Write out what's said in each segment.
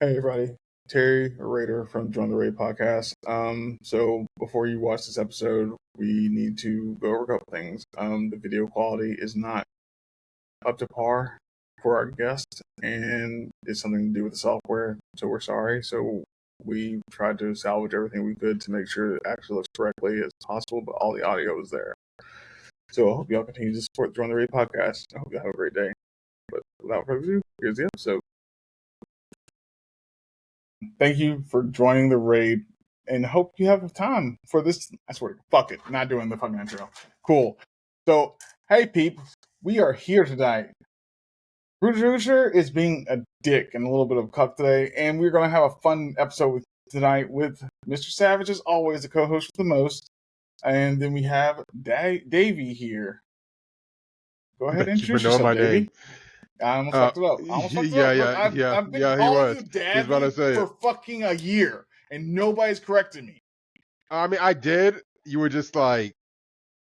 Hey everybody, Terry Rader from Join the Raid podcast. So before you watch this episode, we need to go over a couple things. The video quality is not up to par for our guest, and it's something to do with the software. So we're sorry. So we tried to salvage everything we could to make sure it actually looks correctly as possible, but all the audio is there. So I hope y'all continue to support the Join the Raid podcast. I hope you have a great day. But without further ado, here's the episode. Thank you for joining the raid, and hope you have time for this. I swear, fuck it, not doing the fucking intro. Cool. So, hey, peep, we are here tonight. Producer is being a dick and a little bit of a cuck today, and we're gonna have a fun episode tonight with Mr. Savage, as always, the co-host for the most, and then we have Daaavy here. Go ahead and introduce yourself, Daaavy. I almost fucked it up. I've been calling you Daaavy for fucking a year, and nobody's corrected me. I mean, I did. You were just like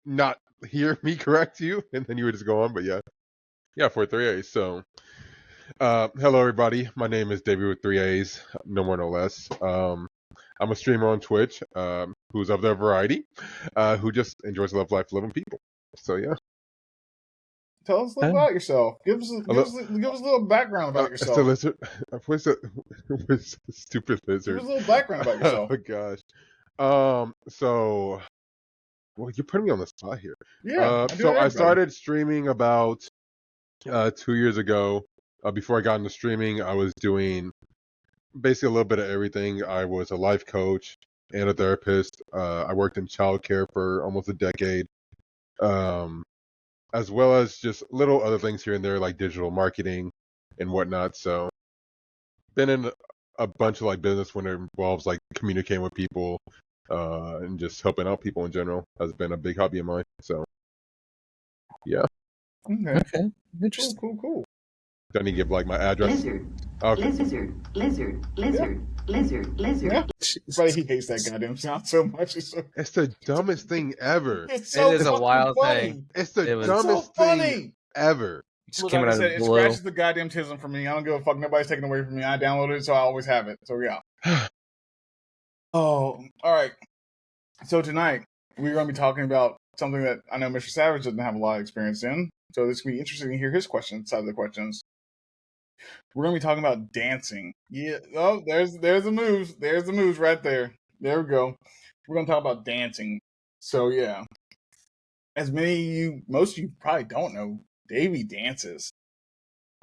not hear me correct you, and then you would just go on. But yeah, for 3 A's. So, hello everybody. My name is Daaavy with 3 A's, no more, no less. I'm a streamer on Twitch, who's of their variety, who just enjoys love life, loving people. So yeah. Tell us a little about yourself. Give us a little background about yourself. It's a lizard. What's the stupid lizard? Give us a little background about yourself. Oh gosh. So, well, you're putting me on the spot here. Yeah. I started streaming about 2 years ago. Before I got into streaming, I was doing basically a little bit of everything. I was a life coach and a therapist. I worked in childcare for almost a decade. As well as just little other things here and there, like digital marketing and whatnot. So, been in a bunch of like business when it involves like communicating with people, and just helping out people in general has been a big hobby of mine. So, yeah. Okay. Interesting. Cool. Do I need to give like my address? Lizard. Yeah. But he hates that goddamn sound so much. It's the dumbest thing ever. It is a wild thing. It's the dumbest thing ever. Look, like I said, it scratches the goddamn tism for me. I don't give a fuck. Nobody's taking it away from me. I downloaded it, so I always have it. So yeah. Oh, all right. So tonight we're going to be talking about something that I know Mr. Savage doesn't have a lot of experience in. So this will be interesting to hear his side of the questions. We're going to be talking about dancing. Yeah. Oh, there's the moves. There's the moves right there. There we go. We're going to talk about dancing. So yeah. As most of you probably don't know, Daaavy dances.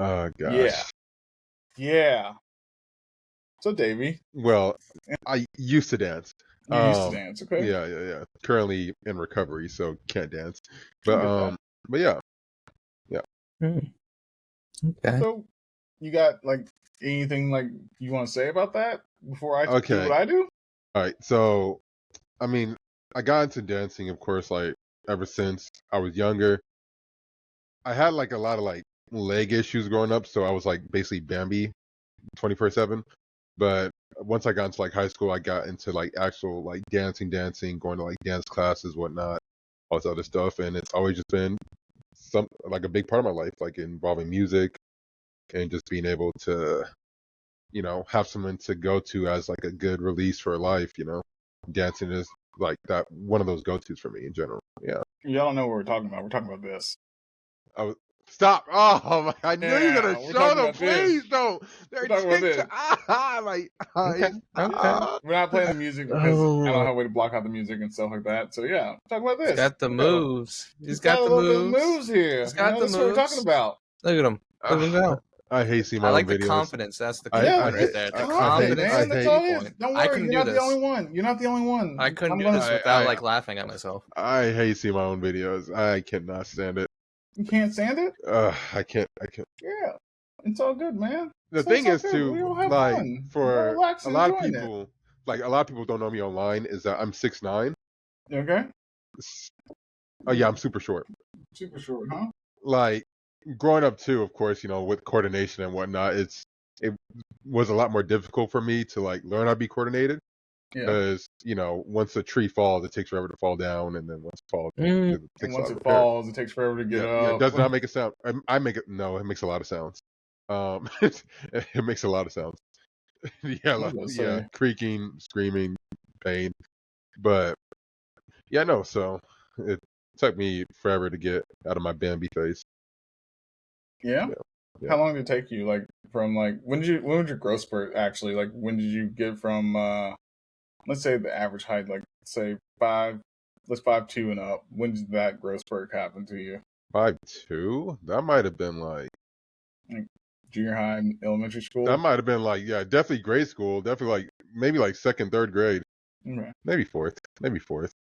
Oh gosh. Yeah. So Daaavy. Well, I used to dance. You used to dance, okay? Yeah. Currently in recovery, so can't dance. But yeah. Okay. So you got like anything like you want to say about that before I do what I do? All right. So, I mean, I got into dancing, of course, like ever since I was younger. I had like a lot of like leg issues growing up, so I was like basically Bambi 24/7. But once I got into like high school, I got into like actual like dancing, going to like dance classes, whatnot, all this other stuff, and it's always just been a big part of my life, like involving music and just being able to, have someone to go to as like a good release for life. Dancing is like that one of those go-tos for me in general. Yeah. Y'all don't know what we're talking about. We're talking about this. Stop! Oh, I knew you were gonna show them. Please don't. They're okay. We're not playing the music because I don't have a way to block out the music and stuff like that. So yeah, talk about this. He's got the moves. He's got the moves here. He's got the moves. That's what we're talking about. Look at him. Look at him go. I hate seeing my own videos. I like the confidence. That's the key point right there. The confidence. Man, that's all it is. Don't worry, you're not the only one. You're not the only one. I couldn't do this without like laughing at myself. I hate seeing my own videos. I cannot stand it. You can't stand it? I can't. Yeah, it's all good, man. The thing is, too, like for a lot of people, a lot of people don't know me online. Is that I'm 6'9". Okay. Oh yeah, I'm super short. Super short, huh? Like growing up too, of course, with coordination and whatnot, it was a lot more difficult for me to like learn how to be coordinated. Because once a tree falls, it takes forever to fall down, and then once it falls, it falls, it takes forever to get up. Yeah, it does not make a sound. I make it. No, it makes a lot of sounds. It makes a lot of sounds. creaking, screaming, pain. But yeah, no. So it took me forever to get out of my Bambi phase. Yeah? How long did it take you? Like from like when was your growth spurt actually? Like when did you get from let's say the average height, like say 5'2" and up? When did that growth spurt happen to you? 5'2"? That might have been like junior high, elementary school. That might have been like definitely grade school. Definitely like maybe like second, third grade. Okay. Maybe fourth.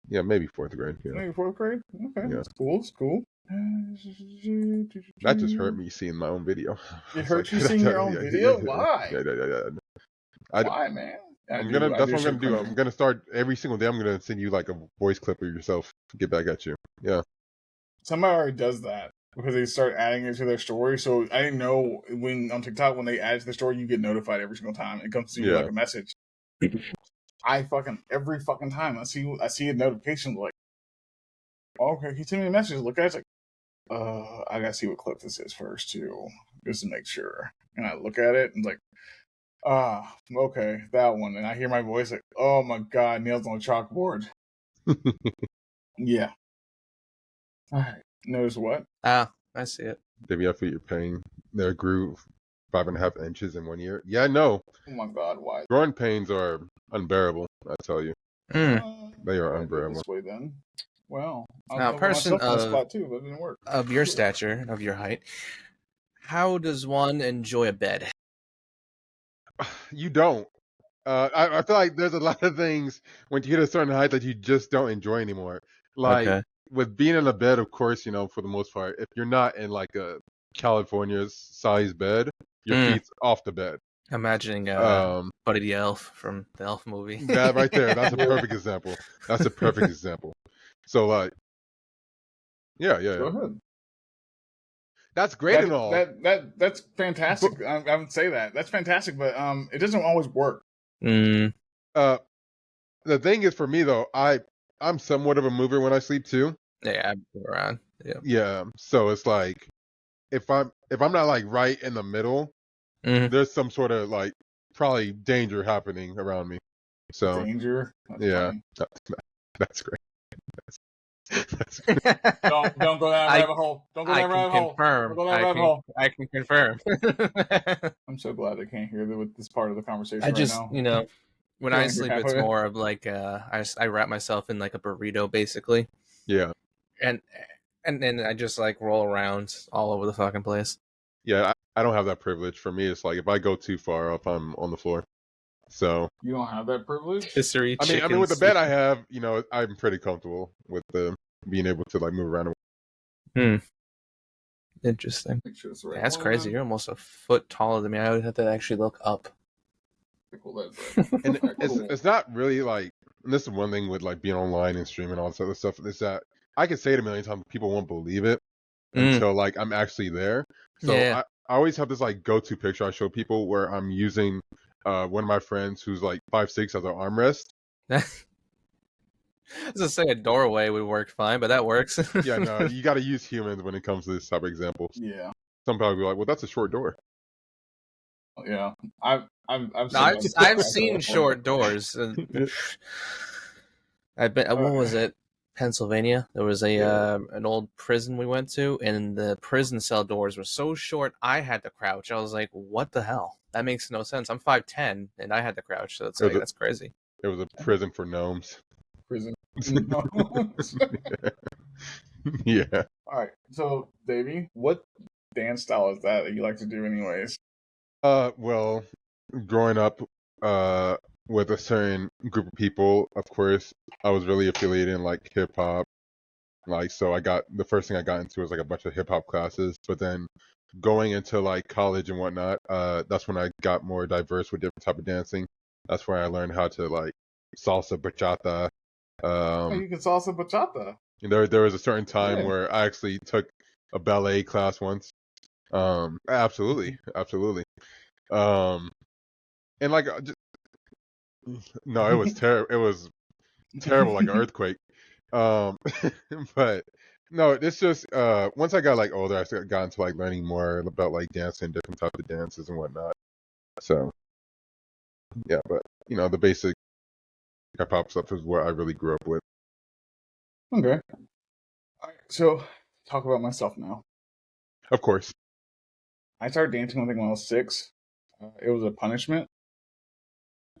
Yeah, maybe fourth grade. Yeah. Maybe fourth grade. Okay, yeah. That's cool. It's cool. That just hurt me seeing my own video. It hurt you seeing your own video? Why? Why, man? That's what I'm gonna do. I'm gonna start every single day. I'm gonna send you like a voice clip of yourself. Get back at you. Yeah. Somebody already does that because they start adding it to their story. So I didn't know when on TikTok when they add it to the story, you get notified every single time. It comes to you like a message. Every fucking time I see a notification like, okay, he sent me a message. Look at it, it's like, I gotta see what clip this is first too, just to make sure. And I look at it and like, okay, that one. And I hear my voice like, oh my god, nails on a chalkboard. Yeah. All right. Notice what? I see it. Davey, I feel your pain. There grew 5.5 inches in 1 year. Yeah, I know. Oh my god, why? Growing pains are unbearable, I tell you. They are unbearable. This way then. Well, now, a person spot too, but it didn't work. Of your stature, of your height, how does one enjoy a bed? You don't. I feel like there's a lot of things when you hit a certain height that you just don't enjoy anymore. Like with being in a bed, of course, for the most part, if you're not in like a California's size bed, your feet's off the bed. Imagining Buddy the Elf from the Elf movie. That right there, that's a perfect example. That's a perfect example. So like, yeah. Go ahead. That's great and all. That's fantastic. I would say that. That's fantastic, but it doesn't always work. The thing is, for me though, I'm somewhat of a mover when I sleep too. Yeah, I move around. Yeah. So it's like if I'm not like right in the middle, there's some sort of like probably danger happening around me. So danger. That's great. That's great. Don't go down that rabbit hole. Don't go down that rabbit hole. Confirm. Don't go down that rabbit hole. I can confirm. I'm so glad I can't hear this part of the conversation. I just, now. When I sleep, it's more of like I wrap myself in like a burrito, basically. Yeah. And then I just like roll around all over the fucking place. Yeah, I don't have that privilege. For me, it's like if I go too far up, I'm on the floor. So you don't have that privilege. History. I mean, with the bed I have, I'm pretty comfortable with being able to like move around. Interesting. That's crazy. You're almost a foot taller than me. I would have to actually look up. And it's not really like, and this is one thing with like being online and streaming and all this other stuff, is that I can say it a million times, people won't believe it until like I'm actually there. So I always have this like go-to picture I show people where I'm using one of my friends who's like 5'6" as an armrest. I was gonna say a doorway would work fine, but that works. Yeah, no, you got to use humans when it comes to this type of examples. Yeah. Some people will be like, well, that's a short door. Yeah, I've seen short doors. I've been. What was it? Pennsylvania. There was an old prison we went to, and the prison cell doors were so short I had to crouch. I was like, "What the hell? That makes no sense." I'm 5'10", and I had to crouch. So that's crazy. It was a prison for gnomes. Prison. Yeah. All right. So, Davey, what dance style is that you like to do, anyways? Well, growing up, with a certain group of people, of course, I was really affiliated in like hip hop. Like, so the first thing I got into was like a bunch of hip hop classes, but then going into like college and whatnot, that's when I got more diverse with different type of dancing. That's where I learned how to like salsa, bachata. You can salsa bachata. There was a certain time where I actually took a ballet class once. Absolutely. And like, no, it was terrible. It was terrible, like an earthquake. But no, it's just once I got like older, I got into like learning more about like dancing, different types of dances and whatnot. So Yeah, but the basic hip hop stuff is what I really grew up with. Okay. All right, so talk about myself now. Of course. I started dancing, I think, when I was 6. It was a punishment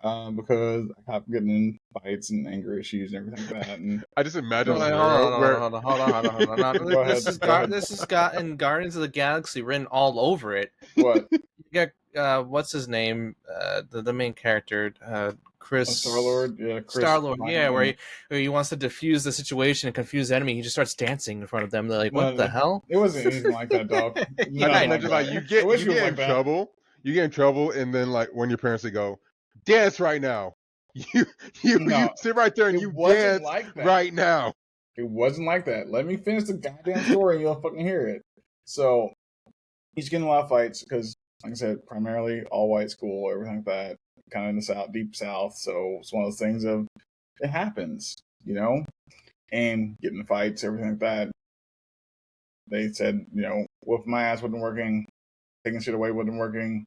because I kept getting in fights and anger issues and everything like that. And I just imagine a Hold scenario on, where hold on. Go ahead. Go ahead. This has gotten Guardians of the Galaxy written all over it. What? You got what's his name? The main character, Chris Star-Lord? Yeah, Chris. Star-Lord, yeah, where he wants to defuse the situation and confuse the enemy. He just starts dancing in front of them. They're like, "What the hell?" It wasn't anything like that, dog. I Yeah, just I know. imagine like you I get wish it was in like that. trouble. You get in trouble, and then like when your parents they go, dance right now. You No, sit right there and it you wasn't dance like that. right now. It wasn't like that. Let me finish the goddamn story and you'll fucking hear it. So he's getting a lot of fights because, like I said, primarily all white school, everything like that, kind of in the South, deep South. So it's one of those things of it happens, and getting in fights, everything like that. They said, whooping my ass wasn't working, taking shit away wasn't working.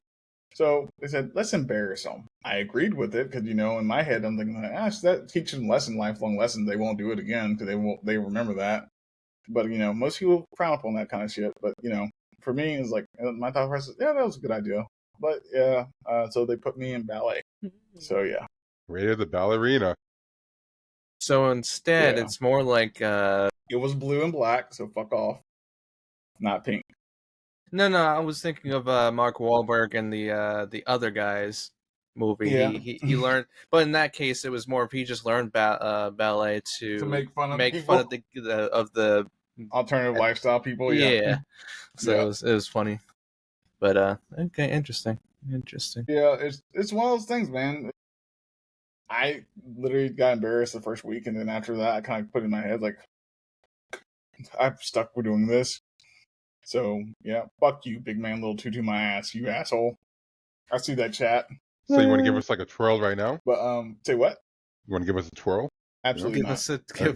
So they said, let's embarrass them. I agreed with it because, in my head, I'm thinking, that teaches them lifelong lessons. They won't do it again because they remember that. But, most people frown upon that kind of shit. But, for me, it's like, my thought process, yeah, that was a good idea. But, yeah, so they put me in ballet. So, yeah. Raya the ballerina. So instead, it's more like It was blue and black, so fuck off. Not pink. No, I was thinking of Mark Wahlberg and the other guys movie. Yeah. He learned, but in that case, it was more of he just learned ballet to make fun of of the alternative lifestyle people. yeah. So Yeah. it was funny, but okay, interesting. Yeah, it's one of those things, man. I literally got embarrassed the first week, and then after that, I kind of put in my head like, I'm stuck with doing this. So yeah, fuck you, big man, little tutu my ass, you asshole. I see that chat. So you want to give us like a twirl right now? But say what? You want to give us a twirl? Absolutely Give not.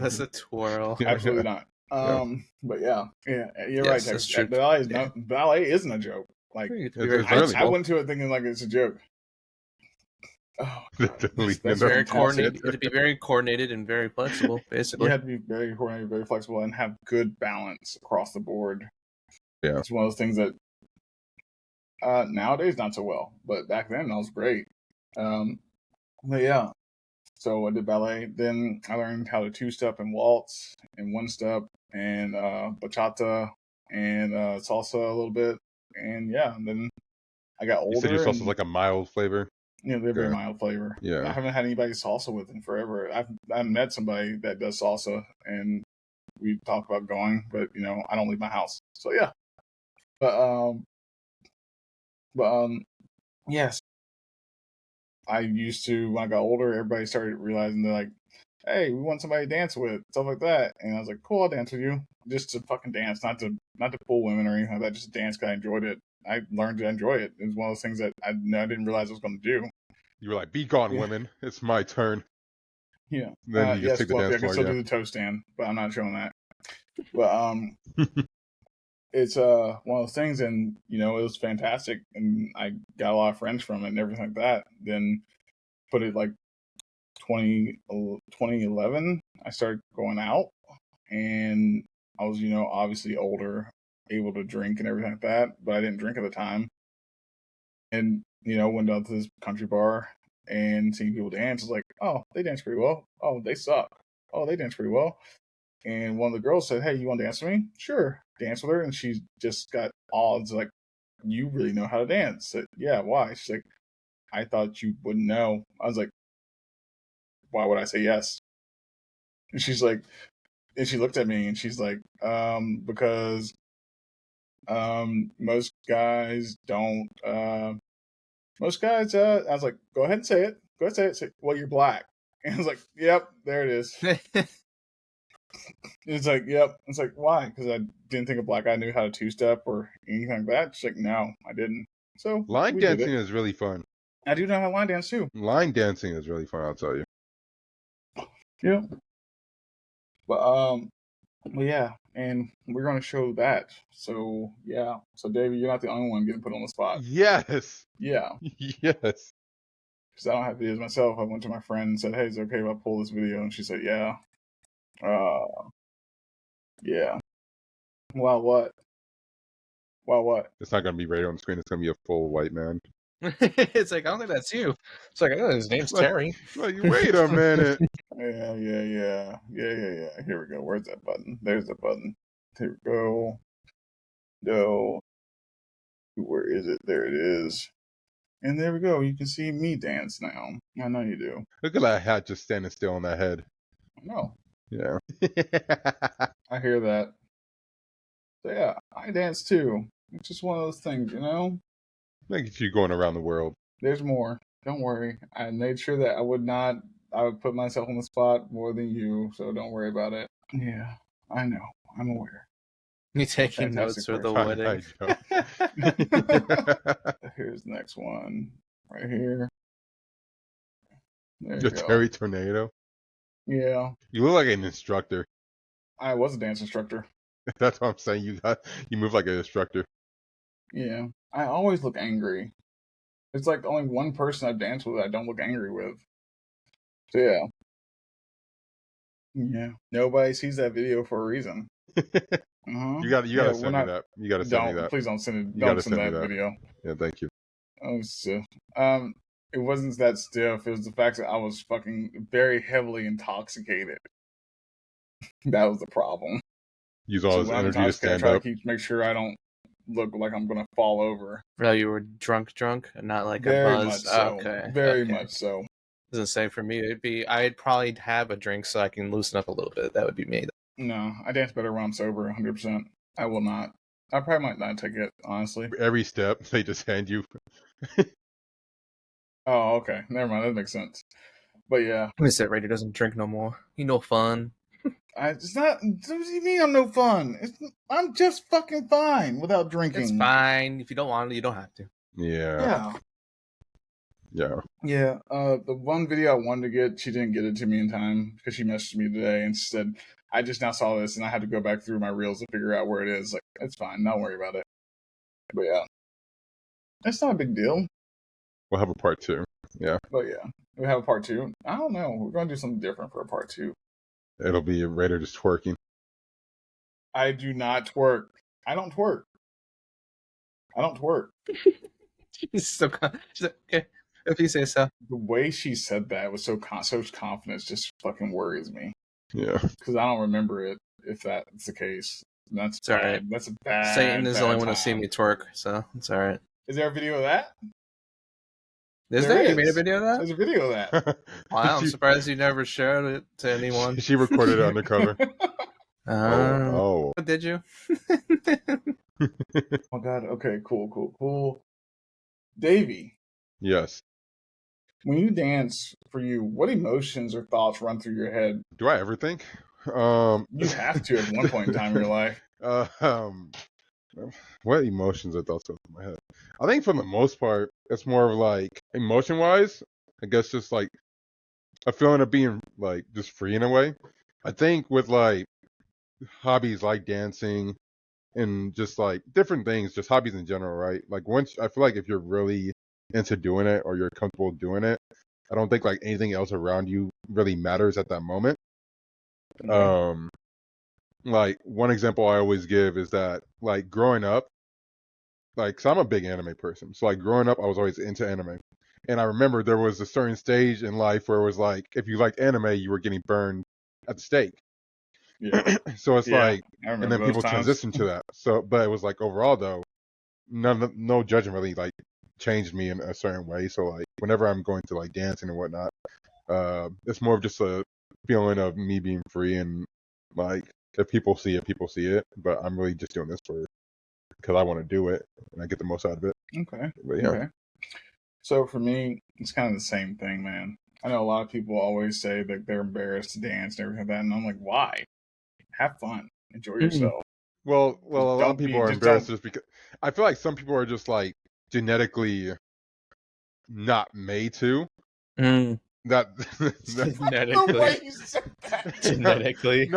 us a twirl. Absolutely not. But yeah, you're right. That's true. Ballet isn't a joke. Like I went to it thinking like it's a joke. Oh, that's very coordinated. It'd be very coordinated and very flexible, basically. You have to be very coordinated, very flexible, and have good balance across the board. Yeah, it's one of those things that nowadays not so well, but back then that was great. But yeah, so I did ballet. Then I learned how to two-step and waltz and one-step and bachata and salsa a little bit. And yeah, and then I got older. You said your salsa like a mild flavor. Yeah, they're very mild flavor. Yeah, I haven't had anybody salsa with in forever. I've met somebody that does salsa, and we talk about going, but I don't leave my house. So yeah, but yes, I used to when I got older. Everybody started realizing they're like, "Hey, we want somebody to dance with," stuff like that, and I was like, "Cool, I'll dance with you." Just to fucking dance, not to pull women or anything like that. Just dance because I enjoyed it. I learned to enjoy it. It was one of those things that I didn't realize I was going to do. You were like, "Be gone, women! It's my turn." Yeah. Then you yes, take the Fluffy, dance I can still do the toe stand, but I'm not showing that. But it's one of those things, and it was fantastic, and I got a lot of friends from it and everything like that. Then put it like 2011, I started going out, and I was obviously older, able to drink and everything like that, but I didn't drink at the time. And went out to this country bar and seeing people dance. It's like, oh, they dance pretty well. Oh, they suck. Oh, they dance pretty well. And one of the girls said, "Hey, you want to dance with me?" Sure, dance with her. And she just got odds like, "You really know how to dance?" I said, "Yeah, why?" She's like, "I thought you wouldn't know." I was like, "Why would I say yes?" And she's like, and she looked at me and she's like, because most guys don't most guys I was like, "Go ahead and say it. Go ahead and say it." Well, you're black. And I was like, "Yep, there it is." It's like, "Yep." It's like, "Why?" Because I didn't think a black guy knew how to two-step or anything like that. She's like, "No, I didn't." So line dancing is really fun. I do know how to line dance too. Line dancing is really fun, I'll tell you. Yeah. But yeah, and we're going to show that. So yeah. So David, you're not the only one getting put on the spot. Yes. Yeah. Yes. because I don't have videos myself. I went to my friend and said, "Hey, is it okay if I pull this video?" And she said, "Yeah." Yeah. Wow, what? Wow, what? It's not gonna be radio on the screen. It's gonna be a full white man. It's like, I don't think that's you. It's like, oh, his name's Terry. Like, wait a minute. Yeah. Here we go. Where's that button? There's the button. Here we go. No. Where is it? There it is. And there we go. You can see me dance now. I know you do. Look at that hat just standing still on that head. No. Yeah. I hear that. So yeah, I dance too. It's just one of those things, you know? Look at you going around the world. There's more. Don't worry. I made sure that I would put myself on the spot more than you, so don't worry about it. Yeah, I know. I'm aware. You taking notes for the wedding? Here's the next one. Right here. There you The go. Terry Tornado. Yeah. You look like an instructor. I was a dance instructor. That's what I'm saying. You move like an instructor. Yeah. I always look angry. It's like only one person I've danced with I don't look angry with. So yeah. Yeah. Nobody sees that video for a reason. Uh-huh. You gotta send me that. You gotta send me that. Please don't send it. You Don't gotta send send me that that. video. Yeah, thank you. Oh, stiff. It wasn't that stiff. It was the fact that I was fucking very heavily intoxicated. That was the problem. Use all his when I'm energy to intoxicated, stand I try up. to make sure I don't look like I'm gonna fall over. Oh, you were drunk, and not like Very a buzz. much so. Okay, Very okay. much so. Doesn't say for me. I'd probably have a drink so I can loosen up a little bit. That would be me. No, I dance better when I'm sober. 100%. I will not. I probably might not take it, honestly. Every step they just hand you. Oh, okay. Never mind. That makes sense. But yeah. Who said Radio doesn't drink no more? He no fun. It's not. What do you mean I'm no fun? I'm just fucking fine without drinking. It's fine. If you don't want to, you don't have to. Yeah. The one video I wanted to get, she didn't get it to me in time because she messaged me today and said, I just now saw this and I had to go back through my reels to figure out where it is. Like, it's fine. Don't worry about it. But yeah. It's not a big deal. We'll have a part 2. Yeah. But yeah. We have a part 2. I don't know. We're going to do something different for a part 2. It'll be Raider just twerking. I do not twerk. I don't twerk. She's so she's like, okay, if you say so. The way she said that was so confident just fucking worries me. Yeah. Because I don't remember it if that's the case. That's it's all right. That's a bad. Satan is the only one time. to see me twerk, so it's all right. Is there a video of that? Is there? You made a video of that? There's a video of that. Wow, I'm surprised you never showed it to anyone. She recorded it undercover. Oh. Did you? Oh god. Okay. Cool. Daaavy. Yes. When you dance, for you, what emotions or thoughts run through your head? Do I ever think? You have to at one point in time in your life. What emotions or thoughts go through my head? I think for the most part, it's more of like emotion-wise. I guess just like a feeling of being like just free in a way. I think with like hobbies like dancing and just like different things, just hobbies in general, right? Like once I feel like if you're really into doing it or you're comfortable doing it, I don't think like anything else around you really matters at that moment. Mm-hmm. Like one example I always give is that like growing up, like, so I'm a big anime person. So like growing up, I was always into anime. And I remember there was a certain stage in life where it was like, if you liked anime, you were getting burned at the stake. Yeah. So it's like, and then people transitioned to that. So, but it was like overall though, no judgment really like changed me in a certain way. So like whenever I'm going to like dancing and whatnot, it's more of just a feeling of me being free and like, if people see it, but I'm really just doing this because I want to do it and I get the most out of it. Okay. But, yeah. Okay. So for me, it's kind of the same thing, man. I know a lot of people always say that they're embarrassed to dance and everything like that, and I'm like, why? Have fun. Enjoy yourself. Well, a lot of people are embarrassed just because I feel like some people are just like genetically not made to. That genetically.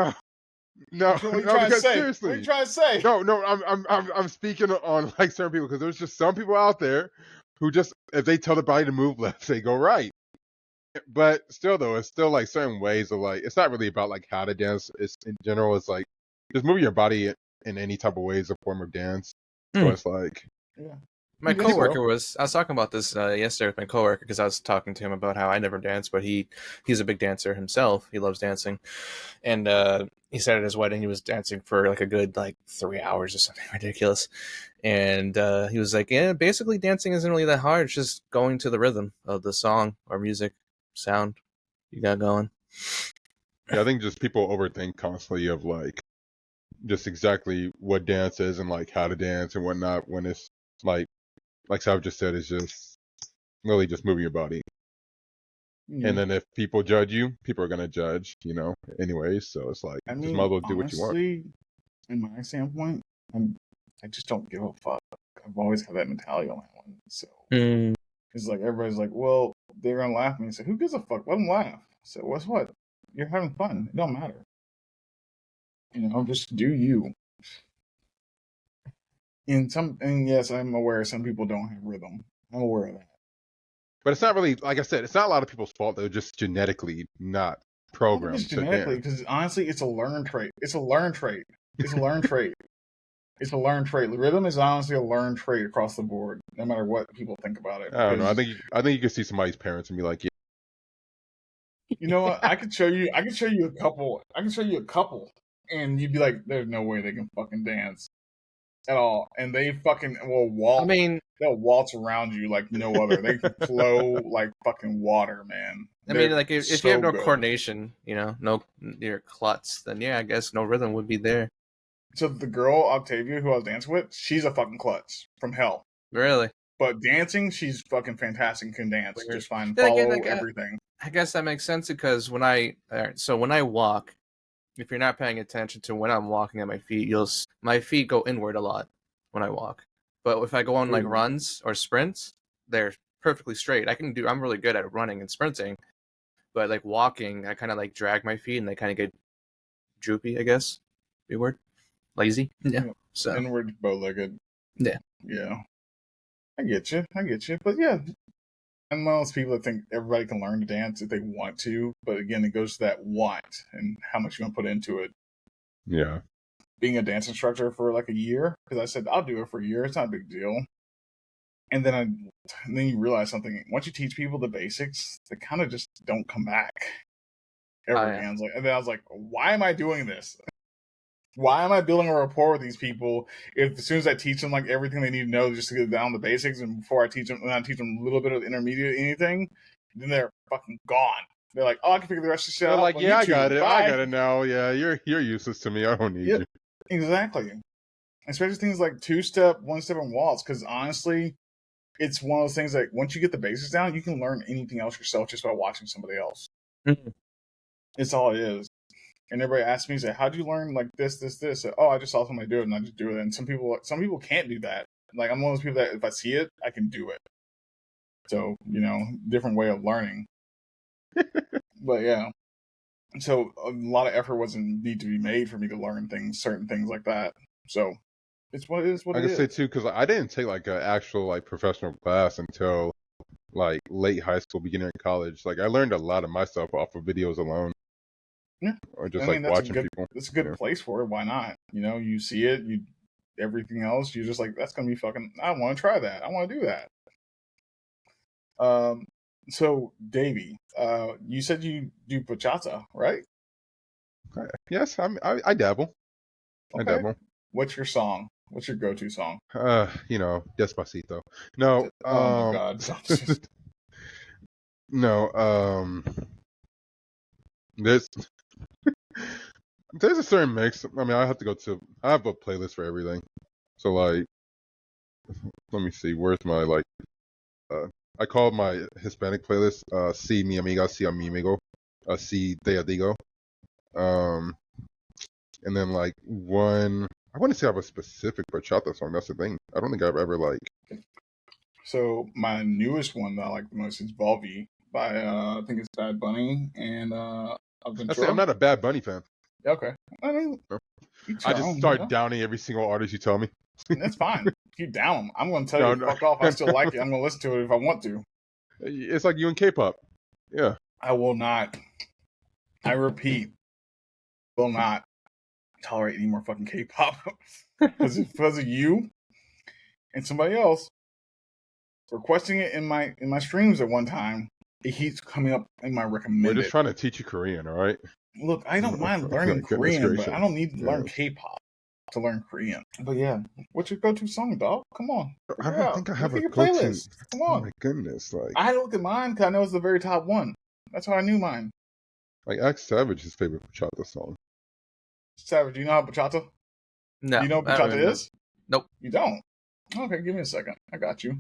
No, because seriously. What are you trying to say? No, I'm speaking on like certain people because there's just some people out there who just, if they tell the body to move left, they go right. But still, though, it's still like certain ways of like, it's not really about like how to dance. It's in general, it's like just moving your body in any type of way is a form of dance. So it's like, Yeah. My I guess so. coworker was. I was talking about this yesterday with my coworker because I was talking to him about how I never dance, but he's a big dancer himself. He loves dancing, and he said at his wedding he was dancing for like a good 3 hours or something ridiculous. And he was like, "Yeah, basically dancing isn't really that hard. It's just going to the rhythm of the song or music, sound you got going." yeah, I think just people overthink constantly of like just exactly what dance is and like how to dance and whatnot when it's like Sav just said, it's just really just moving your body. Yeah. And then if people judge you, people are gonna judge, anyways. So it's like I just mean, might as well do what you want. honestly, in my standpoint, I just don't give a fuck. I've always had that mentality on that one. So it's like everybody's like, well, they're gonna laugh at me. So who gives a fuck? Let them laugh. So what's what? You're having fun. It don't matter. Just do you. And yes, I'm aware some people don't have rhythm. I'm aware of that. But it's not really, like I said, it's not a lot of people's fault. They're just genetically not programmed It's to genetically, dance. because honestly, it's a learned trait. It's a learned trait. It's a learned trait. It's a learned trait. Rhythm is honestly a learned trait across the board, no matter what people think about it. I don't know. I because- think you can see somebody's parents and be like, yeah. You know what? I could show you a couple. I can show you a couple, and you'd be like, "There's no way they can fucking dance at all." And they fucking will waltz. I mean, they'll waltz around you like no other. They flow like fucking water, man. I mean, like if you have no good. coordination, no your klutz, then yeah, I guess no rhythm would be there. So the girl Octavia, who I was dancing with, she's a fucking klutz from hell. Really? But dancing, she's fucking fantastic and can dance Weird. just fine. Then Follow again, everything. I guess that makes sense because when I walk, if you're not paying attention to when I'm walking at my feet, my feet go inward a lot when I walk. But if I go on like runs or sprints, they're perfectly straight. I'm really good at running and sprinting, but like walking, I kind of like drag my feet and they kind of get droopy, I guess. Be word. Lazy. Yeah. So Inward bow-legged. Yeah. Yeah. I get you. But yeah, I'm one of those people that think everybody can learn to dance if they want to. But again, it goes to that want and how much you want to put into it. Yeah. Being a dance instructor for like a year, because I said I'll do it for a year. It's not a big deal. And then you realize something. Once you teach people the basics, they kind of just don't come back ever again. And then I was like, why am I doing this? Why am I building a rapport with these people if as soon as I teach them like everything they need to know just to get down the basics, and before I teach them a little bit of intermediate anything, then they're fucking gone. They're like, oh, I can figure the rest of the shit out. Like, yeah, YouTube. I got it. Bye. I got it now. Yeah, you're useless to me. I don't need you. Exactly. Especially things like 2-step, 1-step, and waltz, because honestly, it's one of those things that once you get the basics down, you can learn anything else yourself just by watching somebody else. Mm-hmm. It's all it is. And everybody asks me, say, how'd you learn like this? Oh, I just saw somebody do it and I just do it. And some people can't do that. Like, I'm one of those people that if I see it, I can do it. So, different way of learning. But yeah. So a lot of effort wasn't need to be made for me to learn certain things like that. So it's what it is. I can say too, because I didn't take like an actual like professional class until like late high school, beginning of college. Like I learned a lot of myself off of videos alone. Yeah. Or just watching people. It's a good place for it. Why not? You see it, everything else, you're just like, that's gonna be fucking, I want to try that. I want to do that. So Daaavy, you said you do bachata, right? Yes, I dabble. Okay. I dabble. What's your song? What's your go-to song? Despacito. No. Oh my God. No. There's a certain mix. I mean, I have a playlist for everything. So like, let me see. Where's my like? I call my Hispanic playlist "Si mi amiga, si a mi amigo," "Si te digo." And then like one. I wouldn't say I have a specific bachata song. That's the thing. I don't think I've ever like. So my newest one that I like the most is Volvi by I think it's Bad Bunny and I'm not a Bad Bunny fan. Okay. I mean, I just start downing every single artist you tell me. That's fine. you down, I'm going to tell No, you, no. fuck off. I still like it. I'm going to listen to it if I want to. It's like you and K-pop. Yeah. I will not. I repeat, will not tolerate any more fucking K-pop because of you and somebody else requesting it in my streams at one time. It keeps coming up in my recommended. We're just trying to teach you Korean, all right? Look, I don't mind learning Goodness Korean, but gracious. I don't need to learn Yes. K-pop to learn Korean. But yeah, what's your go-to song, dog? Come on. I don't think I have a your go-to. playlist. Come Oh on. my goodness, like I had to look at mine because I know it's the very top one. That's how I knew mine. X Savage's favorite bachata song. Savage, do you know how bachata? No. Do you know what I don't bachata really know. is? Nope. You don't? Okay, give me a second. I got you.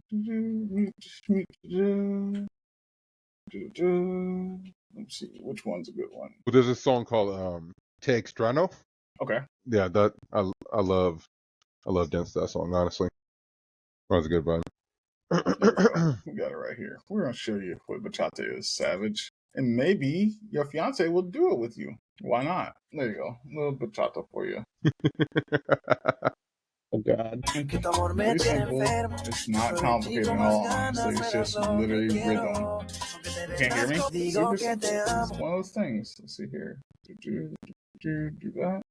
Let's see, which one's a good one? Well, there's a song called Te Extraño. Okay. Yeah, that I love dance to that song, honestly. That was a good one. We got it right here. We're going to show you what bachata is, Savage. And maybe your fiance will do it with you. Why not? There you go. A little bachata for you. Oh God. Very simple. It's not complicated in all honesty. It's just literally rhythm. You can't hear me? It's super simple. It's one of those things. Let's see here. Do that.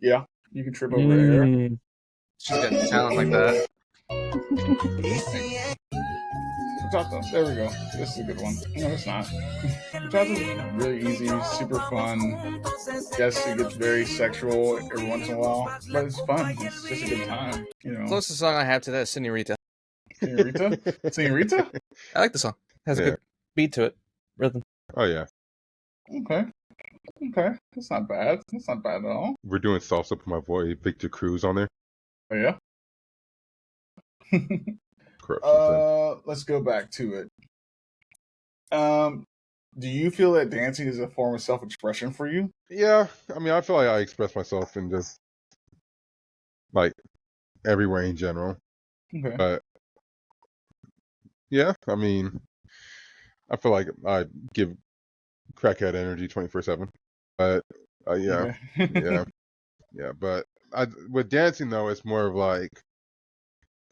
Yeah, you can trip over air. She's got talent like that. Bachata. There we go. This is a good one. No, it's not. Bachata's really easy, super fun. Yes, it gets very sexual every once in a while, but it's fun. It's just a good time, you know. Closest song I have to that is Senorita. Senorita? Senorita? I like the song. It has a good beat to it. Rhythm. Oh yeah. Okay. That's not bad. That's not bad at all. We're doing salsa with my boy Victor Cruz on there. Oh yeah. Correct. Let's go back to it. Do you feel that dancing is a form of self-expression for you? Yeah, I mean, I feel like I express myself in just like every way in general. Okay. But yeah, I mean, I feel like I give crackhead energy 24/7. But yeah, Okay. yeah. But with dancing though, it's more of like,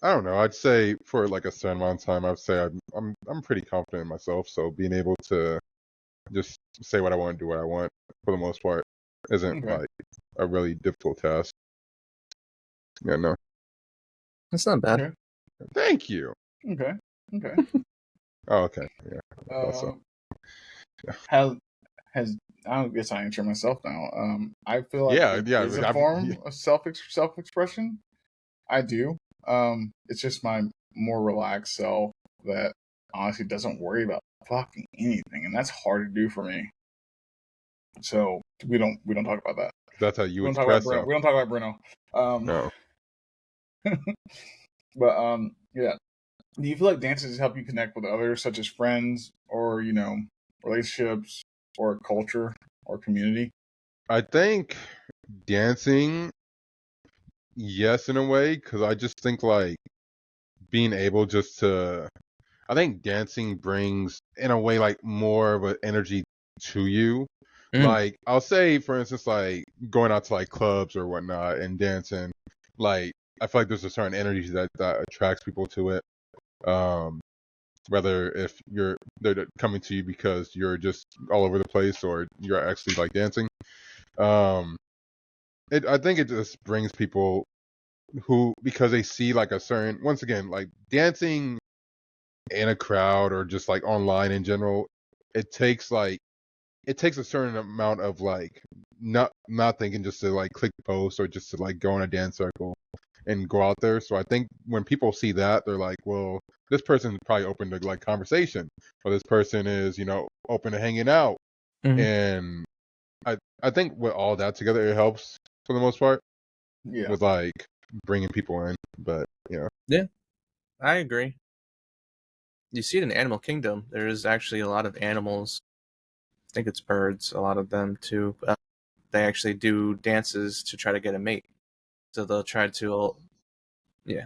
I don't know. I'd say for like a certain amount of time, I'd say I'm pretty confident in myself. So being able to just say what I want, do what I want, for the most part, isn't like a really difficult task. Yeah, no. That's not bad. Okay. Thank you. Okay. Oh, okay. Yeah. Has I guess I answer myself now. I feel like it is a form of self-expression. I do. It's just my more relaxed self that honestly doesn't worry about fucking anything, and that's hard to do for me. So we don't talk about that. That's how you express yourself. We don't talk about Bruno. No. But yeah. Do you feel like dances help you connect with others, such as friends, or relationships, or culture, or community? I think dancing, yes, in a way, because I just think like being able just to, I think dancing brings, in a way, like more of an energy to you. Like, I'll say, for instance, like going out to like clubs or whatnot and dancing, like I feel like there's a certain energy that attracts people to it. Whether if they're coming to you because you're just all over the place or you're actually like dancing. I think it just brings people who, because they see like a certain, once again, like dancing in a crowd or just like online in general, it takes a certain amount of like not thinking just to like click post or just to like go in a dance circle and go out there. So I think when people see that, they're like, well, this person's probably open to like conversation, or this person is, open to hanging out. And I think with all that together, it helps for the most part. Yeah. With like bringing people in, but Yeah, I agree. You see it in Animal Kingdom. There is actually a lot of animals. I think it's birds. A lot of them too. They actually do dances to try to get a mate. So they'll try to, yeah.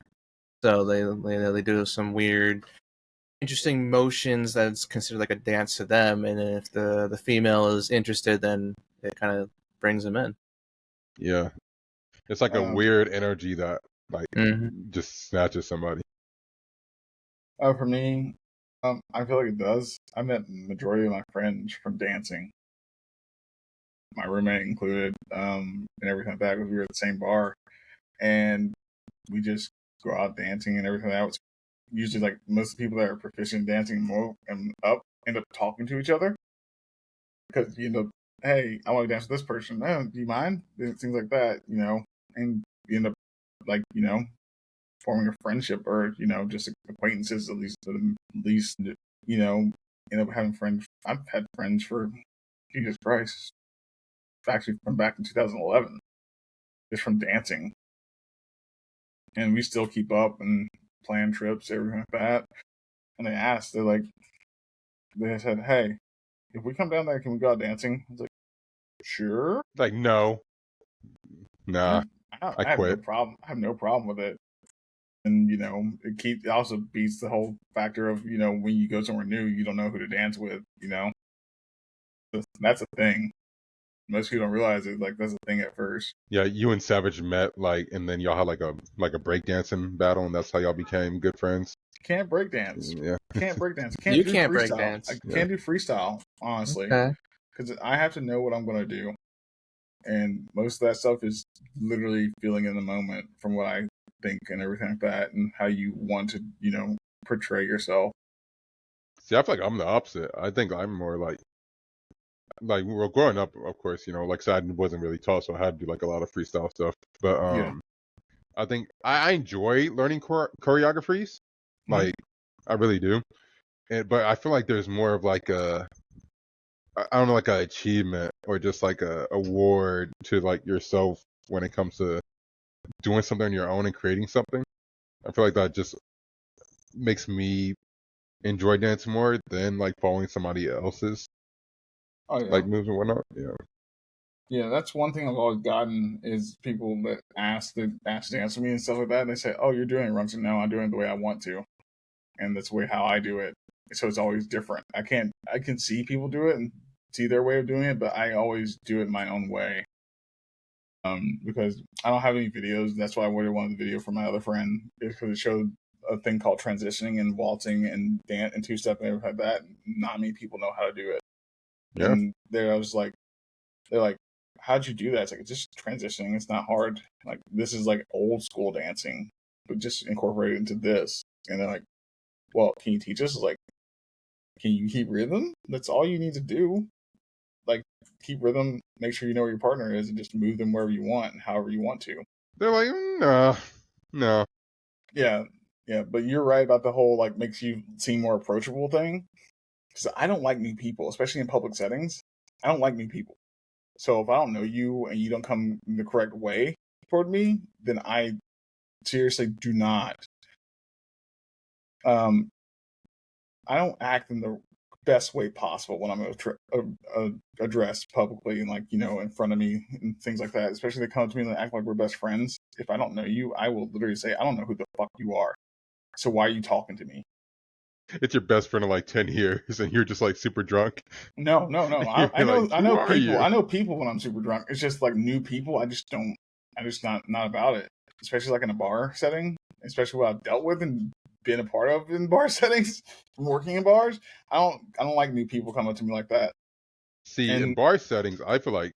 So they do some weird, interesting motions that's considered like a dance to them, and then if the female is interested, then it kind of brings them in. Yeah, it's like a weird energy that like Mm-hmm. just snatches somebody. For me, I feel like it does. I met the majority of my friends from dancing, my roommate included, and everything like that, because we were at the same bar, and we just go out dancing and everything. That was usually like most of the people that are proficient in dancing and up end up talking to each other because you end up, hey, I want to dance with this person. Oh, do you mind? Things like that, and you end up like forming a friendship or just acquaintances at least end up having friends. I've had friends for Jesus Christ, actually from back in 2011, just from dancing, and we still keep up and plan trips, everything like that. And they said, hey, if we come down there, can we go out dancing? I was like, sure. Like, no, nah, I I have no quit. problem. I have no problem with it. And it also beats the whole factor of when you go somewhere new, you don't know who to dance with. That's a thing. Most people don't realize it. Like that's a thing at first. Yeah, you and Savage met like, and then y'all had like a breakdancing battle, and that's how y'all became good friends. Can't break dance. Yeah, Can't break dance. You Do can't break freestyle. dance. I can't do freestyle, honestly, Okay. because I have to know what I'm gonna do, and most of that stuff is literally feeling in the moment from what I think and everything like that, and how you want to portray yourself. see, I feel like I'm the opposite. I think I'm more like we were growing up, of course, like I said, I wasn't really tall, so I had to do like a lot of freestyle stuff. But Yeah. I think I enjoy learning choreographies, like I really do. But I feel like there's more of like I don't know, like a achievement or just like a award to like yourself when it comes to doing something on your own and creating something. I feel like that just makes me enjoy dance more than like following somebody else's Oh yeah. like moves and whatnot. Yeah. Yeah, that's one thing I've always gotten is people that ask to dance with me and stuff like that. And they say, "Oh, you're doing it wrong." So no, I'm doing it the way I want to, and that's the way how I do it. So it's always different. I can see people do it and see their way of doing it, but I always do it my own way. Because I don't have any videos. That's why I really wanted the video from my other friend, is because it showed a thing called transitioning and waltzing and dance and two-step and everything like that. Not many people know how to do it. Yeah. And they're like, how'd you do that? It's like, it's just transitioning. It's not hard. Like, this is like old school dancing, but just incorporate it into this. And they're like, well, can you teach us? Like, can you keep rhythm? That's all you need to do. Like, keep rhythm, make sure you know where your partner is, and just move them wherever you want and however you want to. They're like, no, no. Yeah. Yeah. But you're right about the whole, like, makes you seem more approachable thing. Because I don't like new people, especially in public settings. I don't like new people. So if I don't know you and you don't come in the correct way toward me, then I seriously do not. I don't act in the best way possible when I'm addressed publicly and in front of me and things like that. Especially they come to me and act like we're best friends. If I don't know you, I will literally say, I don't know who the fuck you are. So why are you talking to me? It's your best friend of like 10 years, and you're just like super drunk. No. I know like, who are people. you? I know people when I'm super drunk. It's just like new people. I just don't. I just not about it. Especially like in a bar setting. Especially what I've dealt with and been a part of in bar settings, from working in bars. I don't like new people coming to me like that. See, in And bar settings, I feel like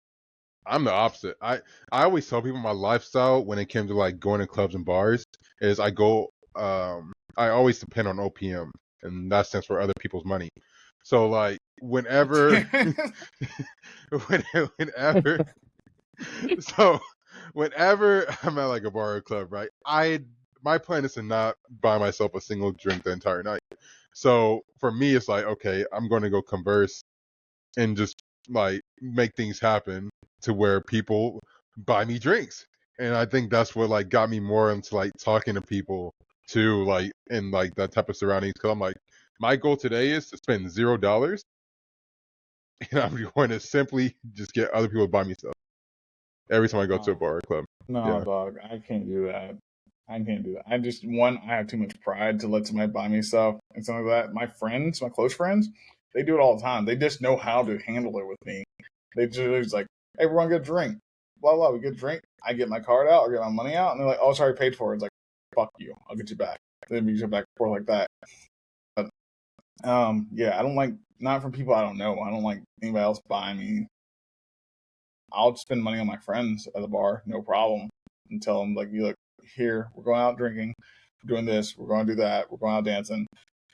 I'm the opposite. I always tell people my lifestyle when it came to like going to clubs and bars is I always depend on OPM, and that stands for other people's money. So like whenever whenever so whenever I'm at like a bar or club, right? My plan is to not buy myself a single drink the entire night. So for me it's like, okay, I'm going to go converse and just like make things happen to where people buy me drinks. And I think that's what like got me more into like talking to people too, like in like that type of surroundings. Cause I'm like, my goal today is to spend $0 and I'm going to simply just get other people to buy me stuff every time I go to a bar or club. no, Yeah. dog, I can't do that. I can't do that. I have too much pride to let somebody buy me stuff and something like that. My friends, my close friends, they do it all the time. They just know how to handle it with me. They just like, hey, we're gonna get a drink. Blah blah. We get a drink. I get my card out, I get my money out, and they're like, "Oh, sorry, paid for." It's like, "Fuck you, I'll get you back." Then we get back and forth like that. But yeah, I don't like, not from people I don't know. I don't like anybody else buying me. I'll spend money on my friends at the bar, no problem, and tell them like, "You look here, we're going out drinking, we're doing this, we're going to do that, we're going out dancing,"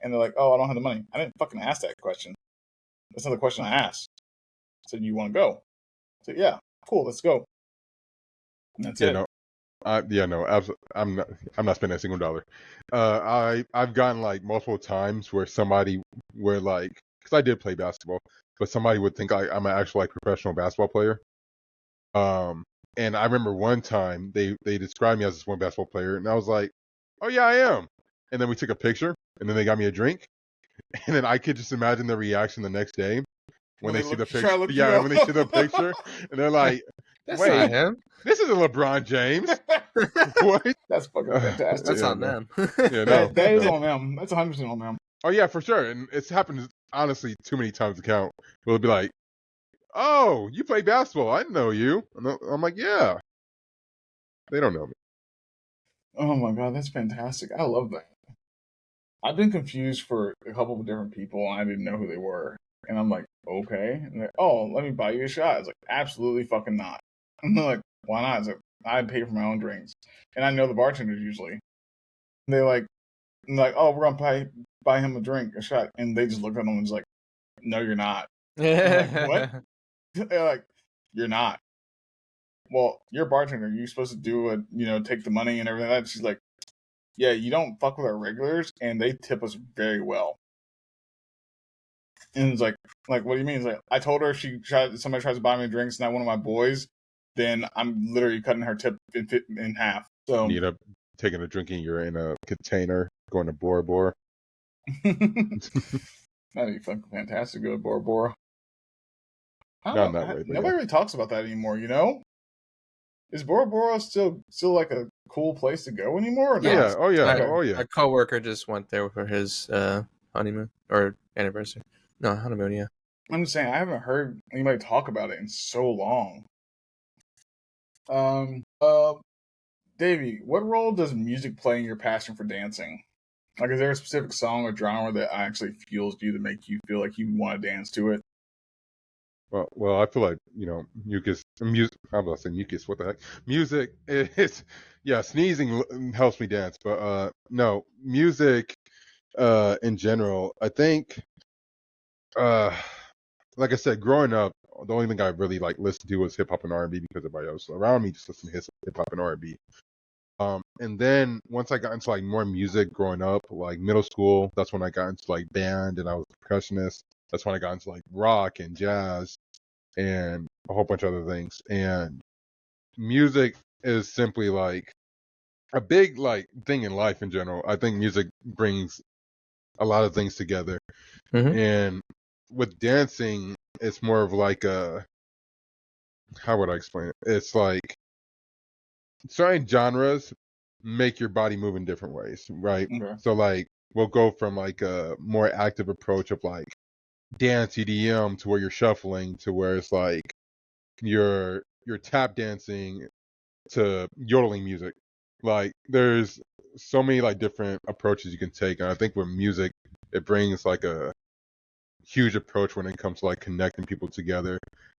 and they're like, "Oh, I don't have the money." I didn't fucking ask that question. That's not the question I asked. I said, "You want to go?" I said, "Yeah, cool, let's go." And that's it. No, absolutely. I'm not spending a single dollar. I've gotten like multiple times where somebody where like, because I did play basketball, but somebody would think I'm an actual like professional basketball player. And I remember one time they described me as this one basketball player, and I was like, "Oh yeah, I am." And then we took a picture, and then they got me a drink, and then I could just imagine the reaction the next day when they see the picture. Yeah, when they see the picture, and they're like, That's "Wait, not him. this isn't LeBron James." What? That's fucking fantastic. That's Yeah, on no. them. Yeah, no. That is no. on them. That's 100% on them. Oh yeah, for sure. And it's happened honestly too many times to count. We'll be like, "Oh, you play basketball? I know you." And I'm like, "Yeah." They don't know me. Oh my god, that's fantastic. I love that. I've been confused for a couple of different people, and I didn't know who they were. And I'm like, okay. And they're like, "Oh, let me buy you a shot." I was like, absolutely fucking not. And they're like, "Why not?" I was like, "I pay for my own drinks." And I know the bartenders usually. And they're like, "Oh, we're gonna buy him a drink, a shot." And they just look at them and just like, "No, you're not." I'm like, "What?" They're like, "You're not." "Well, you're a bartender. You're supposed to do it, take the money and everything like that." She's like, "Yeah, you don't fuck with our regulars, and they tip us very well." And it's like, what do you mean? It's like, I told her if somebody tries to buy me drinks, not one of my boys, then I'm literally cutting her tip in half. So You end up taking a drinking. You're in a container going to Bora. that'd be fucking fantastic. Go to Bora Bora. Not in that way, but Nobody yeah. really talks about that anymore. Is Bora Bora still like a cool place to go anymore? Or not? Yeah. Oh yeah. Okay. Oh yeah. My coworker just went there for his honeymoon or anniversary. No, honeymoon. Yeah. I'm just saying, I haven't heard anybody talk about it in so long. Davey, what role does music play in your passion for dancing? Like, is there a specific song or genre that actually fuels you to make you feel like you want to dance to it? Well, I feel like mucus. Music. I'm about to say mucus. What the heck? Music is. Yeah, sneezing helps me dance, but no, music. In general, I think. Like I said, growing up, the only thing I really like listened to was hip hop and R&B because everybody else around me just listened to hip hop and R&B. And then once I got into like more music growing up, like middle school, that's when I got into like band and I was a percussionist. That's when I got into like rock and jazz and a whole bunch of other things. And music is simply like a big like thing in life in general. I think music brings a lot of things together. Mm-hmm. And with dancing, it's more of like how would I explain it? It's like certain genres make your body move in different ways, right? Okay. So like we'll go from like a more active approach of like dance EDM to where you're shuffling to where it's like you're tap dancing to yodeling music. Like there's so many like different approaches you can take, and I think with music it brings like a huge approach when it comes to like connecting people together.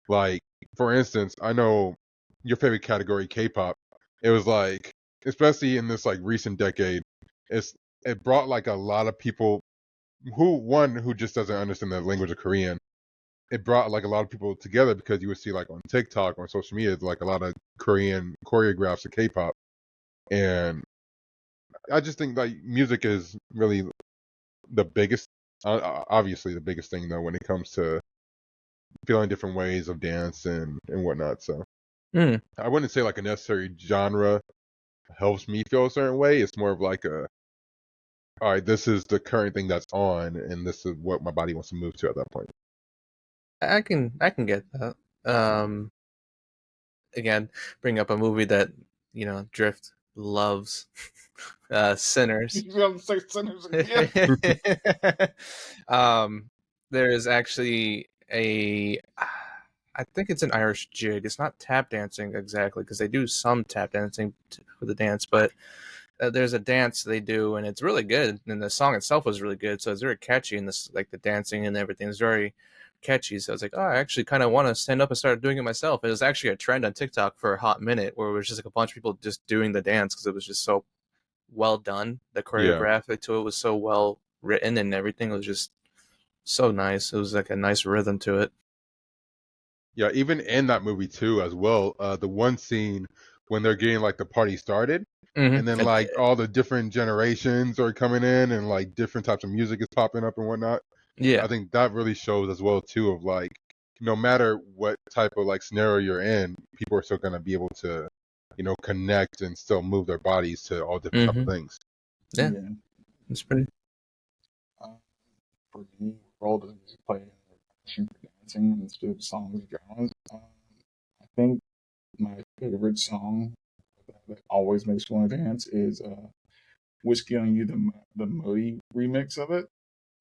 Like for instance, I know your favorite category, K-pop. It was like, especially in this like recent decade, it brought like a lot of people who just doesn't understand the language of Korean. It brought like a lot of people together because you would see like on TikTok or on social media like a lot of Korean choreographs of K-pop, and I just think like music is really the biggest, obviously the biggest thing though when it comes to feeling different ways of dance and whatnot. So I wouldn't say like a necessary genre helps me feel a certain way. It's more of like all right, this is the current thing that's on, and this is what my body wants to move to at that point. I can get that. Again, bring up a movie that Drift loves, Sinners. You have to say Sinners again. There is actually a I think it's an Irish jig. It's not tap dancing exactly because they do some tap dancing for the dance, but there's a dance they do and it's really good. And the song itself was really good, so it's very catchy. And this, like the dancing and everything, is very catchy. So I was like, oh, I actually kind of want to stand up and start doing it myself. It was actually a trend on TikTok for a hot minute where it was just like a bunch of people just doing the dance because it was just so well done. The Yeah. choreographic to it was so well written and everything was just so nice. It was like a nice rhythm to it. Yeah, even in that movie too, as well. The one scene when they're getting like the party started, and then And, like all the different generations are coming in, and like different types of music is popping up and whatnot. yeah. I think that really shows as well too of like no matter what type of like scenario you're in, people are still gonna be able to, connect and still move their bodies to all different type of things. Yeah. It's pretty. Uh, for me, role does music play in the passion for dancing instead of songs or genres? I think my favorite song that always makes me want to dance is "Whiskey on You," the Modi remix of it,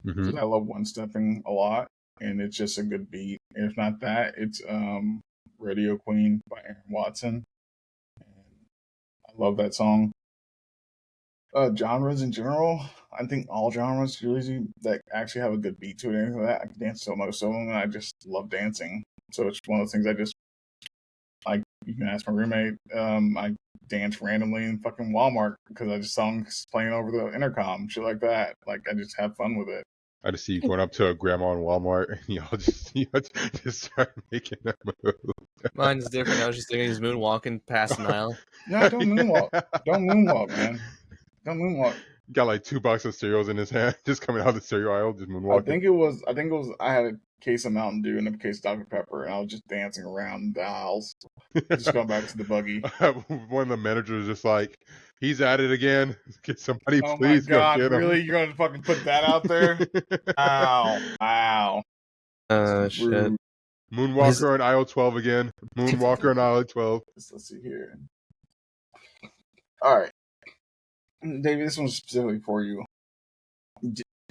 Hmm. because I love one stepping a lot, and it's just a good beat. And if not that, it's "Radio Queen" by Aaron Watson, and I love that song. Genres in general, I think all genres usually that actually have a good beat to it. Anything like that, I can dance to most of them, and I just love dancing. So it's one of those things I just like. You can ask my roommate. I dance randomly in fucking Walmart because I just songs playing over the intercom, shit like that. Like I just have fun with it. I just see you going up to a grandma in Walmart and y'all just start making a move. Mine's different. I was just thinking he's moonwalking past an aisle. No, don't moonwalk. Don't moonwalk, man. Don't moonwalk. Got like 2 boxes of cereals in his hand, just coming out of the cereal aisle, just moonwalking. I had a case of Mountain Dew and a case of Dr. Pepper, and I was just dancing around the aisles, just going back to the buggy. One of the managers just like, he's at it again. Get somebody, Oh my please go god, get him. really? You're gonna fucking put that out there? Wow. Shit. Rude. Moonwalker on aisle 12 again. Moonwalker on aisle 12. Let's see here. All right, David, this one's specifically for you.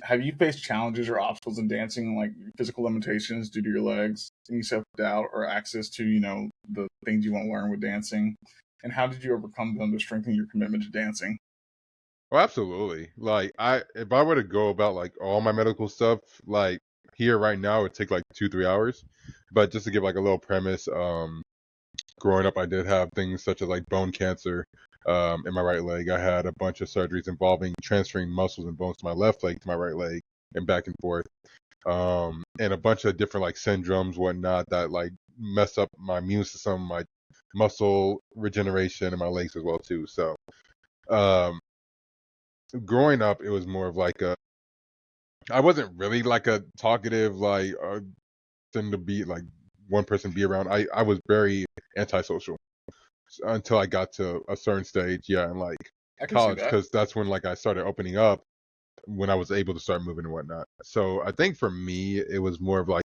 Have you faced challenges or obstacles in dancing, like physical limitations due to your legs, any self-doubt, or access to, the things you want to learn with dancing? And how did you overcome them to strengthen your commitment to dancing? Oh, absolutely. Like if I were to go about like all my medical stuff, like here right now, it would take like 2-3 hours. But just to give like a little premise, growing up, I did have things such as like bone cancer in my right leg. I had a bunch of surgeries involving transferring muscles and bones to my left leg to my right leg and back and forth. And a bunch of different like syndromes, whatnot, that like mess up my immune system, my muscle regeneration, and my legs as well too. So, um, growing up, it was more of like I wasn't really like a talkative like thing to be like one person be around. I was very antisocial until I got to a certain stage, yeah, in like I can see college, that. because that's when like I started opening up when I was able to start moving and whatnot. So I think for me, it was more of like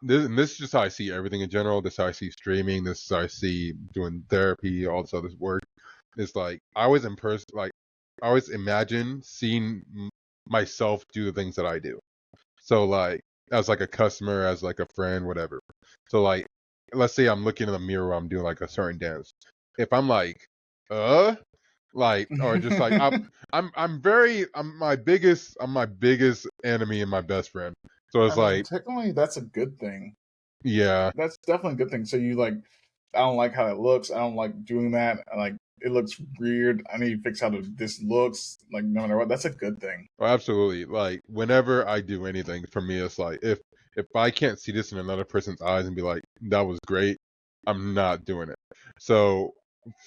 this is just how I see everything in general. This is how I see streaming. This is how I see doing therapy, all this other work. It's like I always I always imagine seeing myself do the things that I do. So like as like a customer, as like a friend, whatever. So like let's say I'm looking in the mirror, I'm doing like a certain dance. If I'm like, like, or just like I'm my biggest enemy and my best friend. So I it's mean, like, technically, that's a good thing. yeah, That's definitely a good thing. So you like, I don't like how it looks. I don't like doing that. Like, it looks weird. I need to fix how this looks. Like, no matter what, that's a good thing. well, absolutely. Like whenever I do anything, for me, it's like if I can't see this in another person's eyes and be like, that was great, I'm not doing it. So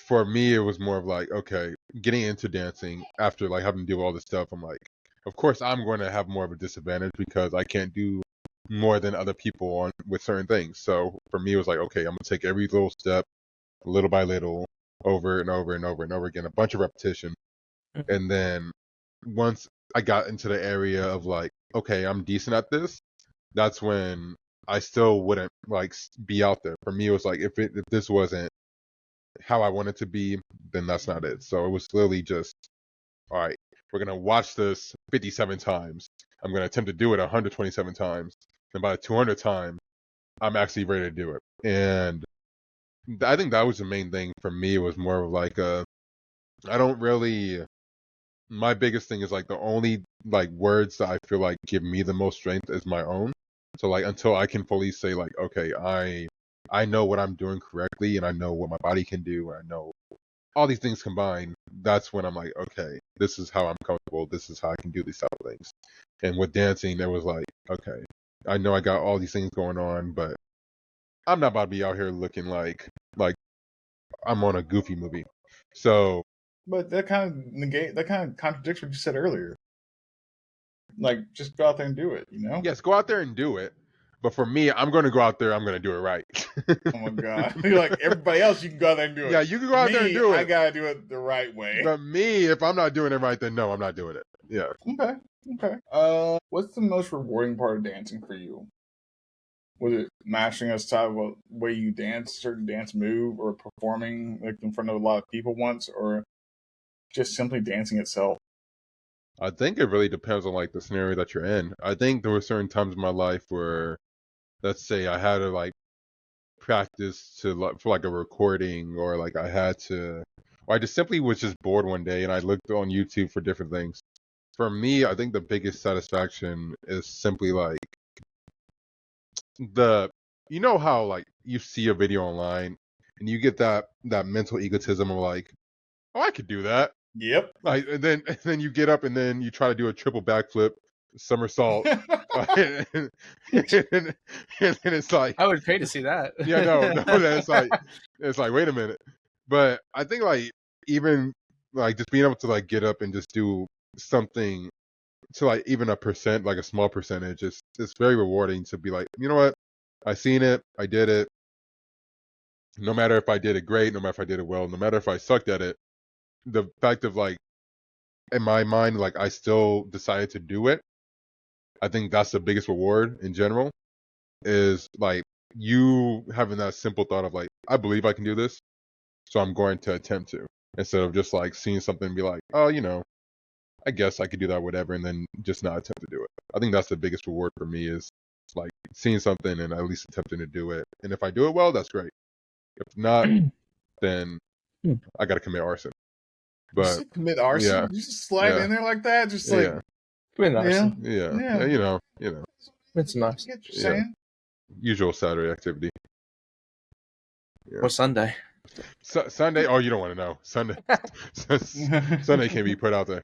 for me, it was more of like, okay, getting into dancing after like having to do all this stuff, I'm like, of course I'm going to have more of a disadvantage because I can't do more than other people on with certain things. So for me, it was like, okay, I'm gonna take every little step, little by little, over and over and over and over again, a bunch of repetition, and then once I got into the area of like, okay, I'm decent at this, that's when I still wouldn't like be out there. For me, it was like if this wasn't how I wanted to be, then that's not it. So it was literally just, all right, we're gonna watch this 57 times. I'm gonna attempt to do it 127 times, and by the 200th time, I'm actually ready to do it. And I think that was the main thing for me. It was more of like I don't really. My biggest thing is like the only like words that I feel like give me the most strength is my own. So like until I can fully say like, okay, I know what I'm doing correctly, and I know what my body can do, and I know all these things combined, that's when I'm like, okay, this is how I'm comfortable. This is how I can do these type of things. And with dancing, it was like, okay, I know I got all these things going on, but I'm not about to be out here looking like I'm on a goofy movie. So, But that kind of contradicts what you said earlier. Like, just go out there and do it, you know? yes, go out there and do it. But for me, I'm going to go out there. I'm going to do it right. Oh my god! You're like everybody else, you can go out there and do it. Yeah, you can go out there and do it. I gotta do it the right way. But me, if I'm not doing it right, then no, I'm not doing it. Yeah. Okay. What's the most rewarding part of dancing for you? Was it mastering a style of way you dance, certain dance move, or performing like in front of a lot of people once, or just simply dancing itself? I think it really depends on like the scenario that you're in. I think there were certain times in my life where, let's say, I had to like practice for like a recording, or like I had to, or I just simply was just bored one day and I looked on YouTube for different things. For me, I think the biggest satisfaction is simply like you know how like you see a video online and you get that mental egotism of like, oh, I could do that. Yep. Like, and then you get up and then you try to do a triple backflip, somersault, and then it's like, I would pay to see that. yeah, no, it's like, wait a minute. But I think like even like just being able to like get up and just do something to like even a percent, like a small percentage, it's very rewarding to be like, you know what, I seen it, I did it. No matter if I did it great, no matter if I did it well, no matter if I sucked at it, the fact of like in my mind, like I still decided to do it. I think that's the biggest reward in general, is like you having that simple thought of like, I believe I can do this, so I'm going to attempt to, instead of just like seeing something and be like, oh, you know, I guess I could do that, whatever, and then just not attempt to do it. I think that's the biggest reward for me, is like seeing something and at least attempting to do it. And if I do it well, that's great. If not, then I got to commit arson. But commit arson? yeah, You just slide in there like that, just like Commit arson. yeah, you know, Commit some arson. I get what you're saying. Usual Saturday activity. Or Sunday. Sunday? Oh, you don't want to know. Sunday. Sunday can be put out there.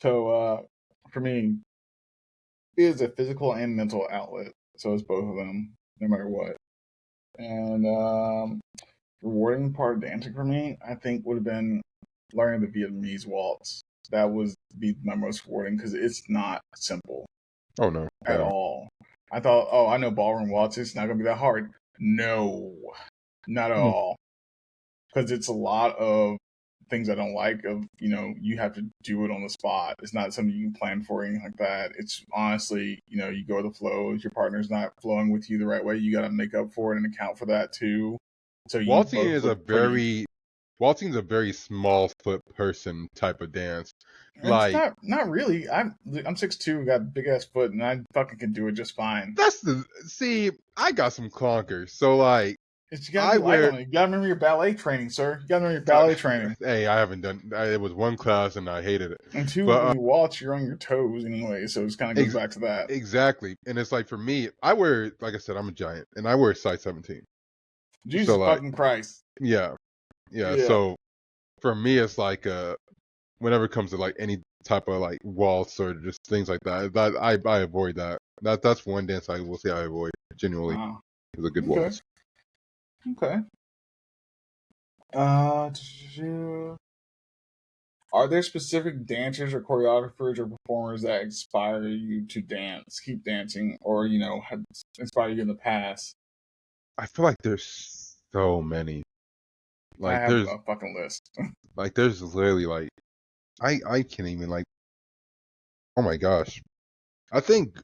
So, for me, it is a physical and mental outlet. So it's both of them, no matter what. And rewarding part of dancing for me, I think, would have been learning the Vietnamese waltz. That was be my most rewarding, because it's not simple. Oh no, at all. I thought, oh, I know ballroom waltz. It's not gonna be that hard. No, not at all. Because it's a lot of things I don't like. Of you have to do it on the spot. It's not something you can plan for or anything like that. It's honestly, you go with the flow. If your partner's not flowing with you the right way, you got to make up for it and account for that too. So waltzing is a very small foot person type of dance. Like, it's not really. I'm 6'2", got a big ass foot, and I fucking can do it just fine. I got some clunkers, so like. You gotta remember your ballet training, sir. You gotta remember your ballet training. Hey, I haven't done. It was one class and I hated it. And two, when you waltz, you're on your toes anyway, so it kind of goes back to that. Exactly, and it's like for me, like I said, I'm a giant, and I wear size 17. Jesus fucking Christ. Yeah. So for me, it's like whenever it comes to like any type of like waltz or just things like that, I avoid that. That's one dance I will say I avoid genuinely. Wow. It's a good waltz. Okay. Are there specific dancers or choreographers or performers that inspire you to dance, keep dancing, or have inspired you in the past? I feel like there's so many. Like, I have a fucking list. Like there's literally like I can't even like. Oh my gosh, I think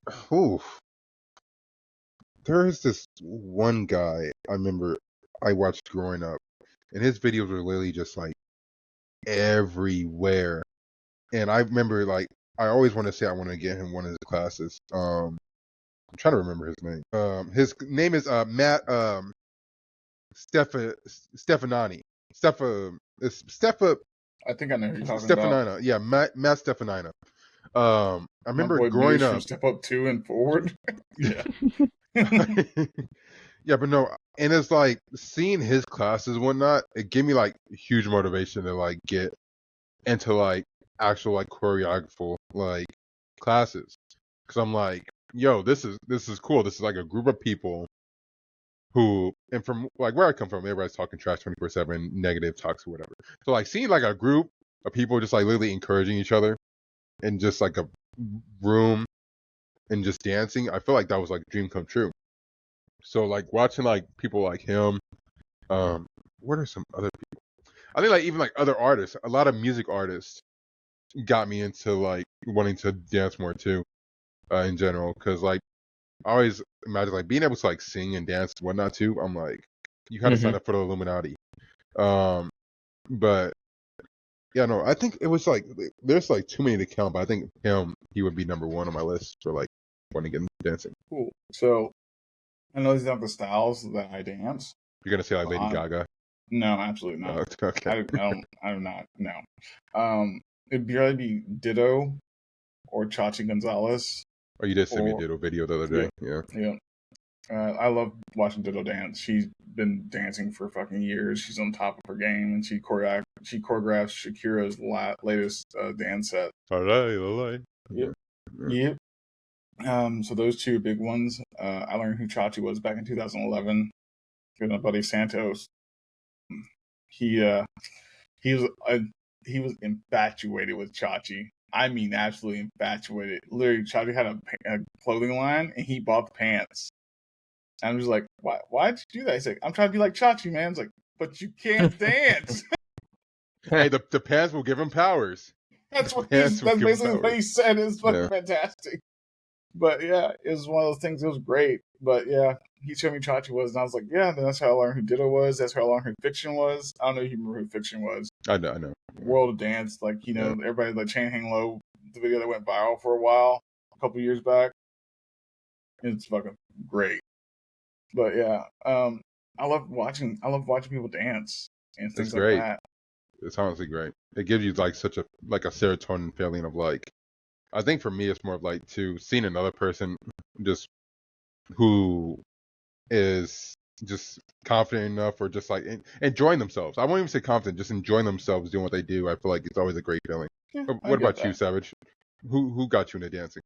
there's this one guy I remember I watched growing up, and his videos were literally just like everywhere. And I remember like I always want to say I want to get him one of his classes. I'm trying to remember his name. His name is Matt Stefanani. Stefa I think I know who you're talking about. Stefanina. Yeah, Matt Stefanina. I My remember boy growing Beers from up. Step Up 2 and Forward. Yeah. Yeah, but no, and it's like seeing his classes and whatnot, it gave me like huge motivation to like get into like actual like choreographical like classes. Cause I'm like, yo, this is cool. This is like a group of people who, and from like where I come from, everybody's talking trash 24/7, negative talks or whatever. So like seeing like a group of people just like literally encouraging each other in just like a room and just dancing, I feel like that was like a dream come true. So like watching like people like him, what are some other people? I think like even like other artists, a lot of music artists got me into like wanting to dance more too, in general. Cause like I always imagine like being able to like sing and dance and whatnot too. I'm like, you had to sign up for the Illuminati. But yeah, no, I think it was like there's like too many to count, but I think he would be number one on my list for like wanting to get into dancing. Cool. So I know these aren't the styles that I dance. You're gonna say like Lady Gaga? No, absolutely not. Oh, okay. I do not. No. It'd probably be Ditto or Chachi Gonzalez. Oh, you did send me a Ditto video the other day. Yeah. I love watching Ditto dance. She's been dancing for fucking years. She's on top of her game, and she choreographs Shakira's latest dance set. All right. Yep. So those two big ones. I learned who Chachi was back in 2011 with my buddy Santos. He was infatuated with Chachi. I mean, absolutely infatuated. Literally, Chachi had a clothing line, and he bought the pants. And I was like, why'd you do that? He's like, I'm trying to be like Chachi, man. It's like, but you can't dance. Hey, the pants will give him powers. That's basically what he said. It's fucking fantastic. But yeah, it was one of those things. It was great. But yeah, he showed me Chachi was, and I was like, yeah. Then that's how I learned who Ditto was. That's how I learned who Fiction was. I don't know if you remember who Fiction was. I know. World of Dance, like everybody like Chain Hang Low, the video that went viral for a while, a couple years back. It's fucking great. But yeah, I love watching people dance and things like that. It's honestly great. It gives you like such a serotonin feeling of like, I think for me it's more of like seeing another person just who is just confident enough or just like enjoying themselves. I won't even say confident, just enjoying themselves doing what they do. I feel like it's always a great feeling. Yeah, what about you, Savage? Who got you into dancing?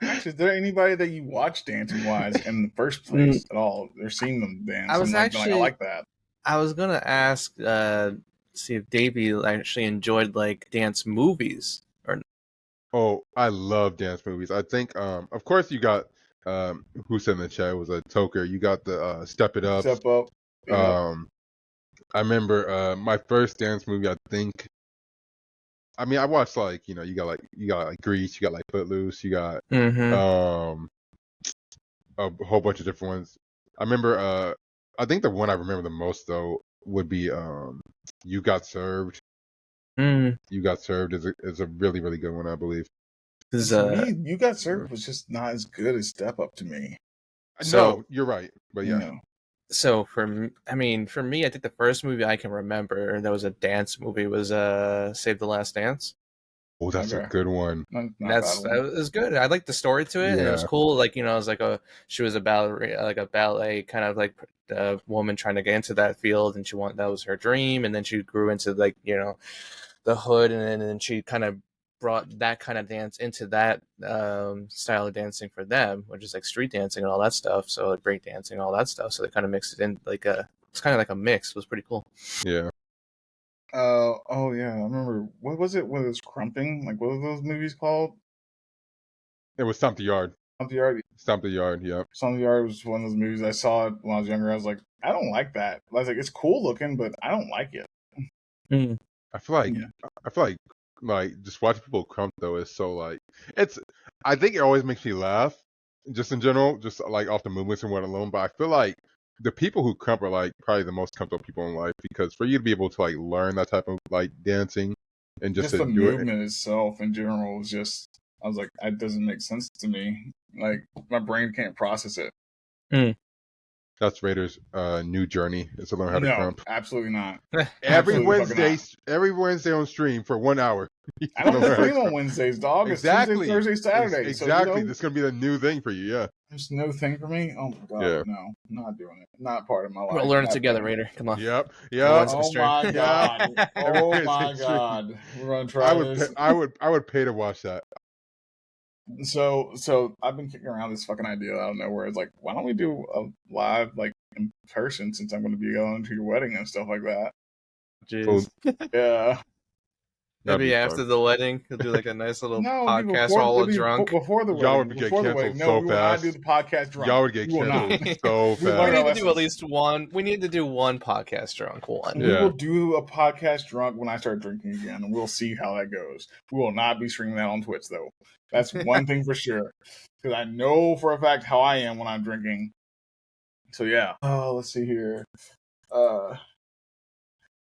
Actually, is there anybody that you watch dancing wise in the first place at all? Or seen them dance? I like that. I was gonna ask, see if Daaavy actually enjoyed like dance movies or. Oh, I love dance movies. I think, of course, you got who said in the chat was a toker. You got the Step It Up. Step Up. Yeah. I remember my first dance movie. I think. I mean, I watched like you got like Grease, you got like Footloose, you got a whole bunch of different ones. I remember I think the one I remember the most though would be You Got Served. You Got Served is a really, really good one, I believe. You Got Served was just not as good as Step Up to me. No, you're right, but yeah. So for me, I think the first movie I can remember that was a dance movie was Save the Last Dance. Oh, that's a good one. It was good. I liked the story to it, and it was cool. Like it was like she was about like a ballet kind of like a woman trying to get into that field, and that was her dream, and then she grew into like the hood, and then she kind of brought that kind of dance into that style of dancing for them, which is like street dancing and all that stuff. So like break dancing, all that stuff. So they kind of mixed it in it's kind of like a mix. It was pretty cool. Yeah. Oh yeah, I remember. What was it? What was Crumping? Like, what were those movies called? It was Stomp the Yard. Stomp the Yard. Stomp the Yard. Yeah. Stomp the Yard was one of those movies I saw it when I was younger. I was like, I don't like that. I was like, it's cool looking, but I don't like it. I feel like just watching people crump though is so like I think it always makes me laugh just in general, just like off the movements and what alone. But I feel like the people who crump are like probably the most comfortable people in life, because for you to be able to like learn that type of like dancing and just to the do movement itself in general is just I was like, it doesn't make sense to me. Like, my brain can't process it. That's Raider's new journey is to learn how to No, crump. absolutely not. Every Absolutely fucking Wednesday on stream for 1 hour. I don't stream on Wednesdays, dog. Exactly. It's Tuesday, Thursday, Saturday. Exactly. So, This is gonna be the new thing for you. Yeah. There's no thing for me. Oh my god, Yeah. no, I'm not doing it. Not part of my life. We'll learn it together, Raider. Come on. Yep. Oh my god. Every Oh Wednesday my stream. god. We're gonna try this. I would pay to watch that. So I've been kicking around this fucking idea out of nowhere. It's like, why don't we do a live, like, in person, since I'm going to be going to your wedding and stuff like that. Jeez. Yeah. Maybe after the wedding, he'll do like a nice little podcast while all drunk. Before the wedding. Y'all would get canceled no, so we will fast. not do the podcast drunk. Y'all would get canceled so fast. We need to do at least one. We need to do one podcast drunk. One. We will do a podcast drunk when I start drinking again, and we'll see how that goes. We will not be streaming that on Twitch, though. That's one thing for sure. Because I know for a fact how I am when I'm drinking. So, yeah. Oh, let's see here.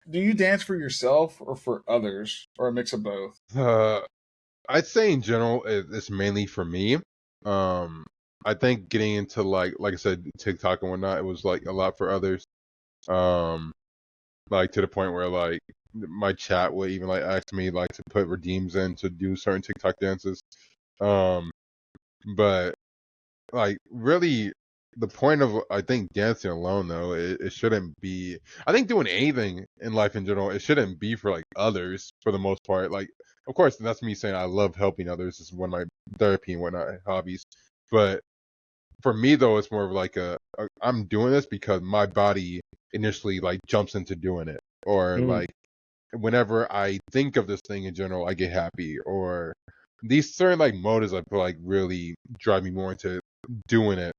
Do you dance for yourself or for others, or a mix of both? I'd say in general, it's mainly for me. I think getting into like I said, TikTok and whatnot, it was like a lot for others. Like to the point where like my chat would even like ask me like to put redeems in to do certain TikTok dances. But like really, the point of I think dancing alone though, it shouldn't be. I think doing anything in life in general, it shouldn't be for like others for the most part. Like, of course, that's me saying I love helping others. It's one of my therapy and whatnot hobbies. But for me though, it's more of like I'm doing this because my body initially like jumps into doing it, or like whenever I think of this thing in general, I get happy, or these certain like motives I feel like really drive me more into doing it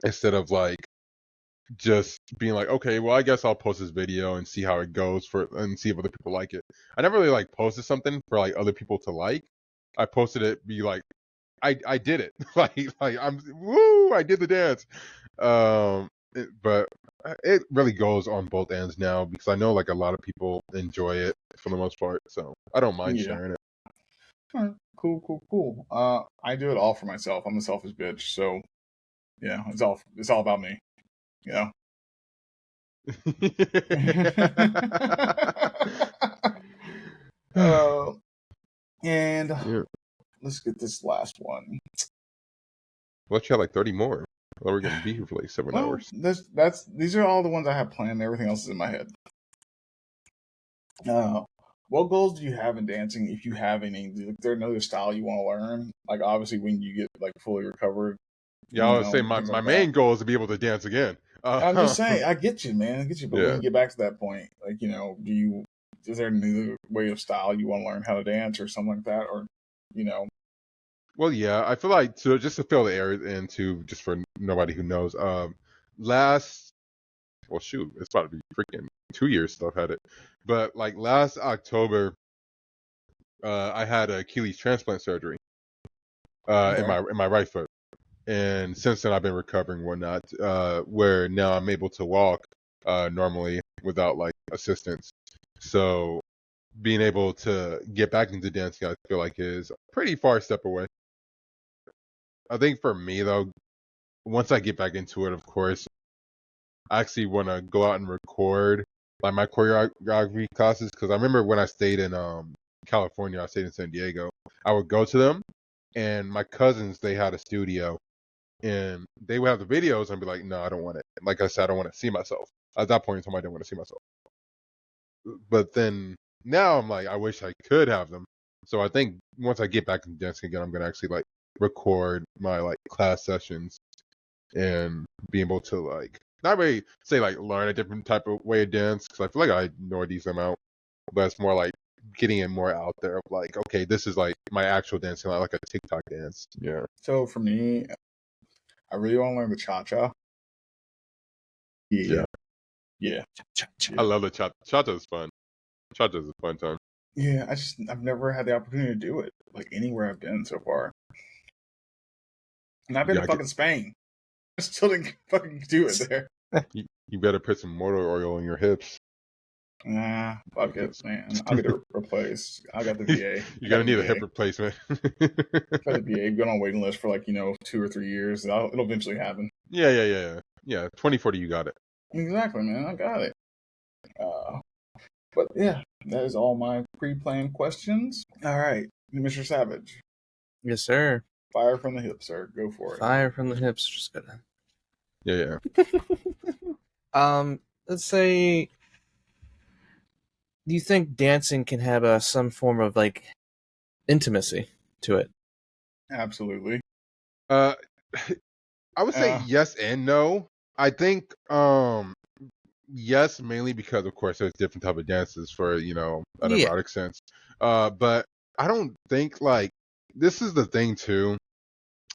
instead of like just being like, okay, well, I guess I'll post this video and see how it goes and see if other people like it. I never really like posted something for like other people to like. I posted it, be like, I did it, like I'm woo, I did the dance. But it really goes on both ends now because I know like a lot of people enjoy it for the most part, so I don't mind sharing it. All right. Cool. I do it all for myself. I'm a selfish bitch, so yeah, it's all about me. You know. And let's get this last one. Let's you have like 30 more. Well, we're gonna be here for like 7 hours. These are all the ones I have planned. Everything else is in my head. What goals do you have in dancing, if you have any? Is there another style you want to learn? Like, obviously, when you get like fully recovered. Yeah, I would say my main goal is to be able to dance again. I'm just saying, I get you, man. I get you. But when you get back to that point, like, you know, is there a new way of style you want to learn how to dance or something like that? Or, you know. Well, yeah, I feel like just to fill the air in too, just for nobody who knows, it's about to be freaking 2 years since I've had it. But like last October, I had a Achilles transplant surgery in my right foot. And since then, I've been recovering and whatnot, where now I'm able to walk normally without like assistance. So being able to get back into dancing, I feel like is a pretty far step away. I think for me though, once I get back into it, of course, I actually want to go out and record like my choreography classes, because I remember when I stayed in California, I stayed in San Diego, I would go to them, and my cousins, they had a studio. And they would have the videos and be like, no, I don't want it. Like I said, I don't want to see myself. At that point in time, I didn't want to see myself. But then now I'm like, I wish I could have them. So I think once I get back into dancing again, I'm going to actually like record my like class sessions and be able to like, not really say like learn a different type of way of dance, because I feel like I know a decent amount, but it's more like getting it more out there of like, okay, this is like my actual dancing, like a TikTok dance. Yeah. So for me, I really want to learn the cha-cha. Yeah. I love the cha-cha. Cha-cha is fun. Cha-cha is a fun time. Yeah, I've never had the opportunity to do it, like anywhere I've been so far. And I've been to fucking Spain. I still didn't fucking do it there. You better put some motor oil in your hips. Nah, fuck it, man. I'll get it replaced. I got the VA. You're gonna need a hip replacement. Got the VA. Been on waiting list for like 2 or 3 years. It'll eventually happen. Yeah. 2040, you got it. Exactly, man. I got it. But yeah, that is all my pre-planned questions. All right, Mr. Savage. Yes, sir. Fire from the hip, sir. Go for it. Fire from the hips. Just gonna. Yeah. Let's say. Do you think dancing can have some form of like intimacy to it? Absolutely. I would say yes and no. I think yes, mainly because of course there's different type of dances for an erotic sense. But I don't think like this is the thing too.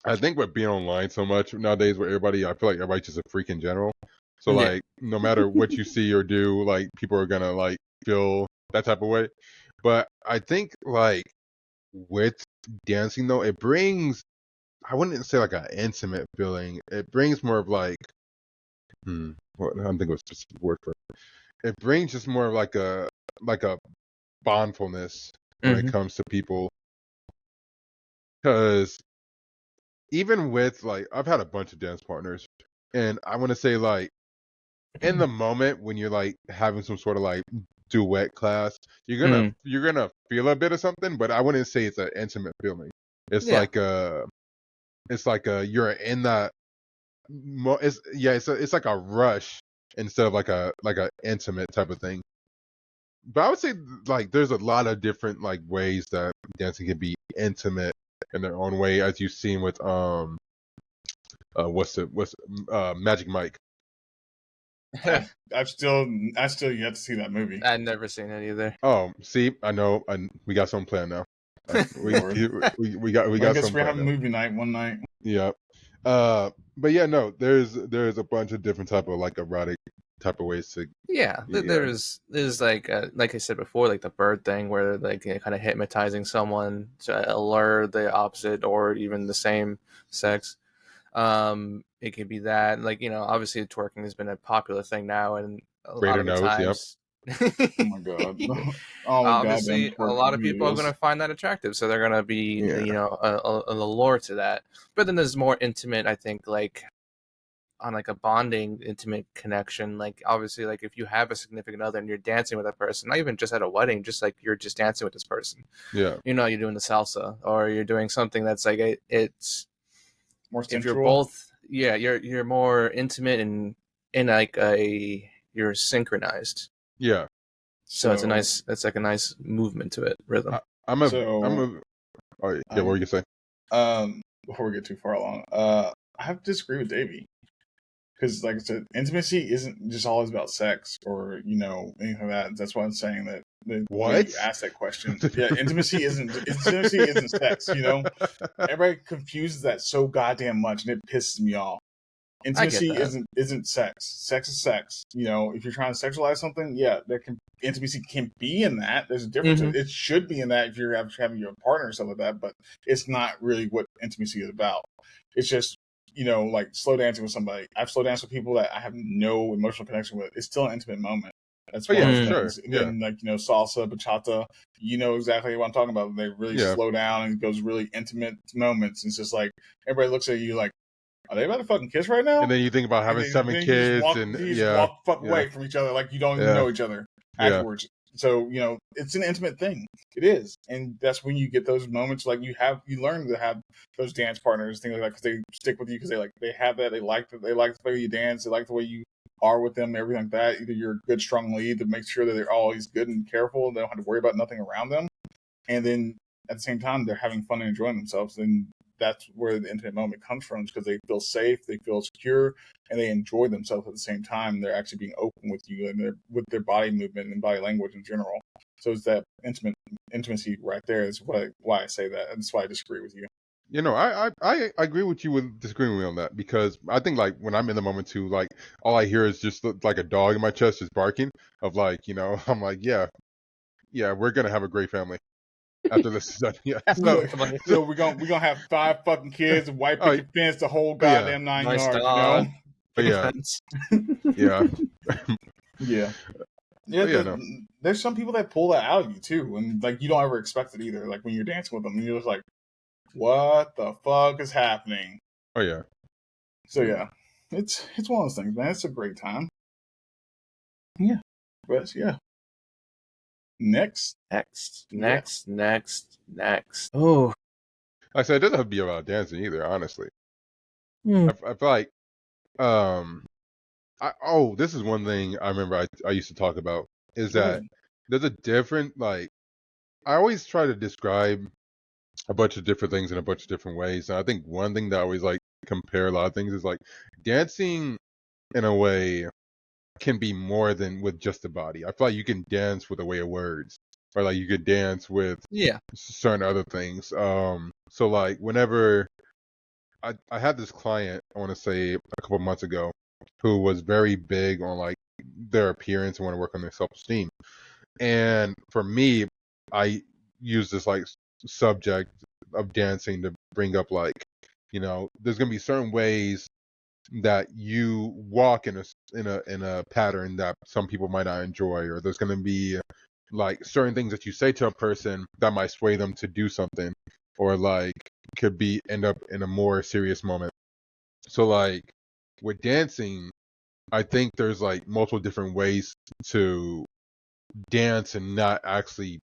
I think with being online so much nowadays, where I feel like everybody's just a freak in general. So like no matter what you see or do, like people are gonna like feel that type of way. But I think like with dancing though, it brings, I wouldn't say like an intimate feeling. It brings more of like I don't think it was just a word for it. It brings just more of like a bondfulness when it comes to people. Because even with like I've had a bunch of dance partners, and I want to say like in the moment when you're like having some sort of like duet class, you're gonna feel a bit of something, but I wouldn't say it's an intimate feeling. It's like you're in that. It's like a rush instead of like a intimate type of thing. But I would say like there's a lot of different like ways that dancing can be intimate in their own way, as you've seen with Magic Mike. I've still yet to see that movie. I've never seen it either. Oh, see, I know, we got something planned now. We got guess some. We're having movie night one night. Yeah. But yeah, no, there's a bunch of different type of like erotic type of ways to. Yeah, there's like I said before, like the bird thing, where like kind of hypnotizing someone to allure the opposite or even the same sex. It could be that, like obviously twerking has been a popular thing now, and a lot of the times. Yep. Oh my god! Obviously, a lot of people are going to find that attractive, so they're going to be an allure to that. But then there's more intimate, I think, like on like a bonding, intimate connection. Like obviously, like if you have a significant other and you're dancing with that person, not even just at a wedding, just like you're just dancing with this person. Yeah. You're doing the salsa, or you're doing something that's like it's more sensual. If you're both, you're more intimate and in like you're synchronized. Yeah. So it's like a nice movement to it, rhythm. What were you gonna say? Before we get too far along, I have to disagree with Daaavy. Because, like I said, intimacy isn't just always about sex or, anything like that. That's why I'm saying that when you ask that question. Yeah, intimacy isn't sex, Everybody confuses that so goddamn much, and it pisses me off. Intimacy isn't sex. Sex is sex. If you're trying to sexualize something, intimacy can be in that. There's a difference. It should be in that if you're having your partner or something like that, but it's not really what intimacy is about. It's just, like slow dancing with somebody. I've slow danced with people that I have no emotional connection with. It's still an intimate moment. That's one of those things. And then, like, salsa, bachata, exactly what I'm talking about. They really slow down and it goes really intimate moments. It's just like, everybody looks at you like, are they about to fucking kiss right now? And then you think about having 7 kids you just walk fuck away from each other like you don't even know each other afterwards. So, it's an intimate thing. It is. And that's when you get those moments, like you learn to have those dance partners, things like that, because they stick with you because they have that. They like the way you dance. They like the way you are with them, everything like that. Either you're a good, strong lead that makes sure that they're always good and careful. They don't have to worry about nothing around them. And then at the same time, they're having fun and enjoying themselves. And that's where the intimate moment comes from, because they feel safe, they feel secure, and they enjoy themselves at the same time. They're actually being open with you and with their body movement and body language in general. So it's that intimacy right there is why I say that. And that's why I disagree with you. I agree with you with disagreeing with me on that, because I think like when I'm in the moment too, like all I hear is just like a dog in my chest just barking of like, I'm like, yeah, we're going to have a great family. After this is done, so we're gonna have 5 fucking kids and white picket fence the whole goddamn 9 yards, But yeah. Yeah. Yeah, But yeah, no. there's some people that pull that out of you too, and like you don't ever expect it either. Like when you're dancing with them, you're just like, "What the fuck is happening?" Oh yeah. So yeah, it's one of those things, man. It's a great time. Yeah, but yeah. Next, yeah, Next. Oh, Like I said, it doesn't have to be about dancing either. Honestly, hmm. I feel like this is one thing I remember I used to talk about is go that ahead. there's a different like I always try to describe a bunch of different things in a bunch of different ways, and I think one thing that I always like compare a lot of things is like dancing in a way can be more than with just the body. I feel like you can dance with a way of words, or like you could dance with Yeah. certain other things. So like whenever I had this client, I want to say a couple months ago, who was very big on like their appearance and want to work on their self esteem. And for me, I use this like subject of dancing to bring up like, there's gonna be certain ways that you walk in a pattern that some people might not enjoy, or there's gonna be like certain things that you say to a person that might sway them to do something, or like could be end up in a more serious moment. So like with dancing, I think there's like multiple different ways to dance and not actually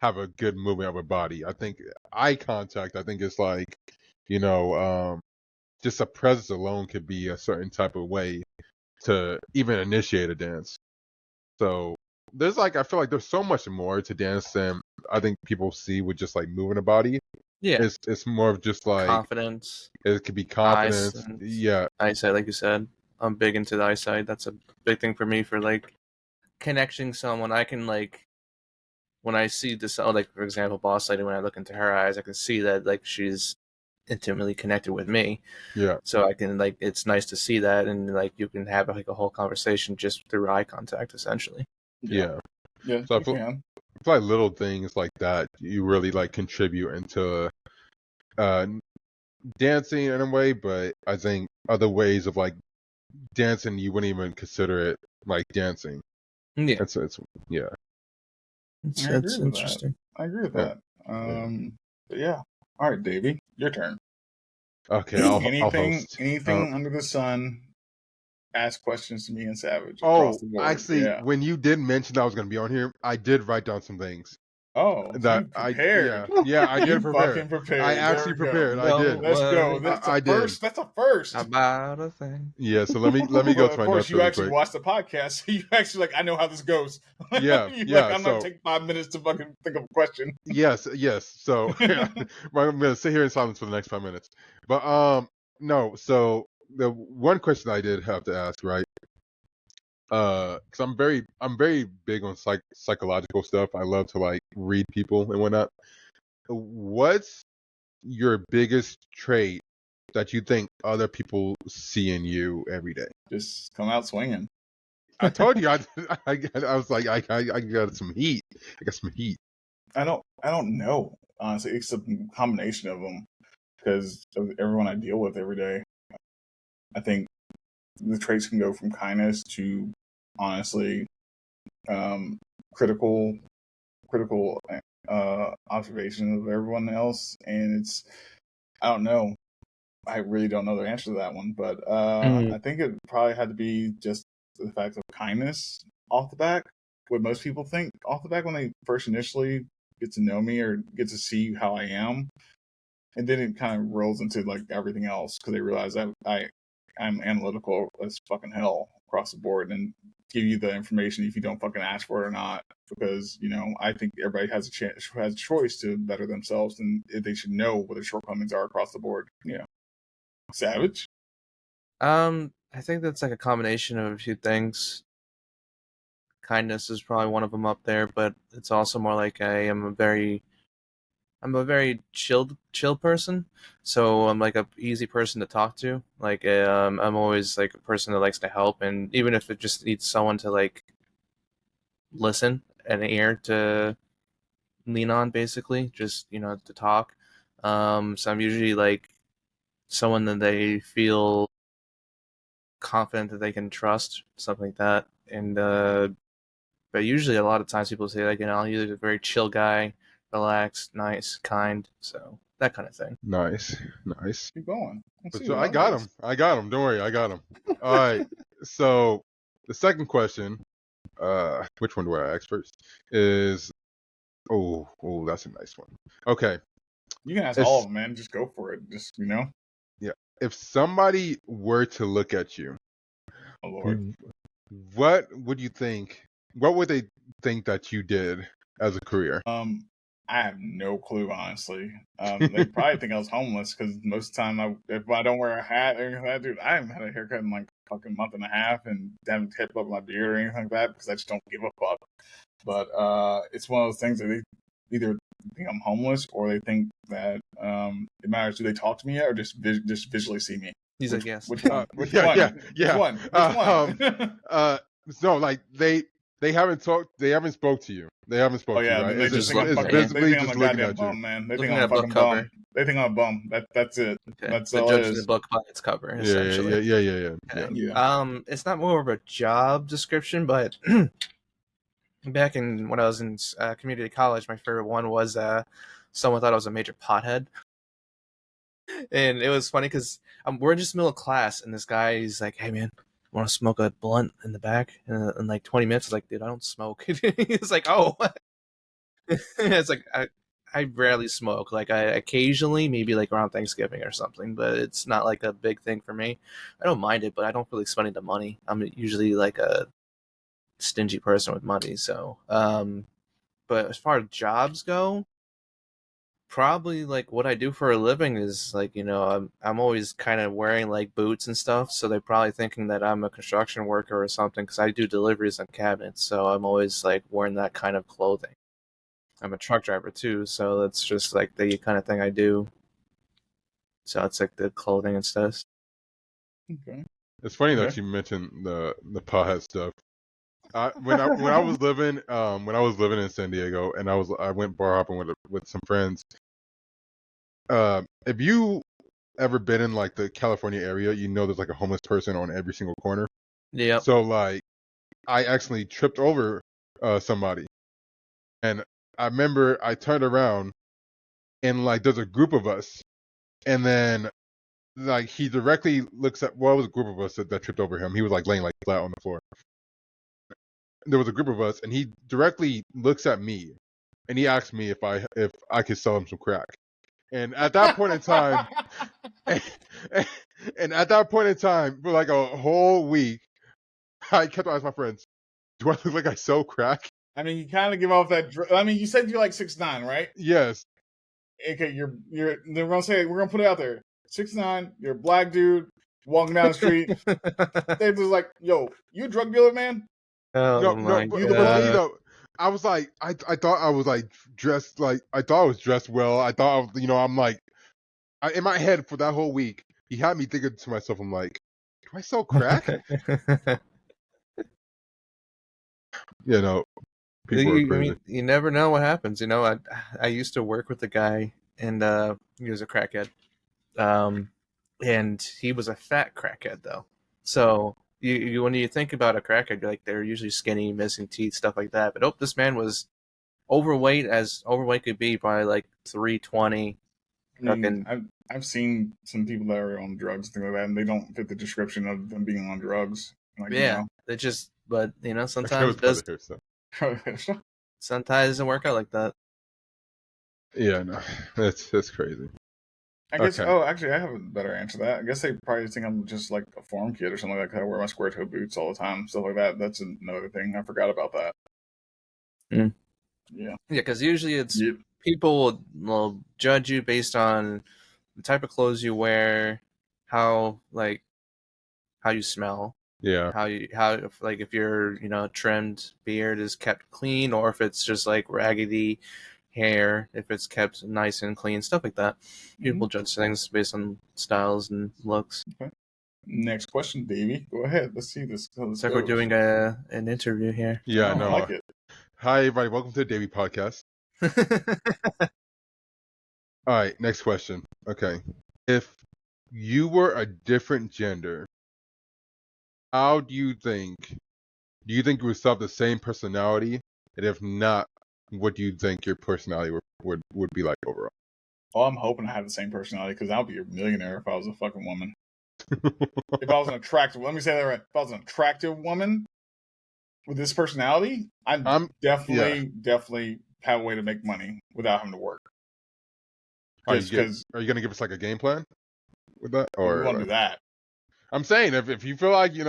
have a good movement of a body. I think eye contact, I think it's like, you know, just a presence alone could be a certain type of way to even initiate a dance. So there's like I feel like there's so much more to dance than I think people see with just like moving a body. Yeah. It's more of just like Confidence, it could be eyes, confidence. and Yeah, eyesight, like you said. I'm big into the eyesight. That's a big thing for me for like connecting someone. I can like when I see this, oh, like for example, boss lady. When I look into her eyes, I can see that like she's intimately connected with me. yeah, So I can like it's nice to see that, and like you can have like a whole conversation just through eye contact, essentially. Yeah, yeah. yeah, So you can. I feel like little things like that you really like contribute into uh dancing in a way, but I think other ways of like dancing you wouldn't even consider it like dancing. Yeah, It's yeah. I agree it's with that. interesting. I agree with Yeah. that. Yeah. But yeah. All right, Davey, your turn. Okay, I'll Anything, host. anything under the sun. Ask questions to me and Savage across the board. Actually, Yeah. when you did mention I was gonna be on here, I did write down some things Oh, so that you prepared. I did You prepare. fucking I prepared. There actually we go. prepared. I Don't did. Let's go. worry That's a I did. first. That's a first. about a thing. Yeah. So let me go Well, to of my course, notes you really actually quick. watched the podcast, so you actually like. I know how this goes. Yeah. You like. Yeah. I'm gonna So take 5 minutes to fucking think of a question. yes. So I'm gonna sit here in silence for the next 5 minutes. But no. So the one question I did have to ask, right? Because I'm very big on psychological stuff. I love to like read people and whatnot. What's your biggest trait that you think other people see in you every day? Just come out swinging. I told you I was like I got some heat. I got some heat. I don't know. Honestly, it's a combination of them because of everyone I deal with every day. I think the traits can go from kindness to honestly um, critical observation of everyone else, and it's I don't know. I really don't know the answer to that one, but I think it probably had to be just the fact of kindness off the back. What most people think off the back when they first initially get to know me or get to see how I am, and then it kind of rolls into like everything else because they realize I'm analytical as fucking hell across the board and give you the information if you don't fucking ask for it or not. Because I think everybody has a choice to better themselves, and they should know what their shortcomings are across the board. Savage. I think that's like a combination of a few things. Kindness is probably one of them up there, but it's also more like I'm a very chill person, so I'm like a easy person to talk to. Like I'm always like a person that likes to help, and even if it just needs someone to like listen, an ear to lean on, basically, just to talk. So I'm usually like someone that they feel confident that they can trust, something like that, and But usually, a lot of times people say like, you're a very chill guy, relaxed, nice, kind, so that kind of thing. Nice. Keep going. Let's But see so what I else got is. him. Don't worry, I got him. All right. So the second question, which one do I ask first? Is that's a nice one. Okay. You can ask If all of them, man. Just go for it. Just yeah, if somebody were to look at you, oh Lord. what would you think? What would they think that you did as a career? I have no clue, honestly. They probably think I was homeless because most of the time, if I don't wear a hat or anything like that, dude, I haven't had a haircut in like a fucking month and a half and haven't kept up my beard or anything like that because I just don't give a fuck. But it's one of those things that they either think I'm homeless or they think that it matters. Do they talk to me yet or just visually see me? He's like, yes. Which one? Which yeah, one? yeah. Which one? So like they haven't talked. They haven't spoke to you. They haven't spoke Oh to you, yeah, right? they It's just just think I'm it's fucking. They visibly think I'm just a looking goddamn at you. bum, man. They Looking think I'm at a a book fucking cover. bum. They think I'm a bum. That's it. Okay. That's They're all it judging the is. book by its cover, essentially. Yeah. Okay. Yeah. It's not more of a job description, but back when I was in community college, my favorite one was someone thought I was a major pothead. And it was funny because we're just middle of class, and this guy, he's like, "Hey, man, want to smoke a blunt in the back in like 20 minutes?" I was like, "Dude, I don't smoke." He's like, "Oh." It's like, I rarely smoke. Like, I occasionally, maybe like around Thanksgiving or something, but it's not like a big thing for me. I don't mind it, but I don't really spend the money. I'm usually like a stingy person with money, so but as far as jobs go, probably like what I do for a living is like, I'm always kind of wearing like boots and stuff, so they're probably thinking that I'm a construction worker or something because I do deliveries on cabinets, so I'm always like wearing that kind of clothing. I'm a truck driver too, so that's just like the kind of thing I do. So it's like the clothing and stuff. Okay. It's funny Okay. that you mentioned the pothead stuff. When I was living in San Diego and I went bar hopping with some friends. If you ever been in like the California area, you know there's like a homeless person on every single corner. Yep. So like I accidentally tripped over somebody, and I remember I turned around and like there's a group of us, and then like he directly looks at, well, it was a group of us that tripped over him. He was like laying like flat on the floor. There was a group of us, and he directly looks at me, and he asked me if I could sell him some crack. And at that point in time, and at that point in time, for like a whole week, I kept asking my friends, "Do I look like I sell crack?" I mean, you kind of give off that. I mean, you said you're like 6'9", right? Yes. Okay, you're. They're gonna say we're gonna put it out there. 6'9", you're a black dude walking down the street. They're just like, "Yo, you a drug dealer, man?" Oh my But You the for me one? though, I was like, I thought I was like dressed like I thought I was dressed well. I thought I was, I'm like, in my head for that whole week, he had me thinking to myself, I'm like, do I sell crack? People are I crazy. mean, you never know what happens. I used to work with a guy, and he was a crackhead. And he was a fat crackhead though. So you when you think about a crackhead, you're like they're usually skinny, missing teeth, stuff like that. But this man was overweight as overweight could be, probably like 320. I mean, Fucking I've seen some people that are on drugs, things like that, and they don't fit the description of them being on drugs. Like, yeah, it just but I sometimes was it about does. to hear so. Sometimes it doesn't work out like that. Yeah, no, that's crazy. I guess. Okay. Oh, actually, I have a better answer to that. I guess they probably think I'm just like a farm kid or something like that. I wear my square toe boots all the time, stuff like that. That's another thing. I forgot about that. Mm. Yeah. Yeah, because usually it's Yep. people will judge you based on the type of clothes you wear, how you smell, Yeah. if your trimmed beard is kept clean, or if it's just like raggedy hair, if it's kept nice and clean, stuff like that. People judge things based on styles and looks. Okay. Next question, Davey. Go ahead. Let's see this. It's like we're doing an interview here. Yeah, I no. like it. Hi everybody, welcome to the Daaavy podcast. All right, next question. Okay. If you were a different gender, how do you think do you think you would still have the same personality? And if not, what do you think your personality would be like overall? Oh, I'm hoping I have the same personality because I'll be a millionaire if I was a fucking woman. If I was an attractive, let me say that right. If I was an attractive woman with this personality, I'm definitely have a way to make money without having to work. Are Just you because gonna give us like a game plan with that, we or want to do that. I'm saying if you feel like you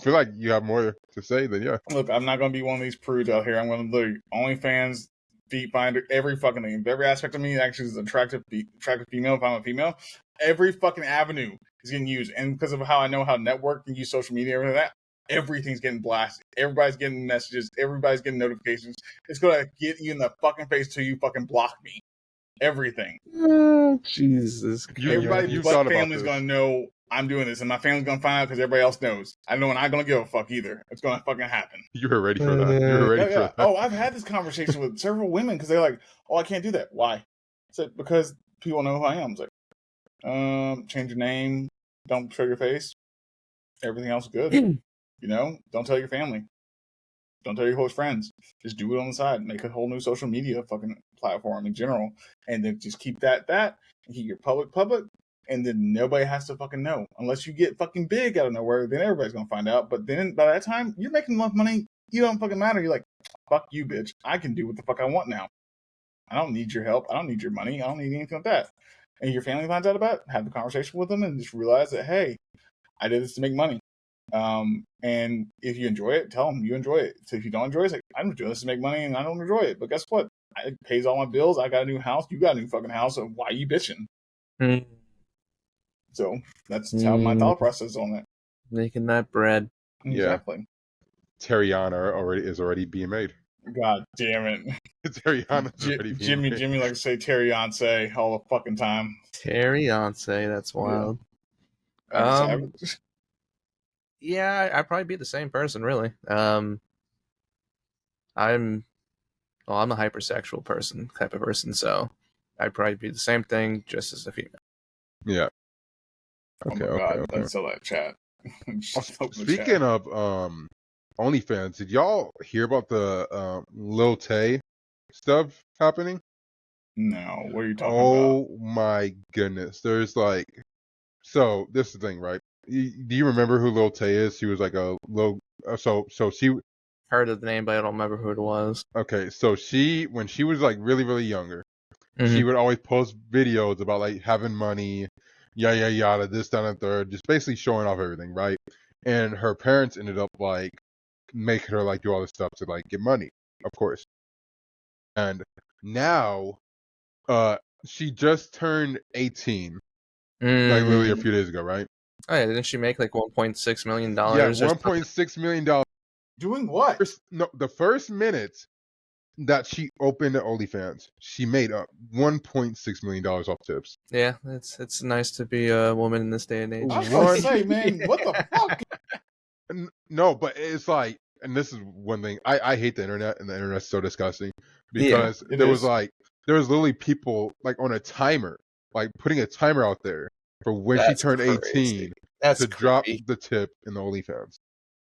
feel like you have more to say, then yeah. Look, I'm not going to be one of these prudes out here. I'm going to look OnlyFans, Feet Finder, every fucking thing. If every aspect of me actually is attractive female, if I'm a female, every fucking avenue is getting used. And because of how I know how network and use social media, everything like that, everything's getting blasted. Everybody's getting messages. Everybody's getting notifications. It's going to get you in the fucking face till you fucking block me. Everything. Oh, Jesus. Everybody you've but thought about family's this. going to know I'm doing this, and my family's going to find out because everybody else knows. I know, and I'm going to give a fuck either. It's going to fucking happen. You were ready for that. You were ready for that. Oh, I've had this conversation with several women because they're like, "Oh, I can't do that. Why?" I said, "Because people know who I am." It's like, change your name, don't show your face. Everything else good. Don't tell your family. Don't tell your close friends. Just do it on the side. Make a whole new social media fucking platform in general, and then just keep that, and keep your public. And then nobody has to fucking know. Unless you get fucking big out of nowhere, then everybody's going to find out. But then by that time, you're making enough money, you don't fucking matter. You're like, fuck you, bitch. I can do what the fuck I want now. I don't need your help. I don't need your money. I don't need anything like that. And your family finds out about it, have a conversation with them and just realize that, hey, I did this to make money. And if you enjoy it, tell them you enjoy it. So if you don't enjoy it, it's like, I'm doing this to make money and I don't enjoy it. But guess what? It pays all my bills. I got a new house. You got a new fucking house. So why are you bitching? So that's how my thought process on it. Making that bread. Exactly. Terriana is already being made. God damn it. Terriana's already being made. Jimmy like to say Terryonce all the fucking time. Terryonce, that's wild. Yeah, I'd probably be the same person, really. I'm a hypersexual type of person, so I'd probably be the same thing, just as a female. Yeah. Okay. Oh my God, okay. let's sell that chat. Speaking of OnlyFans, did y'all hear about the Lil Tay stuff happening? No, what are you talking about? Oh my goodness. There's like, so this is the thing, right? Do you remember who Lil Tay is? She was like a low, so she heard of the name, but I don't remember who it was. Okay, so when she was like really, really younger, she would always post videos about like having money, yada yada, this, that, and third, just basically showing off everything, right? And her parents ended up like making her like do all this stuff to like get money, of course. And now, she just turned 18, like literally a few days ago, right? Oh yeah, didn't she make like $1.6 million? Yeah, $1.6 million. Doing what? The first minute that she opened the OnlyFans, she made up $1.6 million off tips. Yeah, it's nice to be a woman in this day and age. I was going to say, man, what the fuck? No, but it's like, and this is one thing, I hate the internet, and the internet's so disgusting because there was literally people like on a timer, like putting a timer out there for when she turned 18 to drop the tip in the OnlyFans.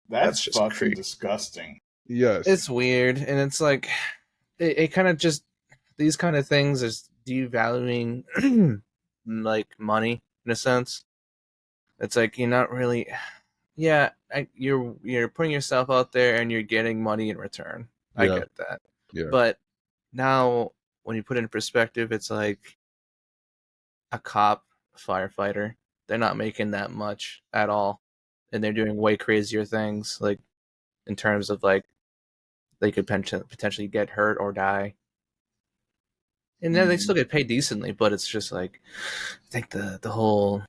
That's just fucking disgusting. Yes. It's weird, and it's like, it kind of just, these kind of things is devaluing like money in a sense. It's like you're not really, you're putting yourself out there and you're getting money in return. I get that. Yeah. But now when you put it in perspective, it's like a cop, a firefighter, they're not making that much at all, and they're doing way crazier things, like in terms of like they could potentially get hurt or die. And then they still get paid decently, but it's just like, I think the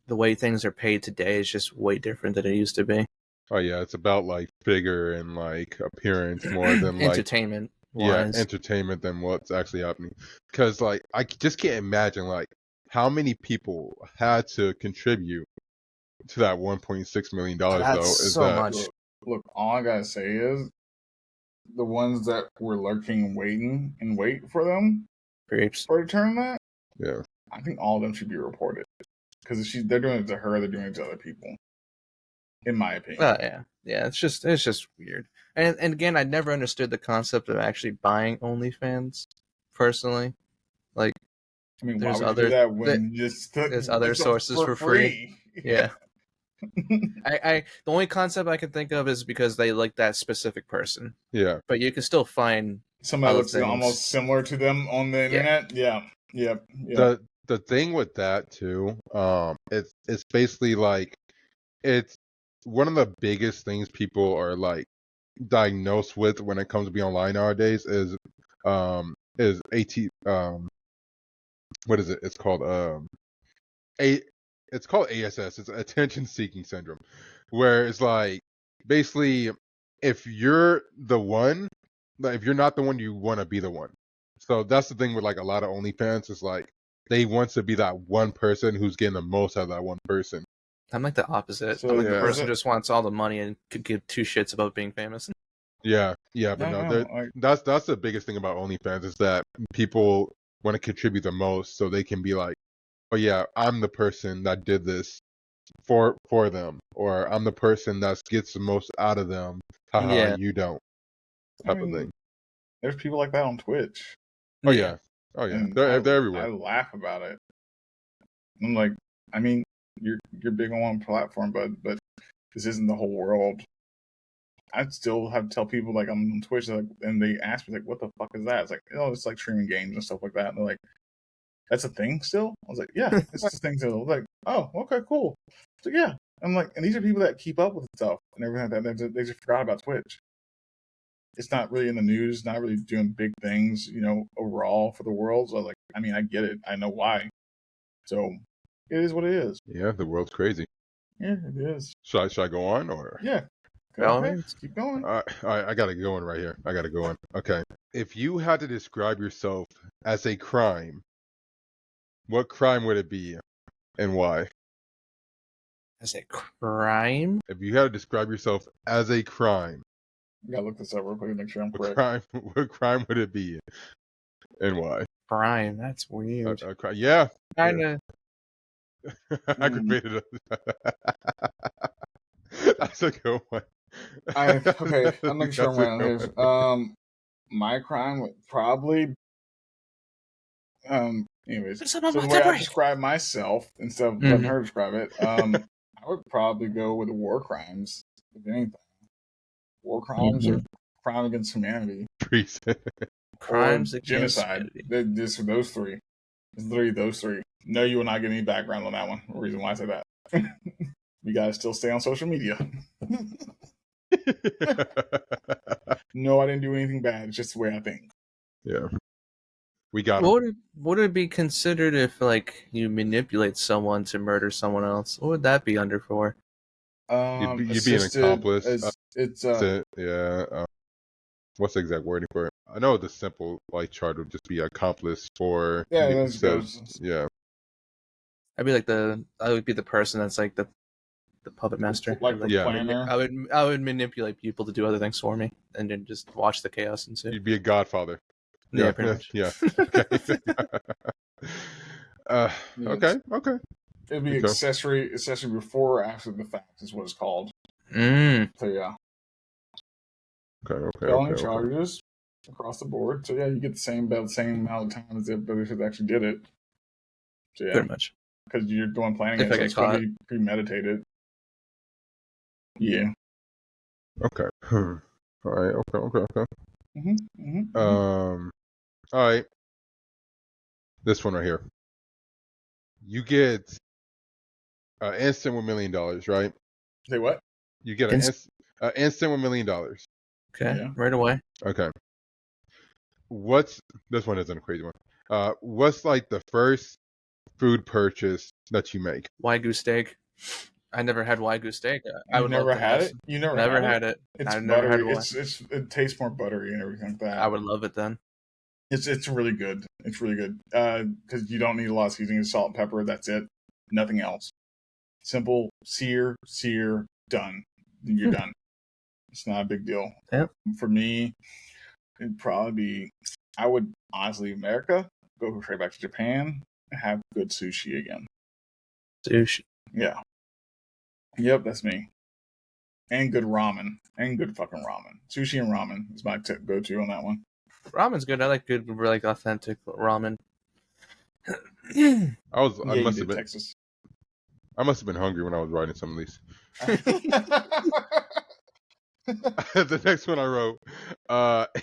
way things are paid today is just way different than it used to be. Oh yeah, it's about like figure and like appearance more than like entertainment. Entertainment than what's actually happening. Because like I just can't imagine like how many people had to contribute to that $1.6 million. That's so much. Look, all I gotta say is, the ones that were lurking and wait for them creeps for return that. Yeah, I think all of them should be reported because they're doing it to her, they're doing it to other people. in my opinion. Yeah. It's just weird. And again, I never understood the concept of actually buying OnlyFans. Personally, like I mean, why there's would you do other that when you just took there's other stuff sources for free. Yeah. I the only concept I can think of is because they like that specific person. Yeah. But you can still find Somebody other looks things. almost similar to them on the internet. Yeah. Yep. The thing with that too, it's basically like it's one of the biggest things people are like diagnosed with when it comes to being online nowadays is what is it? It's called a it's called ASS. It's attention seeking syndrome, where it's like basically if you're the one, like if you're not the one, you want to be the one. So that's the thing with like a lot of OnlyFans is like they want to be that one person who's getting the most out of that one person. I'm like the opposite. So, I'm like the yeah. person who just wants all the money and could give two shits about being famous. Yeah, but Yeah, no, no, that's the biggest thing about OnlyFans is that people want to contribute the most, so they can be like, oh yeah, I'm the person that did this for them, or I'm the person that gets the most out of them. Haha, Yeah. you don't, I type of mean, thing. there's people like that on Twitch. Oh yeah, And they're I everywhere. laugh about it. I'm like, I mean, you're big on one platform, but this isn't the whole world. I still have to tell people like I'm on Twitch, like, and they ask me like, "What the fuck is that?" It's like, oh, it's like streaming games and stuff like that. And they're like, "That's a thing still?" I was like, "Yeah, it's a thing still." Like, oh, okay, cool. So yeah, I'm like, and these are people that keep up with stuff and everything like that. They just forgot about Twitch. It's not really in the news, not really doing big things, overall for the world. So like, I mean, I get it. I know why. So it is what it is. Yeah, the world's crazy. Yeah, it is. Should I go on or? Yeah. Well, Okay, let's keep going. All right, I gotta go on right here. I gotta go on. Okay, if you had to describe yourself as a crime, what crime would it be, and why? As a crime? If you had to describe yourself as a crime, I gotta look this up real quick to make sure I'm what correct. crime would it be, and why? Crime? That's weird. Yeah. Kinda. Aggravated. That's a good one. Okay, I'm making sure I'm That's a right on good this. one. My crime would probably anyways. Put So some on the my way I temporary. describe myself instead of letting her describe it, I would probably go with war crimes, if anything. War crimes or crime against humanity. Treason. Crimes or against genocide. humanity. Just for those three. It's literally those three. No, you will not get any background on that one. The reason why I say that. You gotta still stay on social media. No, I didn't do anything bad. It's just the way I think. Yeah. We got him. What would it be considered if like you manipulate someone to murder someone else? What would that be under for? You'd be an Assisted, accomplice. it's What's the exact wording for it? I know the simple like charge would just be accomplice for yeah, it goes. yeah. I would be the person that's like the puppet master. Like the Yeah. planner. I would manipulate people to do other things for me, and then just watch the chaos ensue. You'd be a godfather. Yeah, pretty much. Yeah. Okay. Okay. It'd be Okay. accessory before or after the fact is what it's called. Mm. So yeah. Okay. Felony charges across the board. So yeah, you get about the same amount of time as if they actually did it. So yeah, Pretty much. because you're the one planning If it, I so get it's going caught. to be premeditated. Yeah. Okay. All right. Okay. All right. This one right here. You get instant $1 million, right? Say what? You get an instant $1 million. Okay, Yeah. right away. Okay. This one isn't a crazy one. What's like the first food purchase that you make? Wagyu steak. I never had Wagyu steak. I You would never love to had have it? You never had it. It's I've never had buttery. one. It tastes more buttery and everything like that. I would love it then. It's really good. It's really good. Because you don't need a lot of seasoning, salt and pepper. That's it. Nothing else. Simple. Sear. Done. You're done. It's not a big deal. Yeah. For me, it'd probably be. I would honestly leave America, go straight back to Japan, and have good sushi again. Sushi. Yeah. Yep, that's me. And good ramen. And good fucking ramen. Sushi and ramen is my go-to on that one. Ramen's good. I like good, like authentic ramen. I Yeah, you must have did, been Texas. I must have been hungry when I was writing some of these. The next one I wrote,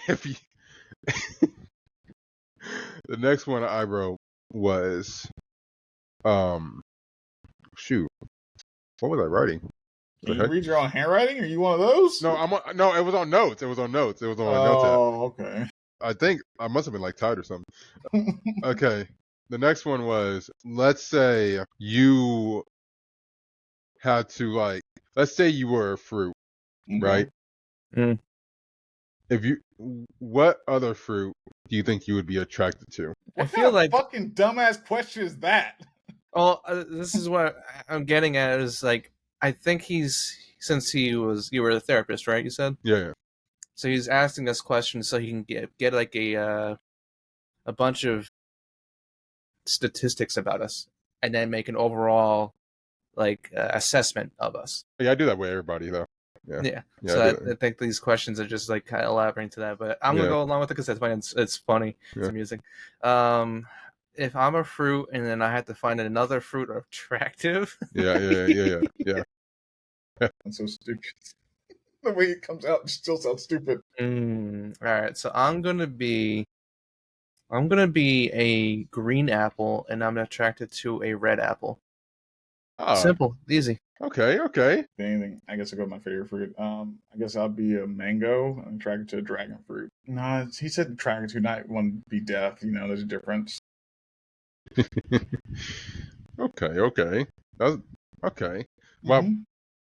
if you, the next one I wrote was, shoot, what was I writing? Can you read your own handwriting? Are you one of those? No, no, it was on notes. It was on notes. It was on my notes app. Oh, okay. I think I must have been like tired or something. Okay. The next one was, let's say you had to let's say you were a fruit, Okay. right? Mm. What other fruit do you think you would be attracted to? What I feel kind like of fucking dumbass question is that? Oh, this is what I'm getting at is like I think since you were the therapist, right? You said Yeah. so he's asking us questions so he can get like a bunch of statistics about us and then make an overall like assessment of us. Yeah, I do that with everybody though. Yeah. Yeah. Yeah, So I do that. I think these questions are just like kind of elaborating to that, but I'm gonna Yeah. go along with it because it's funny. It's funny. It's Yeah. amusing. If I'm a fruit and then I had to find another fruit attractive, Yeah. That's so stupid. The way it comes out still sounds stupid. all right. So I'm gonna be a green apple, and I'm attracted to a red apple. Ah, Simple, easy. okay. If anything, I guess I'll go with my favorite fruit. I guess I'll be a mango. I'm attracted to a dragon fruit. Nah, he said attracted to, not want to be deaf. You know, there's a difference. Okay. That's okay. Well, Mhm.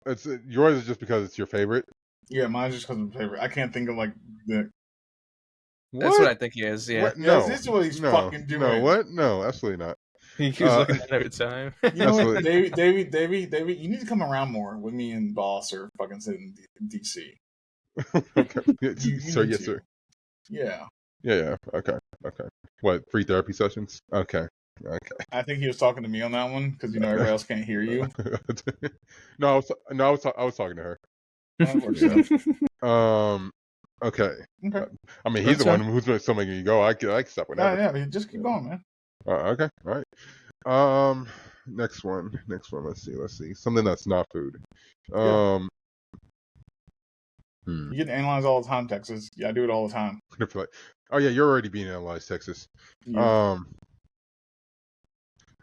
it's yours is just because it's your favorite. Yeah, mine's just because I'm favorite. I can't think of like the. That's what I think he is. Yeah, What? Yeah, No. this is what he's no. fucking doing. No. What? No. Absolutely not. he keeps looking at it every time. You know what, Absolutely. David, you need to come around more with me and Boss or fucking sitting in DC. Okay. You Sir, need yes, to. sir. Yeah. Yeah. Okay. What? Free therapy sessions? Okay. I think he was talking to me on that one because everybody else can't hear you. No, I was talking to her. That works Yeah. out. Okay. Okay. I mean, he's That's the one who's still making you go. I can stop whenever. Yeah, just keep going, man. Okay. All right. Next one. Let's see. Something that's not food. You get analyzed all the time, Texas. Yeah, I do it all the time. Oh yeah, you're already being analyzed, Texas. Yeah.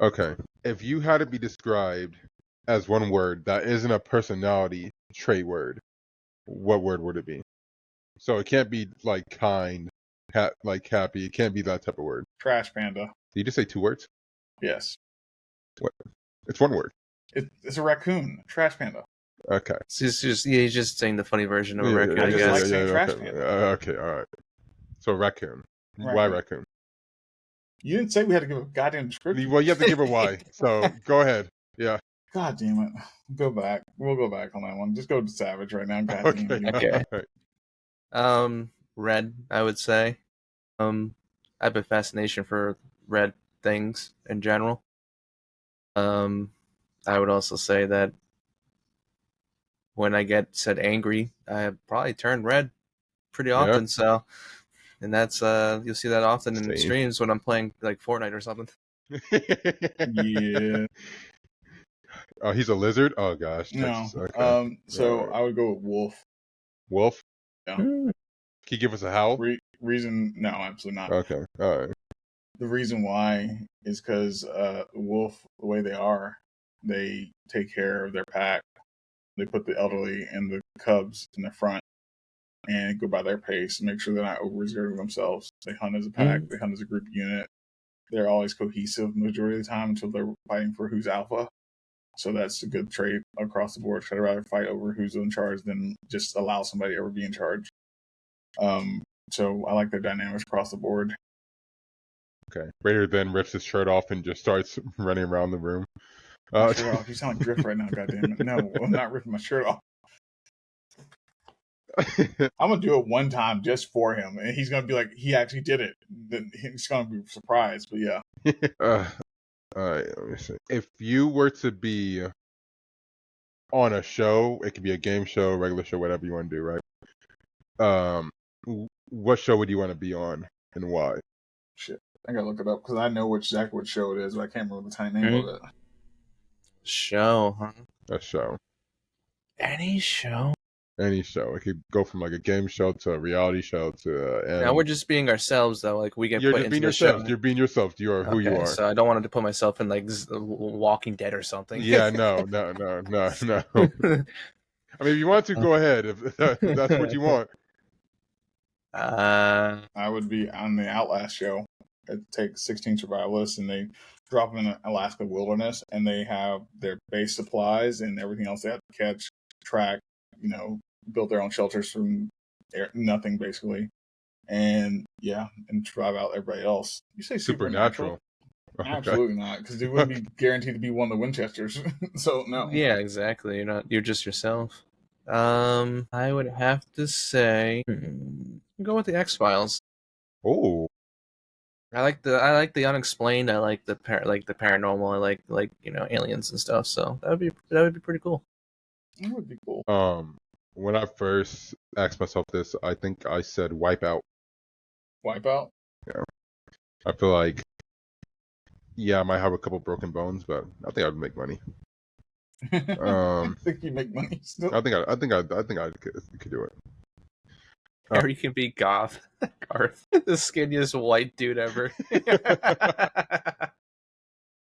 Okay. If you had to be described as one word that isn't a personality trait word, what word would it be? So it can't be like kind, like happy. It can't be that type of word. Trash panda. Did you just say 2 words? Yes. What? It's 1 word. It's a raccoon. Trash panda. Okay. So he's just saying the funny version of a raccoon, I I just guess. like saying trash okay. panda. Okay, all right. So raccoon. Why raccoon? You didn't say we had to give a goddamn description. Well, you have to give a why. So go ahead. Yeah. God damn it. Go back. We'll go back on that one. Just go to Savage right now. God Okay. damn it. Okay. All right. Red, I would say. I have a fascination for red things in general. I would also say that when I get said angry, I probably turn red pretty often. So, and that's you'll see that often in streams when I'm playing like Fortnite or something. Yeah. Oh, he's a lizard. Oh gosh. No. Okay. So I would go with wolf. Wolf. Yeah. Can you give us a howl? Reason? No, absolutely not. Okay. All right. The reason why is because wolf, the way they are, they take care of their pack. They put the elderly and the cubs in the front and go by their pace and make sure they're not overexerting themselves. They hunt as a pack. They hunt as a group unit. They're always cohesive majority of the time until they're fighting for who's alpha. So that's a good trait across the board. I'd rather fight over who's in charge than just allow somebody to ever be in charge. So I like their dynamics across the board. Okay. Raider then rips his shirt off and just starts running around the room. Shirt off. You sound like Drift right now, goddammit. No, I'm not ripping my shirt off. I'm gonna do it one time just for him, and he's gonna be like, he actually did it. Then he's gonna be surprised. But yeah. All right. Let me see. If you were to be on a show. It could be a game show, regular show, whatever you want to do, right? What show would you want to be on and why? Shit, I gotta look it up because I know exactly what show it is, but I can't remember the tiny name of it. Show, huh? A show. Any show? Any show. It could go from like a game show to a reality show to. Now we're just being ourselves, though. Like we get You're put just into being the yourself. show. You're being yourself. You are who you are. So I don't want to put myself in like Walking Dead or something. Yeah, no. I mean, if you want to, go ahead. If that's what you want. I would be on the Outlast show. It takes 16 survivalists and they drop in an Alaska wilderness and they have their base supplies and everything else they have to catch, track, build their own shelters from nothing basically. And and drive out everybody else. You say supernatural? Okay. Absolutely not, because they wouldn't be guaranteed to be one of the Winchesters. So no. Yeah, exactly. You're just yourself. I would have to say go with the X-Files. Oh. I like the unexplained. I like the paranormal. I like aliens and stuff. So that would be pretty cool. That would be cool. When I first asked myself this, I think I said Wipeout. Wipeout? Yeah. I feel like I might have a couple broken bones, but I think I'd make money. I think you make money still. I think I could do it. Or you can be Garth, the skinniest white dude ever.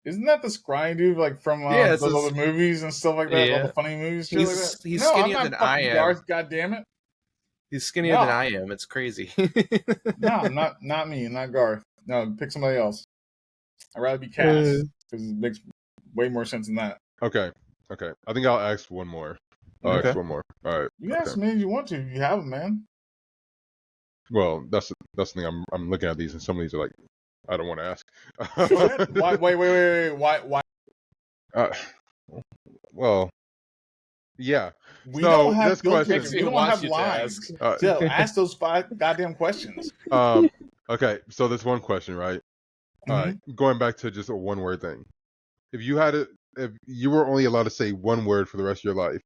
Isn't that the scrawny dude like from those other movies and stuff like that? Yeah. All the funny movies. He's skinnier than I am. Garth, goddammit. He's skinnier than I am. It's crazy. No, not me, not Garth. No, pick somebody else. I'd rather be Cass because it makes way more sense than that. Okay. I think I'll ask one more. Ask one more. All right. You ask as many as you want to. If you have them, man. Well, that's the thing. I'm looking at these, and some of these are like, I don't want to ask. Go ahead. Wait. Why? Well, yeah. We don't have questions. We don't have lines. Ask those 5 goddamn questions. Okay, so there's one question, right? All right, going back to just a one-word thing. If you were only allowed to say one word for the rest of your life.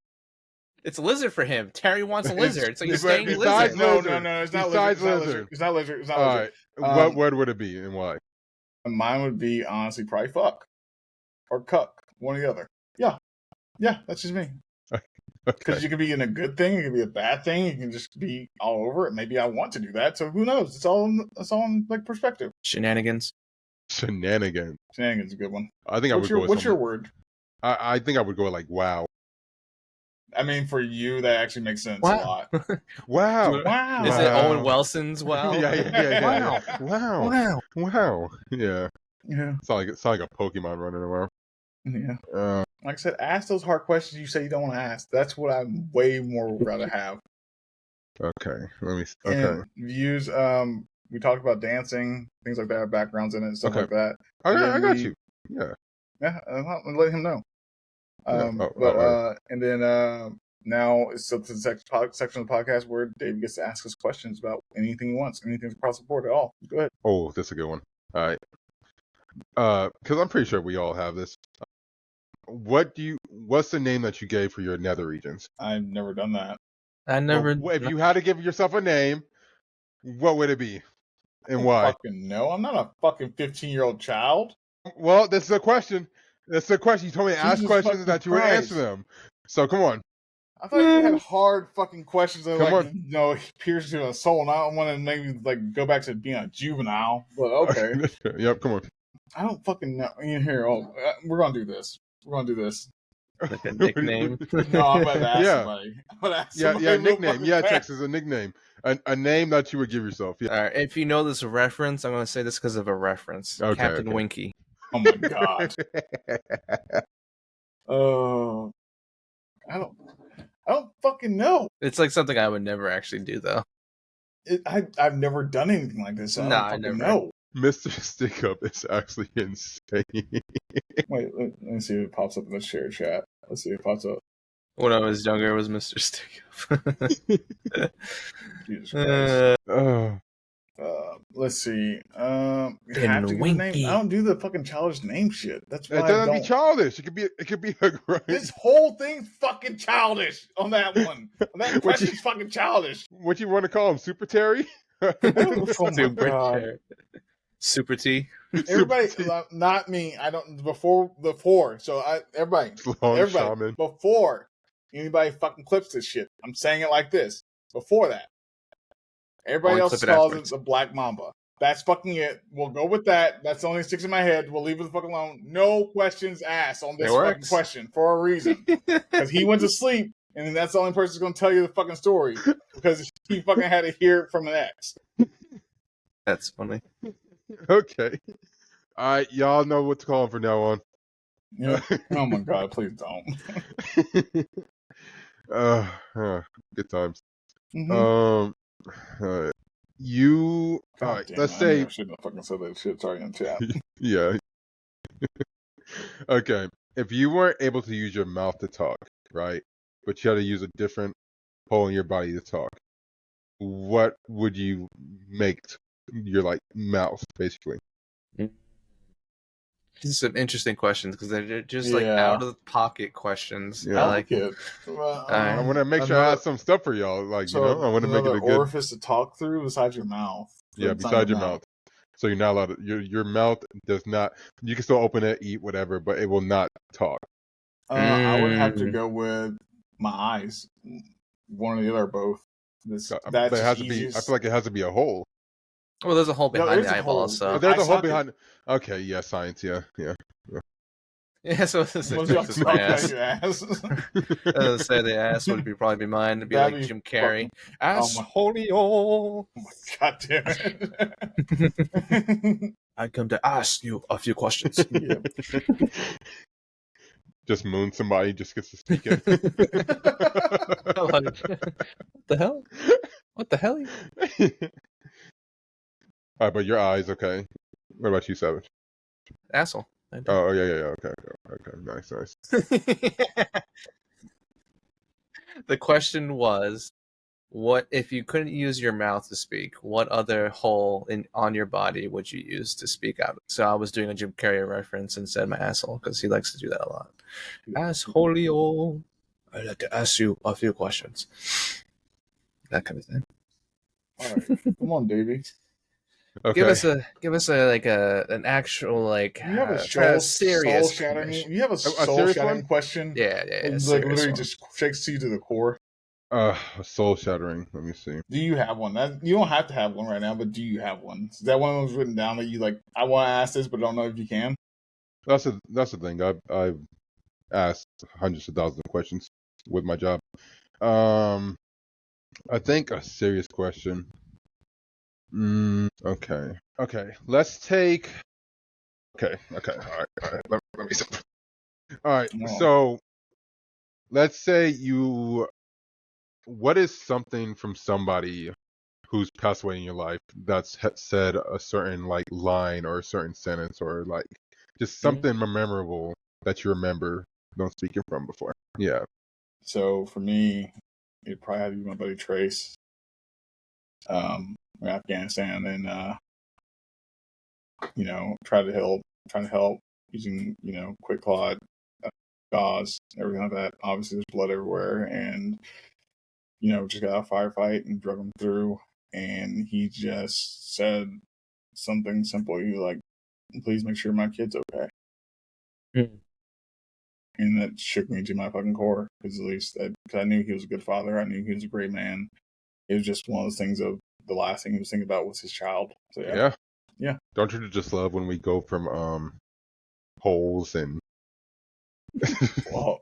It's lizard for him. Terry wants a lizard, so he's staying lizard. No, it's not lizard. It's not lizard. All right, what word would it be and why? Mine would be honestly probably fuck or cuck, one or the other. Yeah, that's just me. Because you could be in a good thing, it could be a bad thing, you can just be all over it. Maybe I want to do that, so who knows? It's all in like perspective. Shenanigans is a good one. I think I would go with what's your word? I think I would go like wow. I mean, for you, that actually makes sense a lot. Wow. Is it Owen Wilson's wow? Yeah. Wow. Yeah. Yeah. It's like a Pokemon running around. Yeah. Like I said, ask those hard questions you say you don't want to ask. That's what I'm way more rather have. Okay. Let me. Okay. And views. We talked about dancing, things like that, backgrounds in it, stuff like that. I got you. Yeah. Yeah. I'll let him know. And then now it's up to the section of the podcast where Dave gets to ask us questions about anything he wants, anything across the board at all. Go ahead. Oh, that's a good one. All right. Because I'm pretty sure we all have this. What's the name that you gave for your nether regions? I've never done that. If you had to give yourself a name, what would it be? And why? Fucking no. I'm not a fucking 15-year-old child. Well, this is a question. That's the question. You told me to ask questions that you would answer them. So come on. I thought you had hard fucking questions that pierce to a soul, and I don't want to maybe like go back to being a juvenile. But okay. Yep. Come on. I don't fucking know. Here, we're gonna do this. Like a nickname. No, I'm about to ask somebody. Yeah, nickname. Yeah, Tex is a nickname. A name that you would give yourself. Yeah. All right. If you know this reference, I'm going to say this because of a reference. Okay, Captain Winky. Oh my god. Oh, I don't fucking know. It's like something I would never actually do, though. I've never done anything like this. So I never know. Mr. Stick Up is actually insane. Wait, let me see if it pops up in the share chat. Let's see if it pops up. When I was younger, it was Mr. Stick Up. Jesus Christ. Let's see. You have to give a name. Winky. I don't do the fucking childish name shit. That's why It I doesn't don't. be childish. It could be a great. This whole thing's fucking childish on that one. That question's fucking childish. What you want to call him, Super Terry? Oh my Super God. chair. Super T. Everybody, Super T. not me. I don't before. So everybody, Longshoreman. before anybody fucking clips this shit. I'm saying it like this. Before that, everybody Only else clip it calls afterwards. it the Black Mamba. That's fucking it. We'll go with that. That's the only sticks in my head. We'll leave it the fuck alone. No questions asked on this It fucking works. question for a reason. Because he went to sleep, and that's the only person who's going to tell you the fucking story. Because he fucking had to hear it from an ex. That's funny. Okay. All right, y'all know what to call him from now on. Yeah. Oh my God, please don't. Good times. Mm-hmm. You. God All right. damn Let's it, I say. knew I shouldn't have fucking said that shit. Sorry in chat. Yeah. Okay. If you weren't able to use your mouth to talk, right, but you had to use a different hole in your body to talk, what would you make your like mouth basically? These are some interesting questions because they're just like Yeah. out of the pocket questions. Yeah. I like it. I want to make sure I ask some stuff for y'all. Like So I want to make it another a good. orifice to talk through besides your mouth. Yeah, It's not besides your mouth. So you're not allowed to. Your mouth does not. You can still open it, eat whatever, but it will not talk. I would have to go with my eyes. One or the other, or both. That's But it has to be. I easiest. feel like it has to be a hole. Well, there's a hole No, behind there's the a eyeball, hole. so Oh, there's eye a hole socket. behind. Okay, yeah, science. Yeah. yeah. So this What's is your my ass. your ass? Say the ass would probably be mine. It'd be That'd like be Jim Carrey. fucking- Ass holy oh. Oh my God damn it. I come to ask you a few questions. Yeah. Just moon somebody just gets to speak it. What the hell? What the hell? All right, but your eyes, okay. What about you, Savage? Asshole. Oh, yeah. Okay. Nice. The question was, what if you couldn't use your mouth to speak? What other hole on your body would you use to speak out? So I was doing a Jim Carrey reference and said my asshole because he likes to do that a lot. Assholey, I'd like to ask you a few questions. That kind of thing. All right. Come on, Davey. Okay. Give us an actual like You have a serious soul-shattering. question. You have a serious soul-shattering one? question. Yeah. It's like literally just shakes you to the core. Soul-shattering. Let me see. Do you have one? You don't have to have one right now, but do you have one? Is that one of those written down that you like? I want to ask this, but don't know if you can. That's the thing. I've asked hundreds of thousands of questions with my job. I think a serious question. Okay. Let's take. Okay. All right. Let me see. All right. Oh. So, let's say you. What is something from somebody who's passed away in your life that's said a certain like line or a certain sentence or like just something memorable that you remember them speaking from before? Yeah. So for me, it probably had to be my buddy Trace. In Afghanistan, and trying to help using quick clot, gauze, everything like that. Obviously, there's blood everywhere, and just got a firefight and drug him through. And he just said something simple. He was like, "Please make sure my kid's okay." And that shook me to my fucking core, because at least cause I knew he was a good father. I knew he was a great man. It was just one of those things of the last thing he was thinking about was his child. So yeah. Don't you just love when we go from holes and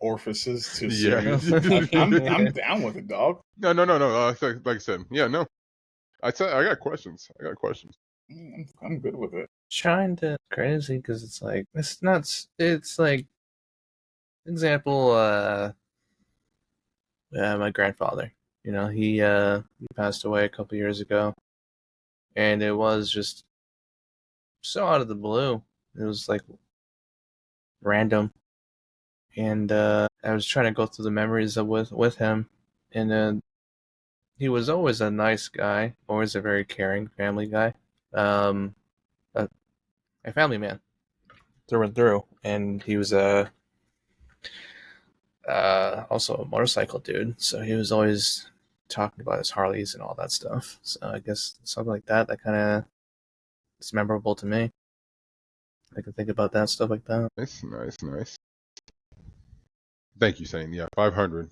orifices to Yeah. serious? I'm down with it, dog. No. Like I said, yeah, no. I got questions. I'm good with it. Trying to crazy because it's like it's not. It's like example. My grandfather. He passed away a couple years ago, and it was just so out of the blue. It was like random, and I was trying to go through the memories with him, and he was always a nice guy, always a very caring family guy, a, a family man through and through, and he was also a motorcycle dude, so he was always talking about his Harleys and all that stuff. So I guess something like that kind of is memorable to me. I can think about that stuff like that. Nice. Thank you, Sane. Yeah, 500.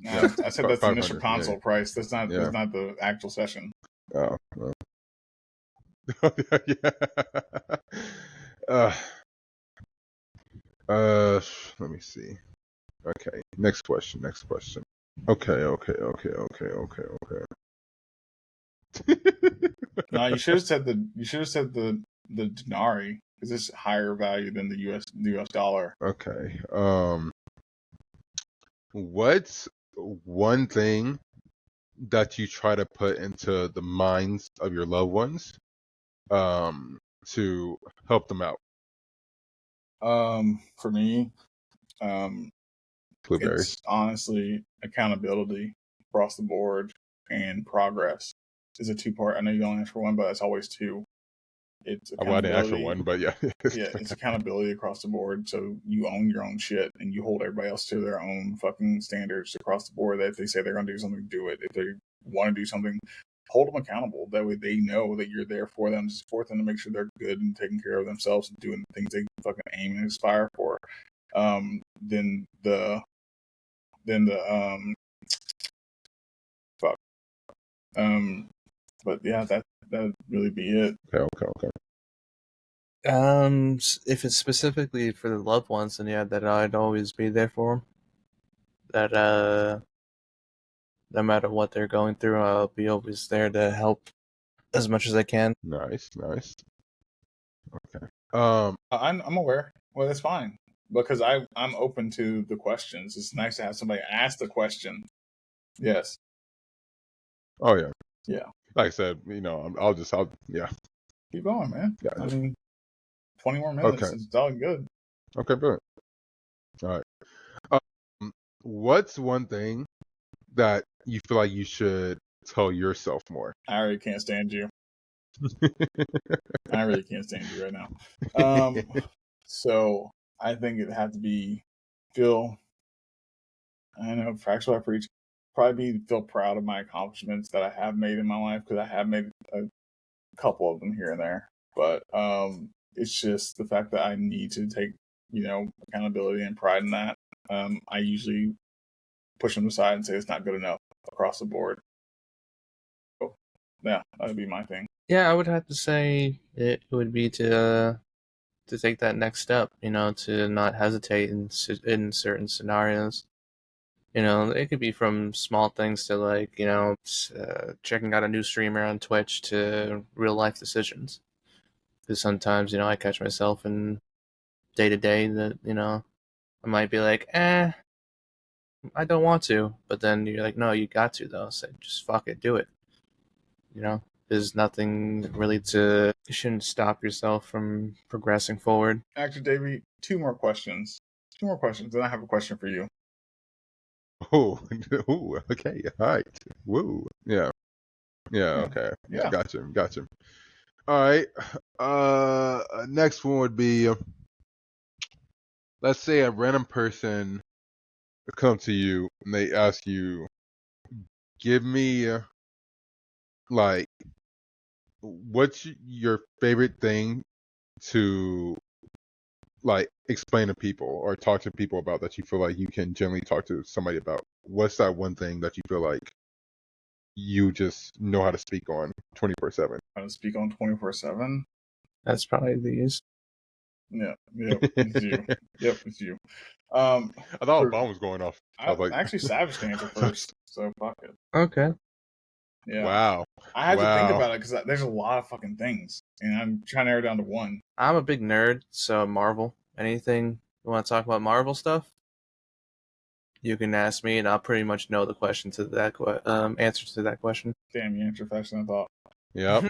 No, Yeah, I said that's the initial 500. console price. That's not Yeah. the actual session. Oh. Well. Yeah. Let me see. Okay. Next question. Okay. No, you should have said the denarii because it's higher value than the US dollar. Okay. What's one thing that you try to put into the minds of your loved ones, to help them out? For me, Blueberry. it's honestly accountability across the board and progress is a two-part. I know you only ask for one, but it's always two. It's Well, I didn't ask for accountability. one, but yeah. Yeah, it's accountability across the board. So you own your own shit and you hold everybody else to their own fucking standards across the board. That if they say they're going to do something, do it. If they want to do something, hold them accountable. That way they know that you're there for them, to support them, to make sure they're good and taking care of themselves and doing the things they fucking aim and aspire for. Then the fuck. But yeah, that'd really be it. Okay. If it's specifically for the loved ones, then yeah, that I'd always be there for them. That no matter what they're going through, I'll be always there to help as much as I can. Nice. Okay. I'm aware. Well, that's fine because I'm open to the questions. It's nice to have somebody ask the question. Yes. Oh yeah. Yeah. Like I said, I'll yeah. Keep going, man. Yeah. I mean, 20 more minutes. Okay. It's all good. Okay, brilliant. All right. What's one thing that you feel like you should tell yourself more? I already can't stand you. I really can't stand you right now. So I think it'd have to be feel. I know, practice what I preach. Probably feel proud of my accomplishments that I have made in my life because I have made a couple of them here and there. But it's just the fact that I need to take accountability and pride in that. I usually push them aside and say it's not good enough across the board. So, yeah, that would be my thing. Yeah, I would have to say it would be to take that next step. To not hesitate in certain scenarios. It could be from small things to like checking out a new streamer on Twitch to real life decisions. Because sometimes I catch myself in day to day that I might be like, I don't want to, but then you're like, no, you got to though. So just fuck it, do it. There's nothing really you shouldn't stop yourself from progressing forward. Actually, Davey, two more questions. Then I have a question for you. Oh, okay, all right. Woo. Yeah. Okay. Yeah. Gotcha. All right. Next one would be, let's say a random person come to you and they ask you, give me like, what's your favorite thing to like explain to people or talk to people about that you feel like you can generally talk to somebody about? What's that one thing that you feel like you just know how to speak on 24/7? How to speak on 24/7? That's probably these. Yeah, it's you. Yep, it's you. I thought a bomb was going off. I was like, actually, Savage can answer first, so fuck it. Okay. Yeah. Wow. I had to think about it because there's a lot of fucking things, and I'm trying to narrow it down to one. I'm a big nerd, so Marvel. Anything you want to talk about Marvel stuff, you can ask me, and I'll pretty much know the question to that answer to that question. Damn, you answered faster than I thought. Yep.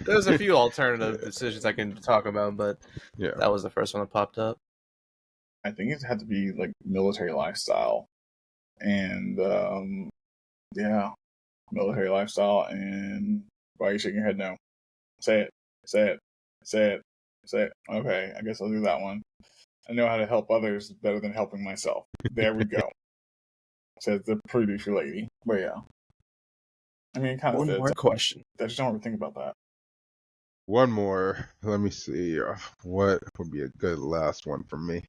There's a few alternative decisions I can talk about, but yeah, that was the first one that popped up. I think it had to be like military lifestyle, and Yeah, military lifestyle. And why are you shaking your head? No, say it, say it, say it, say it. Okay, I guess I'll do that one. I know how to help others better than helping myself. There we go. Says the producer lady. But yeah, I mean, it kind of One fits. more question. I just don't ever think about that. One more. Let me see. What would be a good last one for me?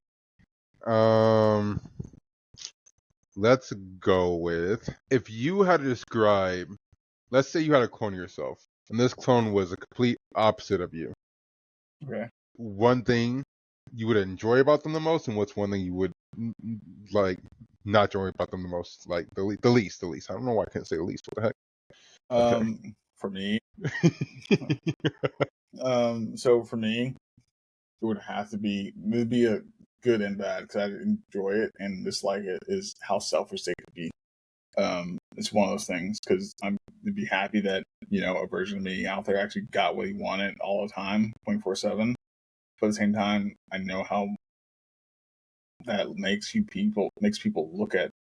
Let's go with, if you had to describe, let's say you had a clone of yourself, and this clone was a complete opposite of you. Okay. One thing you would enjoy about them the most, and what's one thing you would like not enjoy about them the most, like the least. I don't know why I can't say the least. What the heck? Okay. For me, so for me, it would have to be, it'd be a good and bad because I enjoy it and dislike it, is how selfish they could be. It's one of those things because I'm to be happy that, you know, a version of me out there actually got what he wanted all the time, 24/7. But at the same time, I know how that makes people look at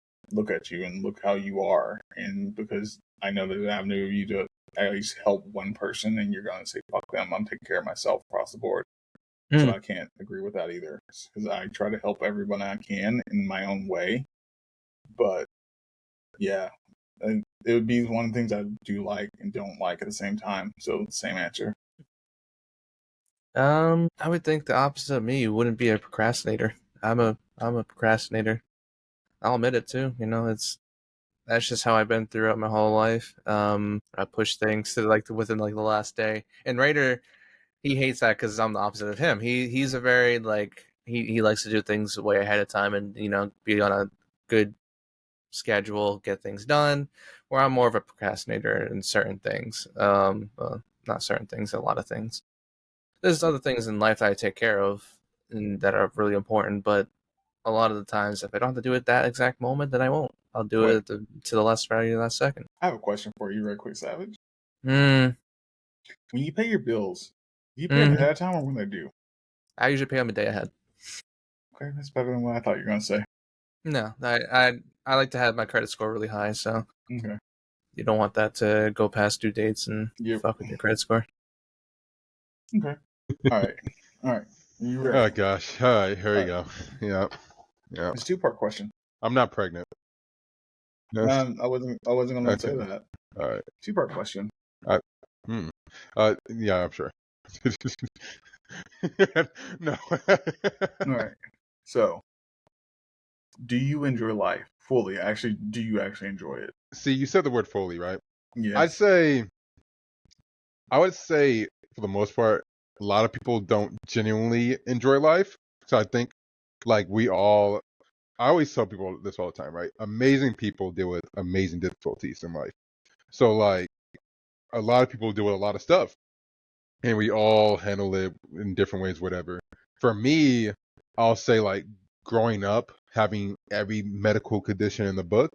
you and look how you are, and because I know there's an avenue of you to at least help one person, and you're going to say fuck them, I'm taking care of myself across the board. So I can't agree with that either, because I try to help everyone I can in my own way. But yeah, it would be one of the things I do like and don't like at the same time. So same answer. I would think the opposite of me. You wouldn't be a procrastinator. I'm a procrastinator. I'll admit it too. You know, that's just how I've been throughout my whole life. I push things to within the last day. And Raider, he hates that because I'm the opposite of him. He's a very he likes to do things way ahead of time and be on a good schedule, get things done. Where I'm more of a procrastinator in certain things. Not certain things, a lot of things. There's other things in life that I take care of and that are really important, but a lot of the times, if I don't have to do it that exact moment, then I won't. I'll do Wait, it to the last second. I have a question for you, right quick, Savage. Mm, When you pay your bills, do you pay them mm. ahead of time or when they do? I usually pay them a day ahead. Okay, that's better than what I thought you were going to say. No, I like to have my credit score really high, so Okay. you don't want that to go past due dates and Yep. fuck with your credit score. Okay. All right. All right. You Oh ready? gosh. All right, here we go. Yeah. It's a two-part question. I'm not pregnant. No. I wasn't going to say Okay. that. All right. Two-part question. Hmm. Yeah, I'm sure. No. All right. So, do you enjoy life fully? Actually, do you actually enjoy it? See, you said the word fully, right? Yes. I would say for the most part, a lot of people don't genuinely enjoy life. So I think like I always tell people this all the time, right? Amazing people deal with amazing difficulties in life. So like a lot of people deal with a lot of stuff and we all handle it in different ways, whatever. For me, I'll say like growing up, having every medical condition in the book,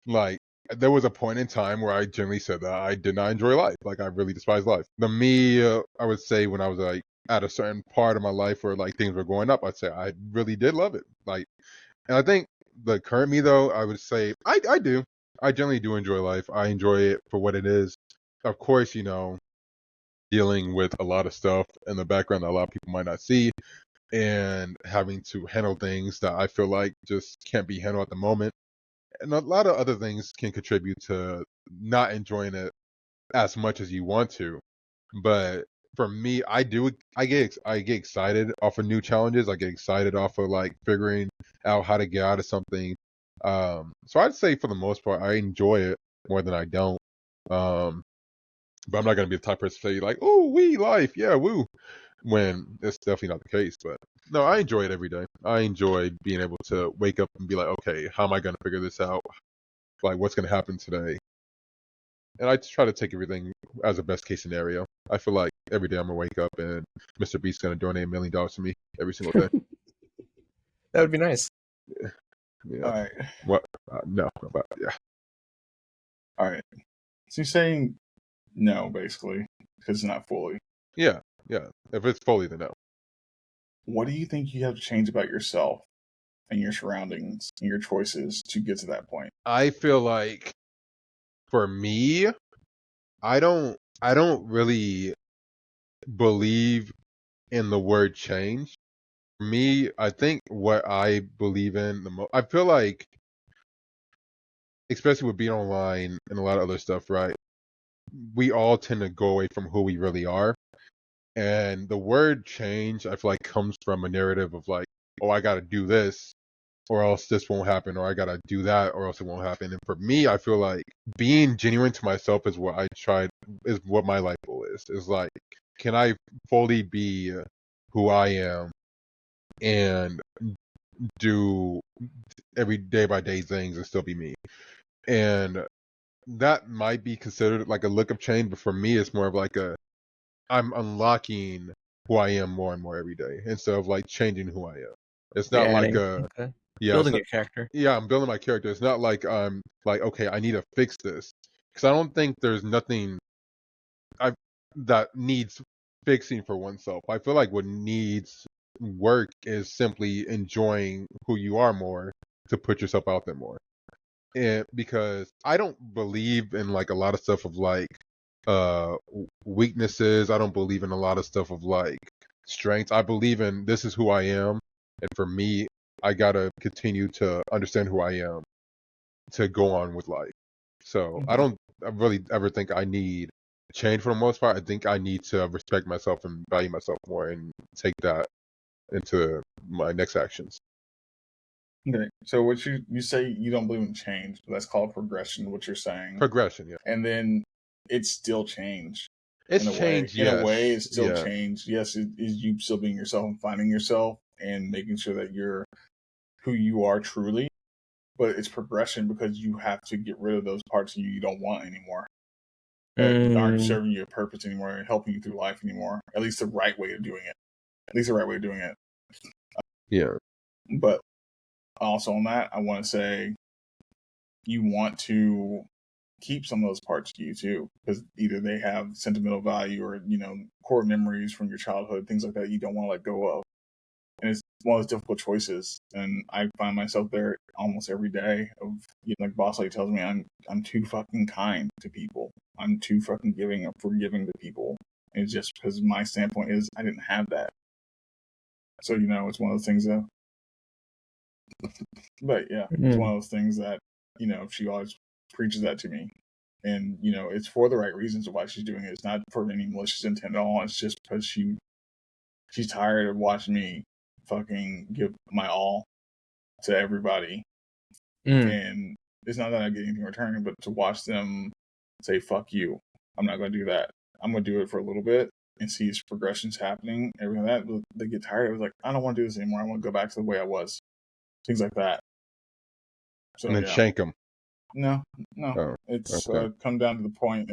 like there was a point in time where I generally said that I did not enjoy life. Like I really despise life. I would say when I was like at a certain part of my life where like things were going up, I'd say I really did love it. Like, and I think the current me though, I would say I do. I generally do enjoy life. I enjoy it for what it is. Of course, dealing with a lot of stuff in the background that a lot of people might not see and having to handle things that I feel like just can't be handled at the moment. And a lot of other things can contribute to not enjoying it as much as you want to. But for me, I get excited off of new challenges. I get excited off of like figuring out how to get out of something. So I'd say for the most part, I enjoy it more than I don't. Um, but I'm not gonna be the type of person to say like, "Oh, we life, yeah, woo," when it's definitely not the case. But no, I enjoy it every day. I enjoy being able to wake up and be like, "Okay, how am I gonna figure this out? Like, what's gonna happen today?" And I just try to take everything as a best case scenario. I feel like every day I'm gonna wake up and Mr. Beast's gonna donate $1 million to me every single day. That would be nice. All Yeah. right. What? No, but yeah. All right. So you're saying no, basically, because it's not fully. Yeah. Yeah. If it's fully, then no. What do you think you have to change about yourself and your surroundings and your choices to get to that point? I feel like For me, I don't really believe in the word change. For me, I think what I believe in the most, I feel like, especially with being online and a lot of other stuff, right? We all tend to go away from who we really are. And the word change, I feel like, comes from a narrative of like, oh, I got to do this or else this won't happen, or I got to do that or else it won't happen. And for me, I feel like being genuine to myself is is what my life goal is. Is like, can I fully be who I am and do every day by day things and still be me? And that might be considered like a look of change, but for me, it's more of like I'm unlocking who I am more and more every day instead of like changing who I am. It's You're not like adding. Okay. yeah, it's Building not, your character. yeah, I'm building my character. It's not like I'm like, okay, I need to fix this because I don't think there's nothing I that needs fixing for oneself. I feel like what needs work is simply enjoying who you are more to put yourself out there more. And because I don't believe in like a lot of stuff of like weaknesses. I don't believe in a lot of stuff of like strengths. I believe in this is who I am, and for me, I gotta continue to understand who I am to go on with life. So I don't really ever think I need change for the most part. I think I need to respect myself and value myself more and take that into my next actions. Okay, so what you say you don't believe in change, but that's called progression. What you're saying, Progression, yeah. and then it's still change It's in a way. change, In a way, yes. it's still Yeah. change. Yes, it is you still being yourself and finding yourself and making sure that you're who you are truly. But it's progression because you have to get rid of those parts of you don't want anymore, that aren't serving you a purpose anymore and helping you through life anymore. At least the right way of doing it. At least the right way of doing it. Yeah. But also on that, I want to say you want to keep some of those parts to you too, because either they have sentimental value or core memories from your childhood, things like that you don't want to let go of. And it's one of those difficult choices, and I find myself there almost every day. Of like Boss Lady tells me, I'm too fucking kind to people. I'm too fucking forgiving to people. And it's just because my standpoint is I didn't have that. So it's one of those things that. But yeah, it's one of those things that she always preaches that to me, and it's for the right reasons of why she's doing it. It's not for any malicious intent at all. It's just because she's tired of watching me fucking give my all to everybody, and it's not that I get anything in return, but to watch them say "fuck you," I'm not going to do that. I'm going to do it for a little bit and see its progressions happening. Everything like that, they get tired. I was like, I don't want to do this anymore. I want to go back to the way I was. Things like that. So, And then shank them. No. Oh, It's okay. come down to the point.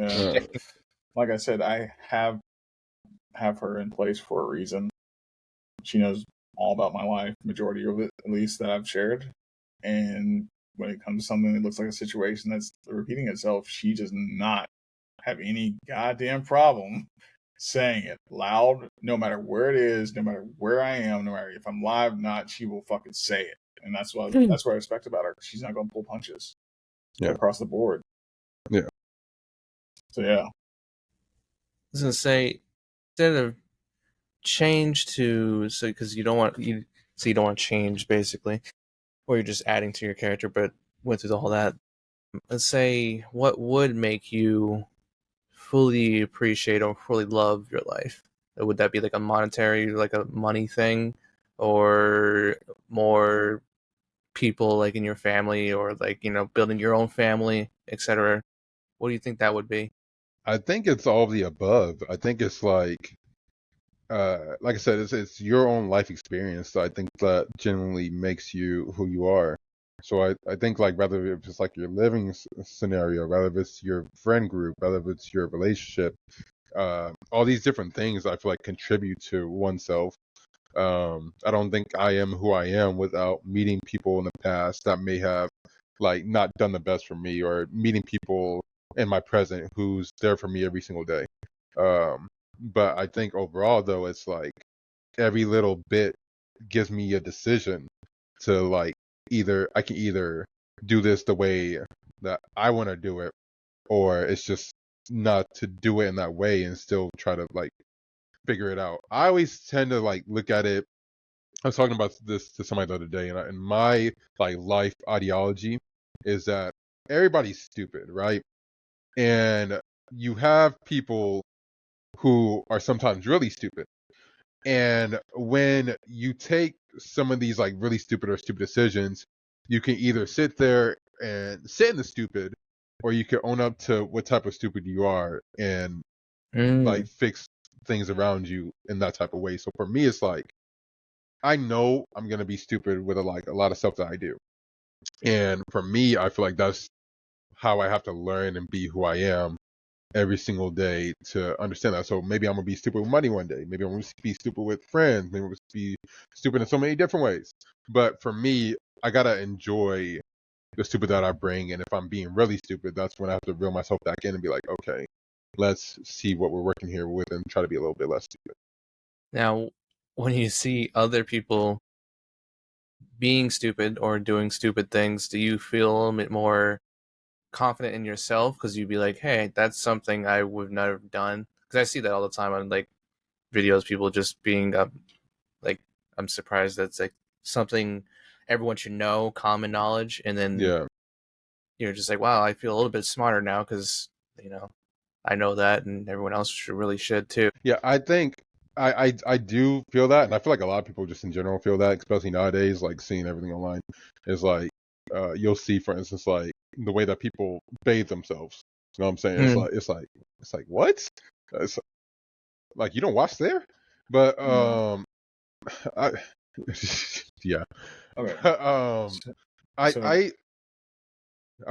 Like I said, I have her in place for a reason. She knows all about my life, majority of it, at least, that I've shared. And when it comes to something that looks like a situation that's repeating itself, she does not have any goddamn problem saying it loud, no matter where it is, no matter where I am, no matter if I'm live or not, she will fucking say it. And that's what I respect about her. She's not going to pull punches across the board. Yeah. So yeah. I was gonna say, instead of change to because you don't want to change basically, or you're just adding to your character, but went through all that. Let's say, what would make you fully appreciate or fully love your life? Would that be like a monetary, like a money thing, or more people like in your family, or like building your own family, etc.? What do you think that would be? I think it's all of the above. I think it's like I said, it's your own life experience. So I think that generally makes you who you are. So I think like whether if it's like your living scenario, whether if it's your friend group, whether if it's your relationship, all these different things I feel like contribute to oneself. I don't think I am who I am without meeting people in the past that may have like not done the best for me, or meeting people in my present who's there for me every single day. But I think overall though, it's like every little bit gives me a decision to like I can either do this the way that I want to do it, or it's just not to do it in that way and still try to like figure it out. I always tend to like look at it. I was talking about this to somebody the other day, and my like life ideology is that everybody's stupid, right? And you have people who are sometimes really stupid. And when you take some of these like really stupid or stupid decisions, you can either sit there and sit in the stupid, or you can own up to what type of stupid you are and like fix things around you in that type of way. So for me, it's like I know I'm gonna be stupid with a lot of stuff that I do, and for me, I feel like that's how I have to learn and be who I am every single day to understand that. So maybe I'm gonna be stupid with money one day. Maybe I'm gonna be stupid with friends. Maybe I'm gonna be stupid in so many different ways. But for me, I gotta enjoy the stupid that I bring. And if I'm being really stupid, that's when I have to reel myself back in and be like, okay, let's see what we're working here with and try to be a little bit less stupid. Now, when you see other people being stupid or doing stupid things, do you feel a little bit more confident in yourself because you'd be like, hey, that's something I would never have done? Because I see that all the time on like videos, people just being like, I'm surprised that's like something everyone should know, common knowledge, and then Yeah. you're just like, wow, I feel a little bit smarter now because I know that, and everyone else should too. Yeah, I think I do feel that, and I feel like a lot of people just in general feel that, especially nowadays, like seeing everything online is like you'll see, for instance, like the way that people bathe themselves. You know what I'm saying? It's like what? It's like you don't wash there, but I yeah. Okay. I So I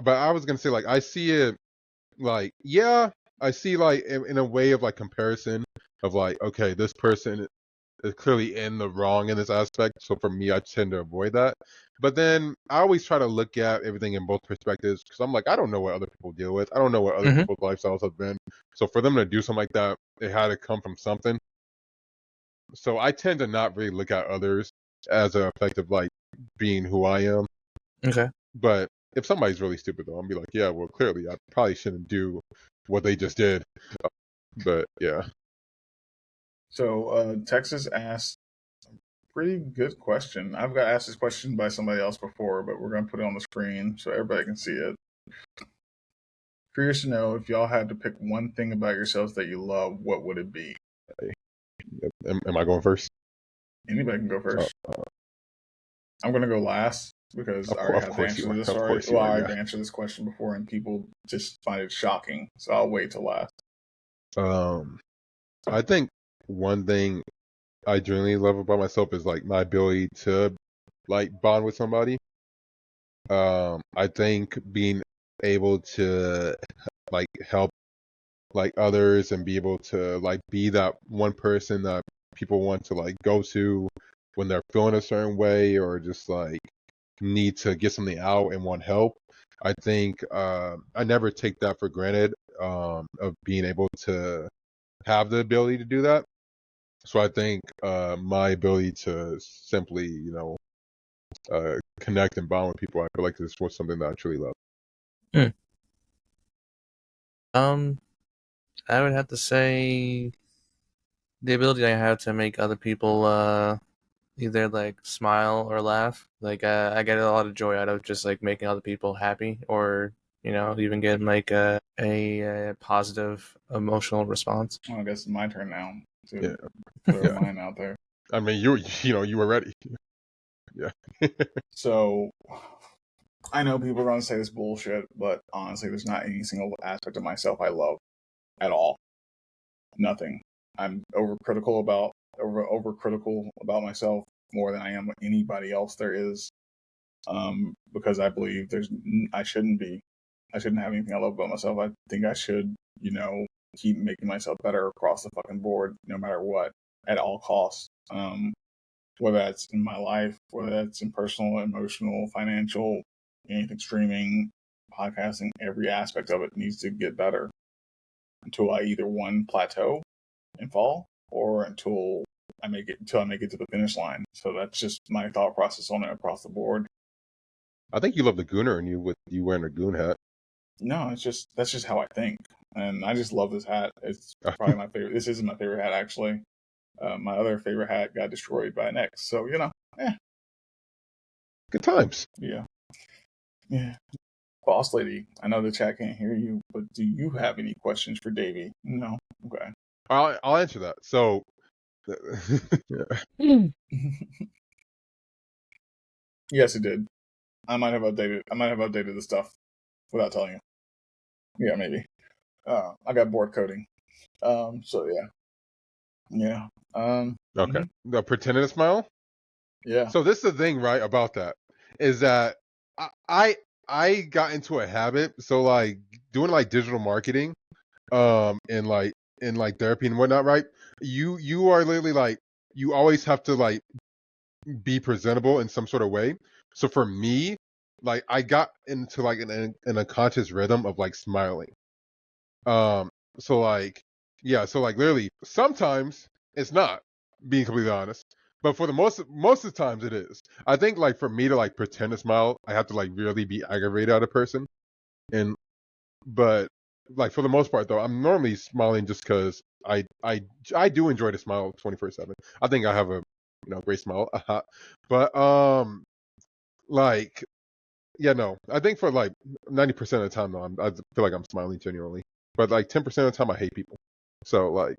but I was gonna say like I see it like yeah, I see like in a way of like comparison of like okay, this person is clearly in the wrong in this aspect. So for me, I tend to avoid that. But then I always try to look at everything in both perspectives because I'm like, I don't know what other people deal with. I don't know what other Mm-hmm. people's lifestyles have been. So for them to do something like that, it had to come from something. So I tend to not really look at others as an effect of like being who I am. Okay. But if somebody's really stupid though, I'll be like, yeah, well, clearly I probably shouldn't do what they just did. But yeah. So Texas asked a pretty good question. I've got asked this question by somebody else before, but we're gonna put it on the screen so everybody can see it. Curious to know if y'all had to pick one thing about yourselves that you love, what would it be? Am I going first? Anybody can go first. I'm gonna go last because I already Of have the course answer you to are. this Of already. course you Well, are. I've Yeah. answered this question before, and people just find it shocking. So I'll wait till last. I think one thing I genuinely love about myself is like my ability to like bond with somebody. I think being able to like help like others and be able to like be that one person that people want to like go to when they're feeling a certain way or just like need to get something out and want help. I think I never take that for granted of being able to have the ability to do that. So I think my ability to simply, connect and bond with people, I feel like this was something that I truly love. I would have to say the ability I have to make other people either like smile or laugh. Like I get a lot of joy out of just like making other people happy, or even getting like a positive emotional response. Well, I guess it's my turn now to Yeah, throw yeah. mine out there. I mean, you were ready. Yeah. So I know people are going to say this bullshit, but honestly, there's not any single aspect of myself I love at all. Nothing. I'm overcritical about myself more than I am anybody else there is. Because I believe I shouldn't be. I shouldn't have anything I love about myself. I think I should, keep making myself better across the fucking board, no matter what, at all costs. Whether that's in my life, whether that's in personal, emotional, financial, anything streaming, podcasting, every aspect of it needs to get better until I either one plateau and fall, or until I make it to the finish line. So that's just my thought process on it across the board. I think you love the gooner in you with you wearing a goon hat. No, that's just how I think, and I just love this hat. It's probably my favorite. This isn't my favorite hat actually. My other favorite hat got destroyed by an ex, so Good times. yeah. Boss lady, I know the chat can't hear you, but do you have any questions for Davey? No. Okay. I'll answer that. So, Yes, it did. I might have updated the stuff without telling you. Yeah, maybe. I got bored coding. So yeah. okay. The pretending to smile. Yeah. So this is the thing, right, about that is that I got into a habit. So like doing like digital marketing, and like in like therapy and whatnot, right? You are literally like you always have to like be presentable in some sort of way. So for me, like I got into like an unconscious rhythm of like smiling. Um, so like, yeah, so like literally, sometimes it's not, being completely honest, but for the most of the times it is. I think like for me to like pretend to smile, I have to like really be aggravated at a person, and but like for the most part though, I'm normally smiling just because I do enjoy to smile 24/7. I think I have a great smile, but like yeah, no. I think for like 90% of the time, though, I feel like I'm smiling genuinely. But like 10% of the time, I hate people. So like,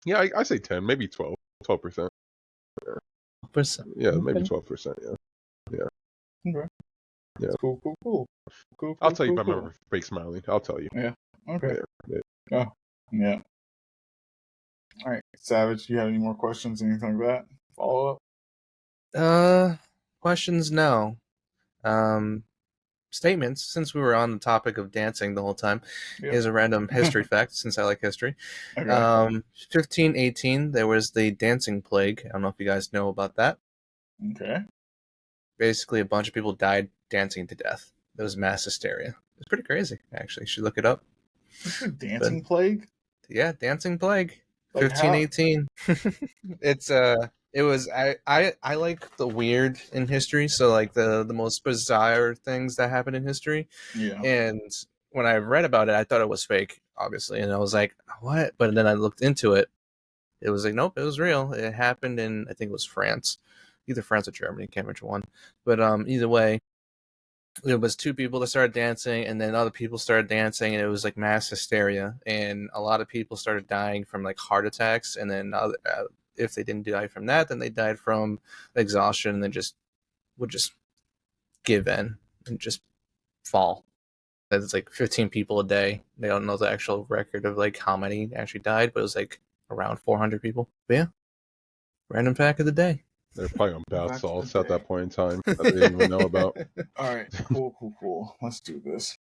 yeah, I say 10, maybe 12%. Percent. Yeah, Okay. maybe 12%. Yeah. Okay. Yeah. Cool. I'll tell you if I'm ever fake smiling. I'll tell you. Yeah. Okay. Yeah. Oh, yeah. All right, Savage. Do you have any more questions? Anything like that? Follow up? Questions? No. Statements. Since we were on the topic of dancing the whole time, Yeah. here's a random history fact. Since I like history, Okay. 1518 there was the dancing plague. I don't know if you guys know about that. Okay. Basically, a bunch of people died dancing to death. There was mass hysteria. It's pretty crazy, actually. You should look it up. What's the dancing plague? Yeah, dancing plague. Like 1518. It was I like the weird in history, so like the most bizarre things that happen in history. Yeah. And when I read about it, I thought it was fake, obviously, and I was like, what? But then I looked into it. It was like, nope, it was real. It happened in, I think it was France, either France or Germany, can't remember one. But either way, there was two people that started dancing, and then other people started dancing, and it was like mass hysteria, and a lot of people started dying from like heart attacks, and then if they didn't die from that, then they died from exhaustion, and then would just give in and just fall. It's like 15 people a day. They don't know the actual record of like how many actually died, but it was like around 400 people. But yeah, random fact of the day. They're probably on bath Back to salts the at that day. point in time that they didn't even know about. All right. Cool. Let's do this.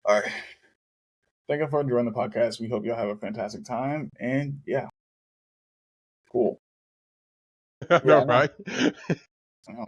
All right. Thank you for joining the podcast. We hope y'all have a fantastic time. And yeah. Cool. I know, I know. right? I know.